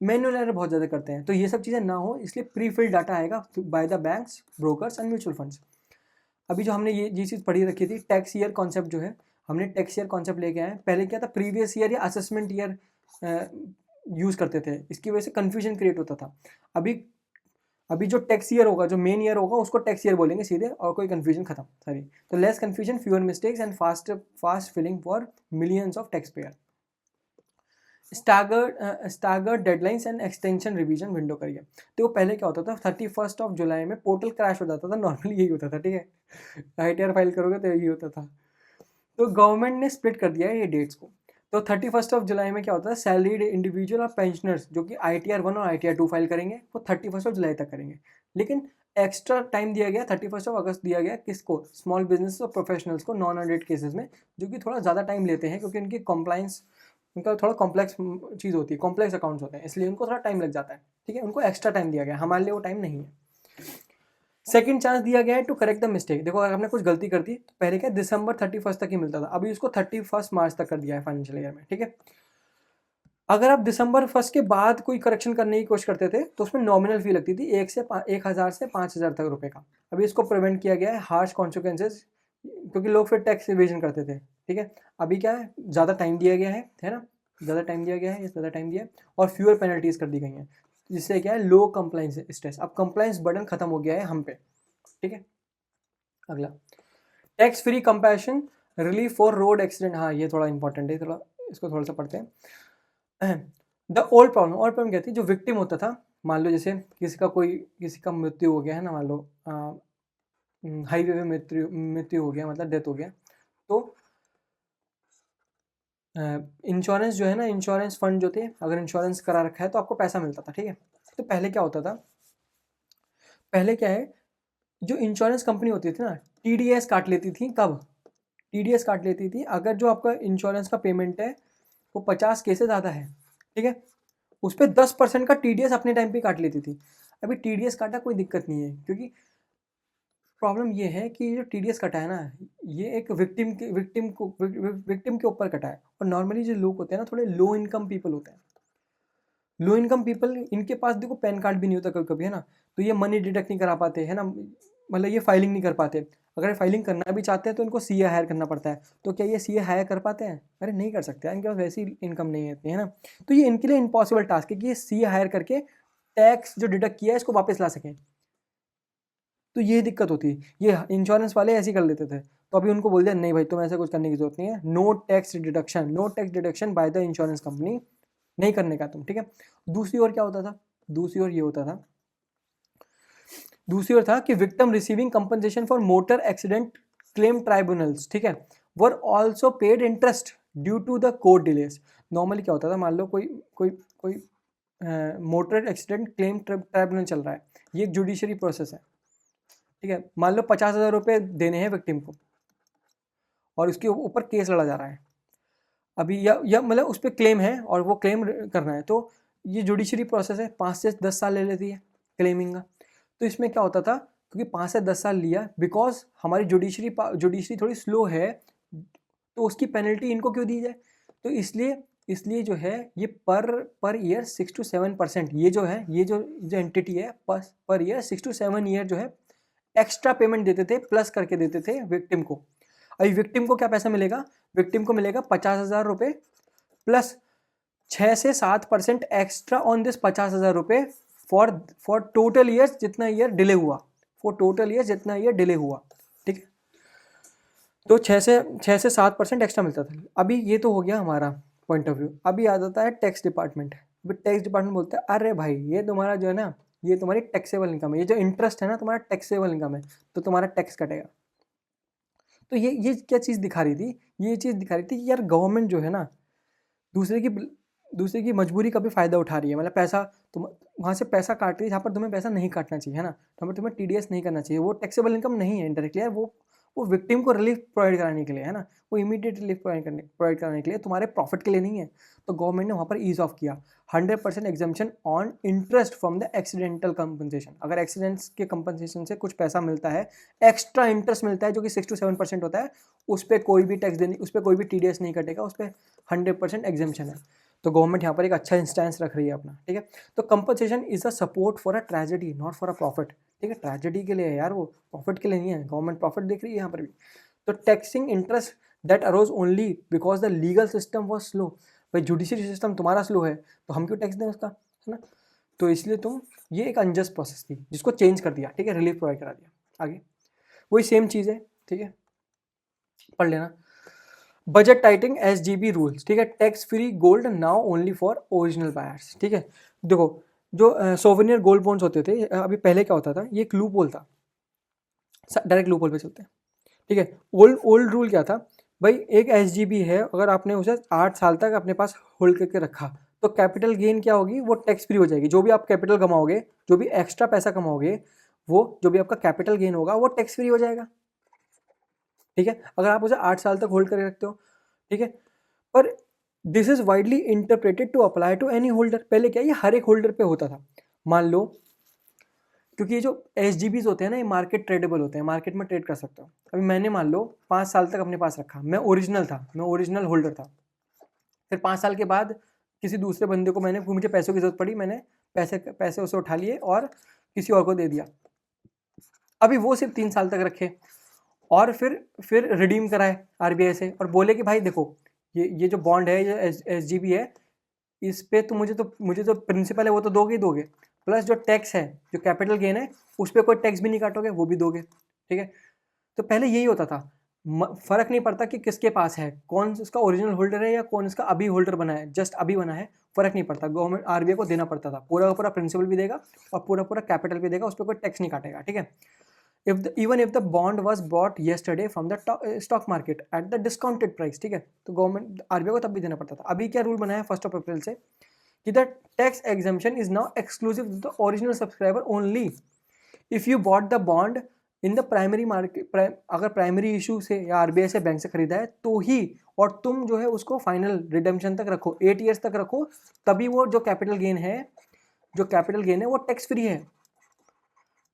[SPEAKER 1] मैनुअल एरर बहुत ज़्यादा करते हैं, तो ये सब चीज़ें ना हो इसलिए प्री फिल्ड डाटा आएगा by the banks, brokers and mutual funds. अभी जो हमने ये चीज़ पढ़ी रखी थी, टैक्स ईयर कॉन्सेप्ट जो है, हमने टैक्स ईयर कॉन्सेप्ट लेके आए। पहले क्या था, प्रीवियस ईयर या असेसमेंट ईयर यूज़ करते थे, इसकी वजह से कन्फ्यूजन क्रिएट होता था। अभी जो टैक्स ईयर होगा, जो मेन ईयर होगा, उसको टैक्स ईयर बोलेंगे सीधे, और कोई कन्फ्यूजन खत्म, सॉरी। तो less confusion, fewer mistakes and fast filling for millions of tax payer. Staggered deadlines and extension revision window करिए। तो पहले क्या होता था, 31 जुलाई में पोर्टल क्रैश हो जाता था, नॉर्मली यही होता था, ठीक है। ITR फाइल करोगे तो यही होता था। तो गवर्नमेंट ने स्प्लिट कर दिया है ये डेट्स को। तो 31 जुलाई में क्या होता है, सैलरीड इंडिविजुअल और पेंशनर्स जो कि ITR 1 और ITR 2 फाइल करेंगे, वो 31 जुलाई तक करेंगे। लेकिन एक्स्ट्रा टाइम दिया गया, 31 अगस्त दिया गया किसको, स्मॉल बिजनेस और प्रोफेशनल्स को, नॉन ऑडिट केसेस में, जो कि थोड़ा ज़्यादा टाइम लेते हैं, क्योंकि उनकी कॉम्प्लाइंस, उनका थोड़ा कॉम्प्लेक्स चीज़ होती है, कॉम्प्लेक्स अकाउंट्स होते हैं, इसलिए उनको थोड़ा टाइम लग जाता है, ठीक है। उनको एक्स्ट्रा टाइम दिया गया, हमारे लिए वो टाइम नहीं है। सेकंड चांस दिया गया है टू करेक्ट द मिस्टेक। देखो अगर आपने कुछ गलती कर दी तो पहले क्या दिसंबर 31 तक ही मिलता था, अभी उसको 31 मार्च तक कर दिया है फाइनेंशियल ईयर में, ठीक है। अगर आप दिसंबर 1 के बाद कोई करेक्शन करने की कोशिश करते थे तो उसमें नॉमिनल फी लगती थी 1,000 से 5,000 तक रुपए का। अभी इसको प्रिवेंट किया गया है हार्श कॉन्सिक्वेंसेज, क्योंकि लोग फिर टैक्स इवेजन करते थे, ठीक है। अभी क्या है, ज़्यादा टाइम दिया गया है ना, ज़्यादा टाइम दिया गया है, ज़्यादा टाइम दिया, और फ्यूअर पेनल्टीज कर दी गई हैं, जिससे क्या है, लो कंप्लाइंस स्ट्रेस, अब कंप्लाइंस बर्डन खत्म हो गया है हम पे, ठीक है। अगला, tax free compassion relief for road accident. हाँ ये थोड़ा इंपॉर्टेंट है, थोड़ा इसको थोड़ा सा पढ़ते हैं। द ओल्ड प्रॉब्लम क्या थी, जो विक्टिम होता था, मान लो जैसे किसी का मृत्यु हो गया है ना, मान लो हाईवे में मृत्यु हो गया, मतलब डेथ हो गया, तो इंश्योरेंस जो है ना, इंश्योरेंस फंड जो थे, अगर इंश्योरेंस करा रखा है तो आपको पैसा मिलता था, ठीक है। तो पहले क्या होता था, पहले क्या है, जो इंश्योरेंस कंपनी होती थी ना, TDS काट लेती थी। कब TDS काट लेती थी, अगर जो आपका इंश्योरेंस का पेमेंट है वो 50K से ज़्यादा है, ठीक है, उस पर 10% का TDS अपने टाइम पे काट लेती थी। अभी TDS काटा कोई दिक्कत नहीं है, क्योंकि प्रॉब्लम ये है कि जो TDS कटा है ना, ये एक विक्टिम के ऊपर कटा है, और नॉर्मली जो लोग होते हैं ना, थोड़े लो इनकम पीपल होते हैं, लो इनकम पीपल, इनके पास देखो पैन कार्ड भी नहीं होता कभी कभी, है ना, तो ये मनी डिडक्ट नहीं करा पाते, है ना, मतलब ये फाइलिंग नहीं कर पाते। अगर फाइलिंग करना भी चाहते हैं तो इनको CA हायर करना पड़ता है, तो क्या ये CA हायर कर पाते हैं? अरे नहीं कर सकते, इनके पास वैसी इनकम नहीं है, है ना। तो ये इनके लिए इम्पॉसिबल टास्क है कि ये CA हायर करके टैक्स जो डिडक्ट किया है इसको वापस ला सकें। तो ये दिक्कत होती है, ये इंश्योरेंस वाले ऐसे ही कर लेते थे, तो अभी उनको बोल दिया नहीं भाई, तुम ऐसा कुछ करने की जरूरत नहीं है, no tax deduction by the insurance company, नहीं करने का तुम, ठीक है। दूसरी ओर क्या होता था, दूसरी ओर ये होता था, दूसरी ओर था कि victim receiving compensation for motor accident claim tribunals, ठीक है, were also paid interest due to the court delays. Normally क्या होता था, मान लो कोई कोई कोई मोटर एक्सीडेंट क्लेम ट्राइब्यूनल चल रहा है, ये एक जुडिशरी प्रोसेस है, ठीक है। मान लो 50,000 रुपये देने हैं विक्टिम को, और उसके ऊपर केस लड़ा जा रहा है अभी, या मतलब उस पर क्लेम है और वो क्लेम करना है, तो ये जुडिशरी प्रोसेस है, 5 से 10 साल ले लेती है क्लेमिंग का। तो इसमें क्या होता था, क्योंकि 5 से 10 साल लिया, बिकॉज हमारी जुडिशरी थोड़ी स्लो है, तो उसकी पेनल्टी इनको क्यों दी जाए, तो इसलिए जो है ये पर ईयर 6 to 7%, ये जो एंटिटी है पर ईयर 6 to 7 ईयर जो है एक्स्ट्रा पेमेंट देते थे, प्लस करके देते थे विक्टिम को। अभी विक्टिम को क्या पैसा मिलेगा, विक्टिम को मिलेगा 50,000 रुपये प्लस 6 से 7% एक्स्ट्रा ऑन दिस 50,000 रुपये फॉर टोटल ईयर्स जितना ईयर डिले हुआ, ठीक है। तो 6 से 7% एक्स्ट्रा मिलता था। अभी ये तो हो गया हमारा पॉइंट ऑफ व्यू। अभी आ जाता है टैक्स डिपार्टमेंट। अभी टैक्स डिपार्टमेंट बोलता है अरे भाई ये तुम्हारा जो है ना, ये तुम्हारी टैक्सेबल इनकम है, ये जो इंटरेस्ट है ना तुम्हारा टैक्सेबल इनकम है, तो तुम्हारा टैक्स कटेगा। तो ये क्या चीज़ दिखा रही थी, ये चीज़ दिखा रही थी कि यार गवर्नमेंट जो है ना दूसरे की मजबूरी का भी फ़ायदा उठा रही है। मतलब पैसा तुम वहाँ से पैसा काट रही है जहाँ पर तुम्हें पैसा नहीं काटना चाहिए, है ना? जहाँ पर तुम्हें टीडीएस नहीं करना चाहिए, वो टैक्सेबल इनकम नहीं है इनडायरेक्टली यार, वो विक्टिम को रिलीफ प्रोवाइड कराने के लिए, है ना? वो इमीडिएट रिलीफ प्रोवाइड कराने के लिए, तुम्हारे प्रॉफिट के लिए नहीं है। तो गवर्नमेंट ने वहाँ पर ईज़ ऑफ किया 100% exemption on interest from the accidental compensation. अगर एक्सीडेंट्स के कंपनसेशन से कुछ पैसा मिलता है, एक्स्ट्रा इंटरेस्ट मिलता है जो कि 6 to 7% होता है, उस पर कोई भी टैक्स देने, उस पर कोई भी टीडीएस नहीं कटेगा, उस पर 100% एग्जम्पशन है। तो गवर्नमेंट यहाँ पर एक अच्छा इंस्टेंस रख रही है अपना, ठीक है। तो compensation is a support for a tragedy, not for a profit, ठीक है। ट्रेजेडी के लिए है यार, वो प्रॉफिट के लिए नहीं है। गवर्नमेंट प्रॉफिट देख रही है यहाँ पर भी। तो taxing interest that arose only because the legal system was slow. भाई जुडिशरी सिस्टम तुम्हारा स्लो है तो हम क्यों टैक्स दें उसका, है ना? तो इसलिए ये एक अनजस्ट प्रोसेस थी जिसको चेंज कर दिया, ठीक है, रिलीफ प्रोवाइड करा दिया। आगे वही सेम चीज़ है, ठीक है, पढ़ लेना। बजट टाइटिंग SGB रूल्स, ठीक है। Tax free gold now only for original buyers, ठीक है। देखो जो सोवेनियर गोल्ड बॉन्ड्स होते थे, अभी पहले क्या होता था, ये एक लूप होल था, डायरेक्ट लूप होल पे चलते हैं, ठीक है। ओल्ड रूल क्या था भाई, एक SGB है, अगर आपने उसे 8 साल तक अपने पास होल्ड करके रखा तो कैपिटल गेन क्या होगी, वो टैक्स फ्री हो जाएगी। जो भी आप कैपिटल कमाओगे, जो भी एक्स्ट्रा पैसा कमाओगे, वो जो भी आपका कैपिटल गेन होगा वो टैक्स फ्री हो जाएगा, ठीक है। अगर आप उसे 8 साल तक होल्ड करके रखते हो, ठीक है। पर this is widely interpreted to apply to any holder. पहले क्या, ये हर एक होल्डर पे होता था। मान लो, क्योंकि ये जो SGBs होते हैं ना, ये मार्केट ट्रेडेबल होते हैं, मार्केट में ट्रेड कर सकते हो। अभी मैंने मान लो 5 साल तक अपने पास रखा, मैं ओरिजिनल होल्डर था। फिर 5 साल के बाद किसी दूसरे बंदे को मुझे पैसों की जरूरत पड़ी, मैंने पैसे उसे उठा लिए और किसी और को दे दिया। अभी वो सिर्फ 3 साल तक रखे और फिर रिडीम कराए RBI से और बोले कि भाई देखो, ये जो बॉन्ड है, ये SGB है, इस पे तो मुझे तो प्रिंसिपल है वो तो दोगे ही दोगे, प्लस जो टैक्स है, जो कैपिटल गेन है, उस पर कोई टैक्स भी नहीं काटोगे, वो भी दोगे, ठीक है। तो पहले यही होता था, फर्क नहीं पड़ता कि किसके पास है, कौन इसका ओरिजिनल होल्डर है या कौन इसका अभी होल्डर बना है, जस्ट अभी बना है, फर्क नहीं पड़ता। गवर्नमेंट RBI को देना पड़ता था, पूरा का पूरा प्रिंसिपल भी देगा और पूरा पूरा कैपिटल भी देगा, उस पर कोई टैक्स नहीं काटेगा, ठीक है। even if the bond was bought yesterday from the stock market at the discounted price, ठीक है, तो गवर्नमेंट RBI को तब भी देना पड़ता था। अभी क्या रूल बनाया 1 अप्रैल से कि the tax exemption is now exclusive to the original subscriber only if you bought the bond in the primary market. अगर प्राइमरी इशू से या RBI से बैंक से खरीदा है तो ही, और तुम जो है उसको फाइनल रिडेम्पशन तक रखो, 8 ईयर्स तक रखो, तभी वो जो कैपिटल गेन है वो टैक्स फ्री है,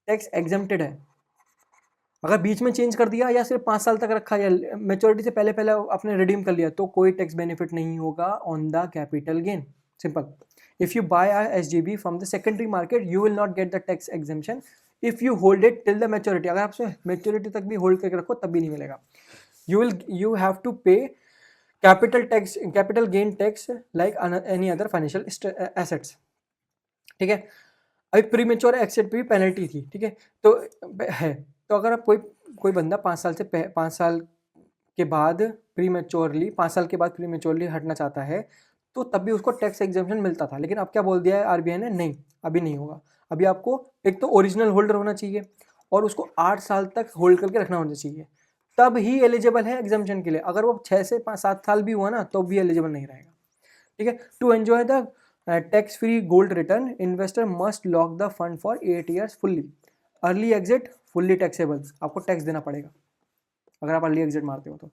[SPEAKER 1] टैक्स एग्जम्प्टेड है। अगर बीच में चेंज कर दिया या सिर्फ 5 साल तक रखा या मेच्योरिटी से पहले आपने रिडीम कर लिया तो कोई टैक्स बेनिफिट नहीं होगा on the capital gain. Simple. If you buy SGB from the secondary market you will not get the tax exemption if you hold it till the maturity. अगर आप मेच्योरिटी तक भी होल्ड करके रखो तब भी नहीं मिलेगा। यू हैव टू पे capital gain tax like any other financial assets, ठीक है। अभी प्रीमेच्योर एक्सिट पे भी पेनल्टी थी, ठीक है, तो है। तो अगर आप कोई बंदा 5 साल के बाद प्रीमेच्योरली 5 साल के बाद प्रीमेच्योरली हटना चाहता है तो तब भी उसको टैक्स एग्जम्पशन मिलता था। लेकिन अब क्या बोल दिया है RBI ने, नहीं अभी नहीं होगा। अभी आपको एक तो ओरिजिनल होल्डर होना चाहिए और उसको 8 साल तक होल्ड करके रखना होना चाहिए, तब ही एलिजिबल है एग्जम्पशन के लिए। अगर वो 6 से 7 साल भी हुआ ना तो भी एलिजिबल नहीं रहेगा, ठीक है। To enjoy the tax free gold return investor must lock the fund for 8 years fully. Early exit fully taxable, आपको टैक्स देना पड़ेगा अगर आप अर्ली एग्जिट मारते हो तो।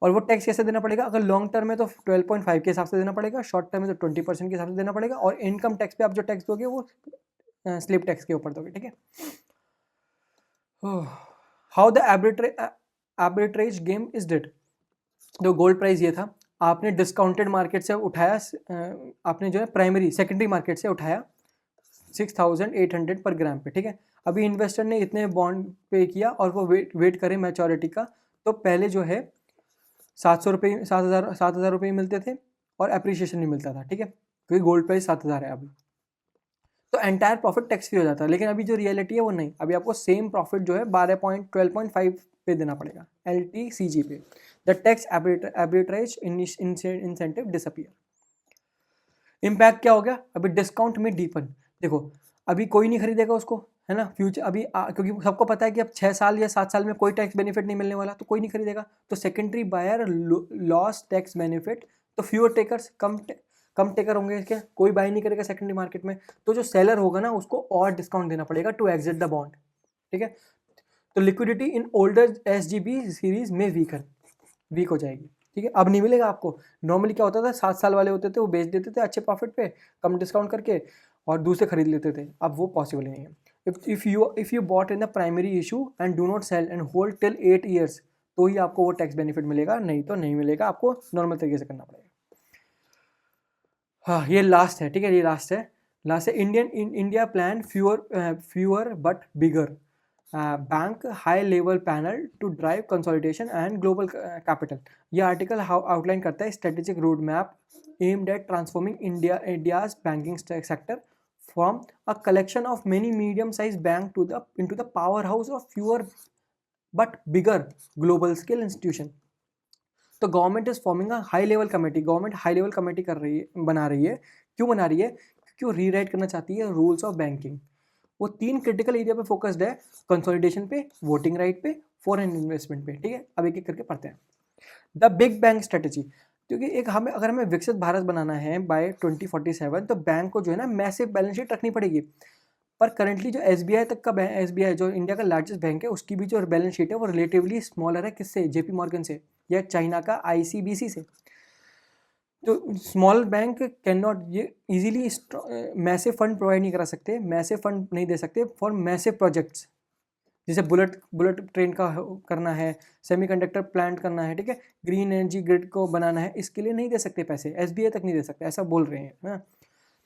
[SPEAKER 1] और वो टैक्स कैसे देना पड़ेगा, अगर लॉन्ग टर्म में तो 12.5 के हिसाब से देना पड़ेगा, शॉर्ट टर्म में तो 20% के हिसाब से देना पड़ेगा, और इनकम टैक्स पे आप जो टैक्स दोगे वो स्लिप टैक्स के ऊपर दोगे, ठीक है। How the arbitrage game is did. तो गोल्ड प्राइस ये था, आपने डिस्काउंटेड मार्केट से उठाया, आपने जो है सेकेंडरी मार्केट से उठाया 6800 पर ग्राम पे, ठीक है। अभी इन्वेस्टर ने इतने बॉन्ड पे किया और वो वेट करे मैच्योरिटी का, तो पहले जो है 7,000 रुपये मिलते थे और अप्रिशिएशन नहीं मिलता था, ठीक है, क्योंकि गोल्ड प्राइस 7,000 है अभी, तो एंटायर प्रॉफिट टैक्स फ्री हो जाता है। लेकिन अभी जो रियलिटी है वो नहीं, अभी आपको सेम प्रॉफिट जो है 12.5 पे देना पड़ेगा LTCG पे। The tax arbitrage incentive disappear. Impact क्या हो गया, अभी डिस्काउंट में डीपन। देखो अभी कोई नहीं खरीदेगा उसको, है ना, फ्यूचर अभी क्योंकि सबको पता है कि अब 6 साल या 7 साल में कोई टैक्स बेनिफिट नहीं मिलने वाला, तो कोई नहीं खरीदेगा। तो secondary buyer loss tax benefit, तो फ्यूअर टेकर्स, कम टेकर होंगे इसके, कोई बाय नहीं करेगा सेकेंडरी मार्केट में। तो जो सेलर होगा ना उसको और डिस्काउंट देना पड़ेगा टू एग्जिट द बॉन्ड, ठीक है। तो liquidity in older SGB series में वीक हो जाएगी, ठीक है। अब नहीं मिलेगा आपको। नॉर्मली क्या होता था, 7 साल वाले होते थे वो बेच देते थे अच्छे प्रॉफिट पे, कम डिस्काउंट करके, और दूसरे खरीद लेते थे। अब वो पॉसिबल नहीं है। if you bought in the primary issue and do not sell and hold till 8 years, तो ही आपको वो टैक्स बेनिफिट मिलेगा, नहीं तो नहीं मिलेगा, आपको नॉर्मल तरीके से करना पड़ेगा। हाँ, ये लास्ट है, ठीक है, ये लास्ट है India plan fewer but bigger bank high level panel to drive consolidation and global capital. ये आर्टिकल आउटलाइन करता है strategic road map aimed at transforming India's banking sector from a collection of many medium-sized banks into the powerhouse of fewer but bigger global scale institution. तो government is forming a high level committee, government high level committee बना रही है। क्यों बना रही है? क्योंकि वो रीराइट करना चाहती है रूल्स ऑफ बैंकिंग। वो 3 क्रिटिकल एरिया पे फोकस्ड है, कंसोलिडेशन पे, वोटिंग राइट पे, फॉरेन इन्वेस्टमेंट पे, ठीक है। अब एक एक करके पढ़ते हैं। द बिग बैंक स्ट्रेटेजी, क्योंकि अगर हमें विकसित भारत बनाना है बाय 2047, तो बैंक को जो है ना मैसिव बैलेंस शीट रखनी पड़ेगी। पर करंटली जो SBI तक का SBI जो इंडिया का लार्जेस्ट बैंक है, उसकी भी जो बैलेंस शीट है वो रिलेटिवली स्मॉलर है। किससे? JP मॉर्गन से या चाइना का ICBC से। तो स्मॉल बैंक कैन नॉट ये इजीली मैसिव फंड प्रोवाइड नहीं करा सकते, मैसिव फंड नहीं दे सकते फॉर मैसिव प्रोजेक्ट्स, जैसे बुलेट ट्रेन का करना है, सेमीकंडक्टर प्लांट करना है, ठीक है, ग्रीन एनर्जी ग्रिड को बनाना है, इसके लिए नहीं दे सकते पैसे, SBI तक नहीं दे सकते, ऐसा बोल रहे हैं ना।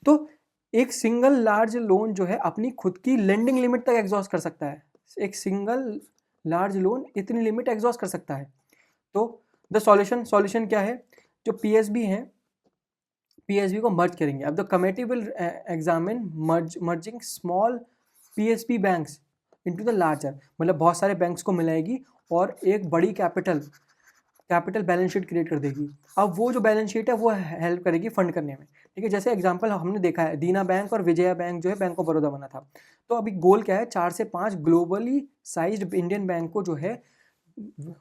[SPEAKER 1] तो एक सिंगल लार्ज लोन जो है अपनी खुद की लेंडिंग लिमिट तक एग्जॉस्ट कर सकता है। एक सिंगल लार्ज लोन इतनी लिमिट एग्जॉस्ट कर सकता है। तो द सॉल्यूशन क्या है? जो PSB है, PSB को मर्ज करेंगे। अब the committee will examine merging small PSB banks into the larger, मतलब बहुत सारे बैंक्स को मिलाएगी और एक बड़ी कैपिटल बैलेंस शीट क्रिएट कर देगी। अब वो जो बैलेंस शीट है वो हेल्प करेगी फंड करने में, ठीक है। जैसे एग्जांपल हमने देखा है, दीना बैंक और विजया बैंक जो है बैंक ऑफ बड़ौदा बना था। तो अभी गोल क्या है? 4 से 5 ग्लोबली साइज्ड इंडियन बैंक को जो है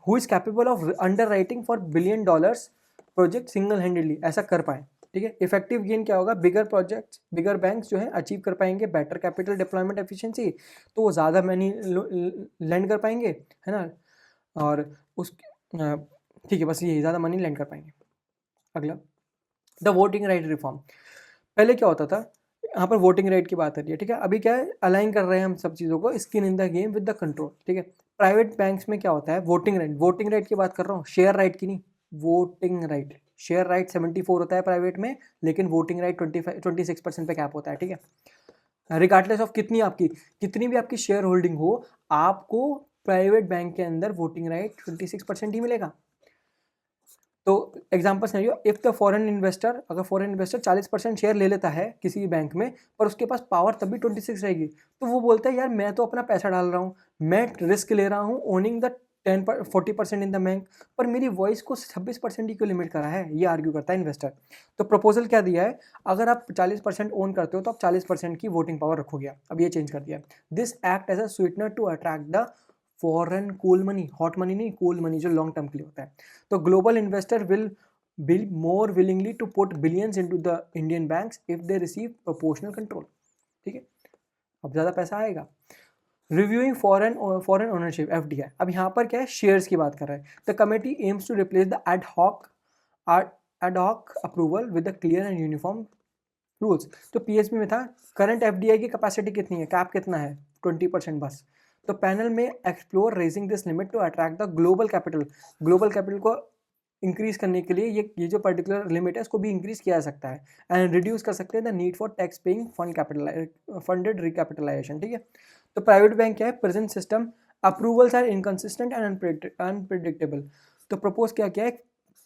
[SPEAKER 1] who is capable of under writing for $1 billion project single handedly, ऐसा कर पाए, ठीक है। इफेक्टिव गेन क्या होगा? बिगर बैंक्स जो है अचीव कर पाएंगे बेटर कैपिटल डिप्लॉयमेंट एफिशिएंसी, तो वो ज़्यादा मनी लैंड कर पाएंगे, है ना। और उस ठीक है, बस ये ज़्यादा मनी लैंड कर पाएंगे। अगला, द वोटिंग राइट रिफॉर्म। पहले क्या होता था? यहाँ पर वोटिंग राइट की बात आ रही है, ठीक है। अभी क्या है, अलाइन कर रहे हैं हम सब चीज़ों को, skin in the game with the control, ठीक है। प्राइवेट बैंक्स में क्या होता है? वोटिंग राइट की बात कर रहा हूँ, शेयर राइट की नहीं। वोटिंग राइट, शेयर राइट 74 होता है प्राइवेट में, लेकिन वोटिंग राइट 26% पे कैप होता है, ठीक है। रिगार्डलेस ऑफ कितनी भी आपकी शेयर होल्डिंग हो, आपको प्राइवेट बैंक के अंदर वोटिंग राइट 26% ही मिलेगा। तो एग्जाम्पल समझिए, इफ द फॉरेन इन्वेस्टर, अगर फॉरेन इन्वेस्टर 40% शेयर ले लेता है किसी बैंक में, पर उसके पास पावर तब भी 26 रहेगी, तो वो बोलता है यार मैं तो अपना पैसा डाल रहा हूँ, मैं रिस्क ले रहा हूँ owning the 40% in the bank, पर मेरी वॉइस को 26% ही क्यों लिमिट करा है, ये आर्ग्यू करता है इन्वेस्टर। तो प्रपोजल क्या दिया है? अगर आप 40% ओन करते हो तो आप 40% की वोटिंग पावर रखोगे। अब ये चेंज कर दिया, this act as a sweetener to attract the foreign cool money, hot money नहीं, कूल मनी जो लॉन्ग टर्म के लिए होता है। तो global investor will be more willingly to put billions into the Indian banks if they receive proportional control, ठीक है। अब ज़्यादा पैसा आएगा। रिव्यूइंग फॉरेन ओनरशिप FDI, अब यहाँ पर क्या है? शेयर्स की बात कर रहा है। The committee aims to replace the ad hoc approval with the clear and uniform rules. तो PSB में था, करंट FDI की कैपेसिटी कितनी है, कैप कितना है? 20% बस। तो पैनल में explore raising this limit to attract the global capital को इंक्रीज करने के लिए ये जो पर्टिकुलर लिमिट है इसको भी इंक्रीज किया जा सकता है, एंड रिड्यूस कर सकते हैं the need for tax paying funded recapitalisation, ठीक है। तो प्राइवेट बैंक क्या है? Present system approvals are inconsistent and unpredictable. तो प्रपोज क्या है?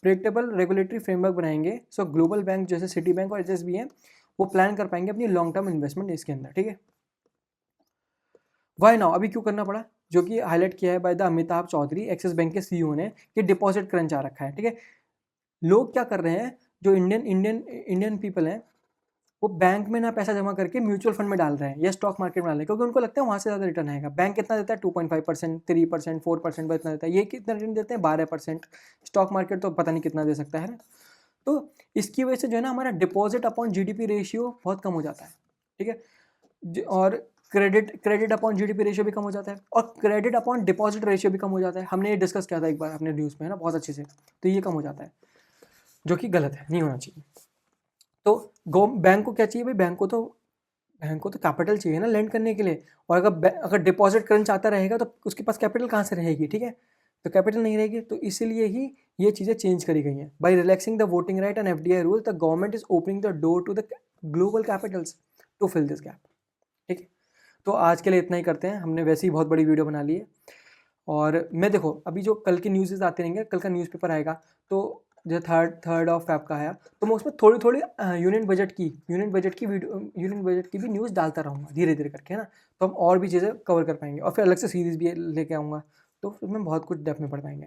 [SPEAKER 1] प्रिडिक्टेबल रेगुलेटरी फ्रेमवर्क बनाएंगे, सो ग्लोबल बैंक जैसे सिटी बैंक और HSBC हैं वो प्लान कर पाएंगे अपनी लॉन्ग टर्म इन्वेस्टमेंट इसके अंदर, ठीक है। वाई नाउ, अभी क्यों करना पड़ा? जो कि हाईलाइट किया है by the Amitabh Chaudhary, Axis bank के CEO ने, कि डिपॉजिट क्रंच आ रखा है, ठीक है। लोग क्या कर रहे हैं, जो इंडियन पीपल हैं वो बैंक में ना पैसा जमा करके म्यूचुअल फंड में डाल रहे हैं या स्टॉक मार्केट में डाल रहे हैं, क्योंकि उनको लगता है वहाँ से ज़्यादा रिटर्न आएगा। बैंक कितना देता है? 2.5%, 3%, 4% पर इतना देता है। ये कितना रिटर्न देते हैं? 12%। स्टॉक मार्केट तो पता नहीं कितना दे सकता है ना। तो इसकी वजह से जो है ना हमारा डिपॉजिट अपॉन जीडीपी रेशियो बहुत कम हो जाता है, ठीक है। और क्रेडिट अपॉन जीडीपी रेशियो भी कम हो जाता है, और क्रेडिट अपॉन डिपॉजिट रेशियो भी कम हो जाता है। हमने ये डिस्कस किया था एक बार अपने न्यूज़ में, है ना, बहुत अच्छे से। तो ये कम हो जाता है, जो कि गलत है, नहीं होना चाहिए। तो बैंक को क्या चाहिए भाई? बैंक को तो कैपिटल चाहिए ना लेंड करने के लिए। और अगर डिपॉजिट करना चाहता रहेगा तो उसके पास कैपिटल कहाँ से रहेगी, ठीक है। तो कैपिटल नहीं रहेगी, तो इसीलिए ही ये चीज़ें चेंज करी गई हैं। By relaxing the voting right and FDI rule, the government is opening the door to the global capitals to fill this gap, ठीक है। तो आज के लिए इतना ही करते हैं, हमने वैसे ही बहुत बड़ी वीडियो बना ली है। और मैं देखो अभी जो कल की न्यूज़ आते रहेंगे, कल का न्यूज़पेपर आएगा, तो जो थर्ड ऑफ फेब का आया, तो मैं उसमें थोड़ी थोड़ी यूनियन बजट की वीडियो, यूनियन बजट की भी न्यूज़ डालता रहूँगा धीरे धीरे करके, है ना। तो हम और भी चीज़ें कवर कर पाएंगे, और फिर अलग से सीरीज़ भी लेके आऊँगा, तो उसमें बहुत कुछ डेप्थ में पढ़ पाएंगे।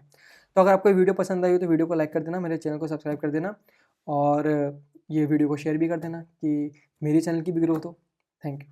[SPEAKER 1] तो अगर आपको वीडियो पसंद आई हो तो वीडियो को लाइक कर देना, मेरे चैनल को सब्सक्राइब कर देना, और ये वीडियो को शेयर भी कर देना कि मेरे चैनल की भी ग्रोथ हो। Thank you.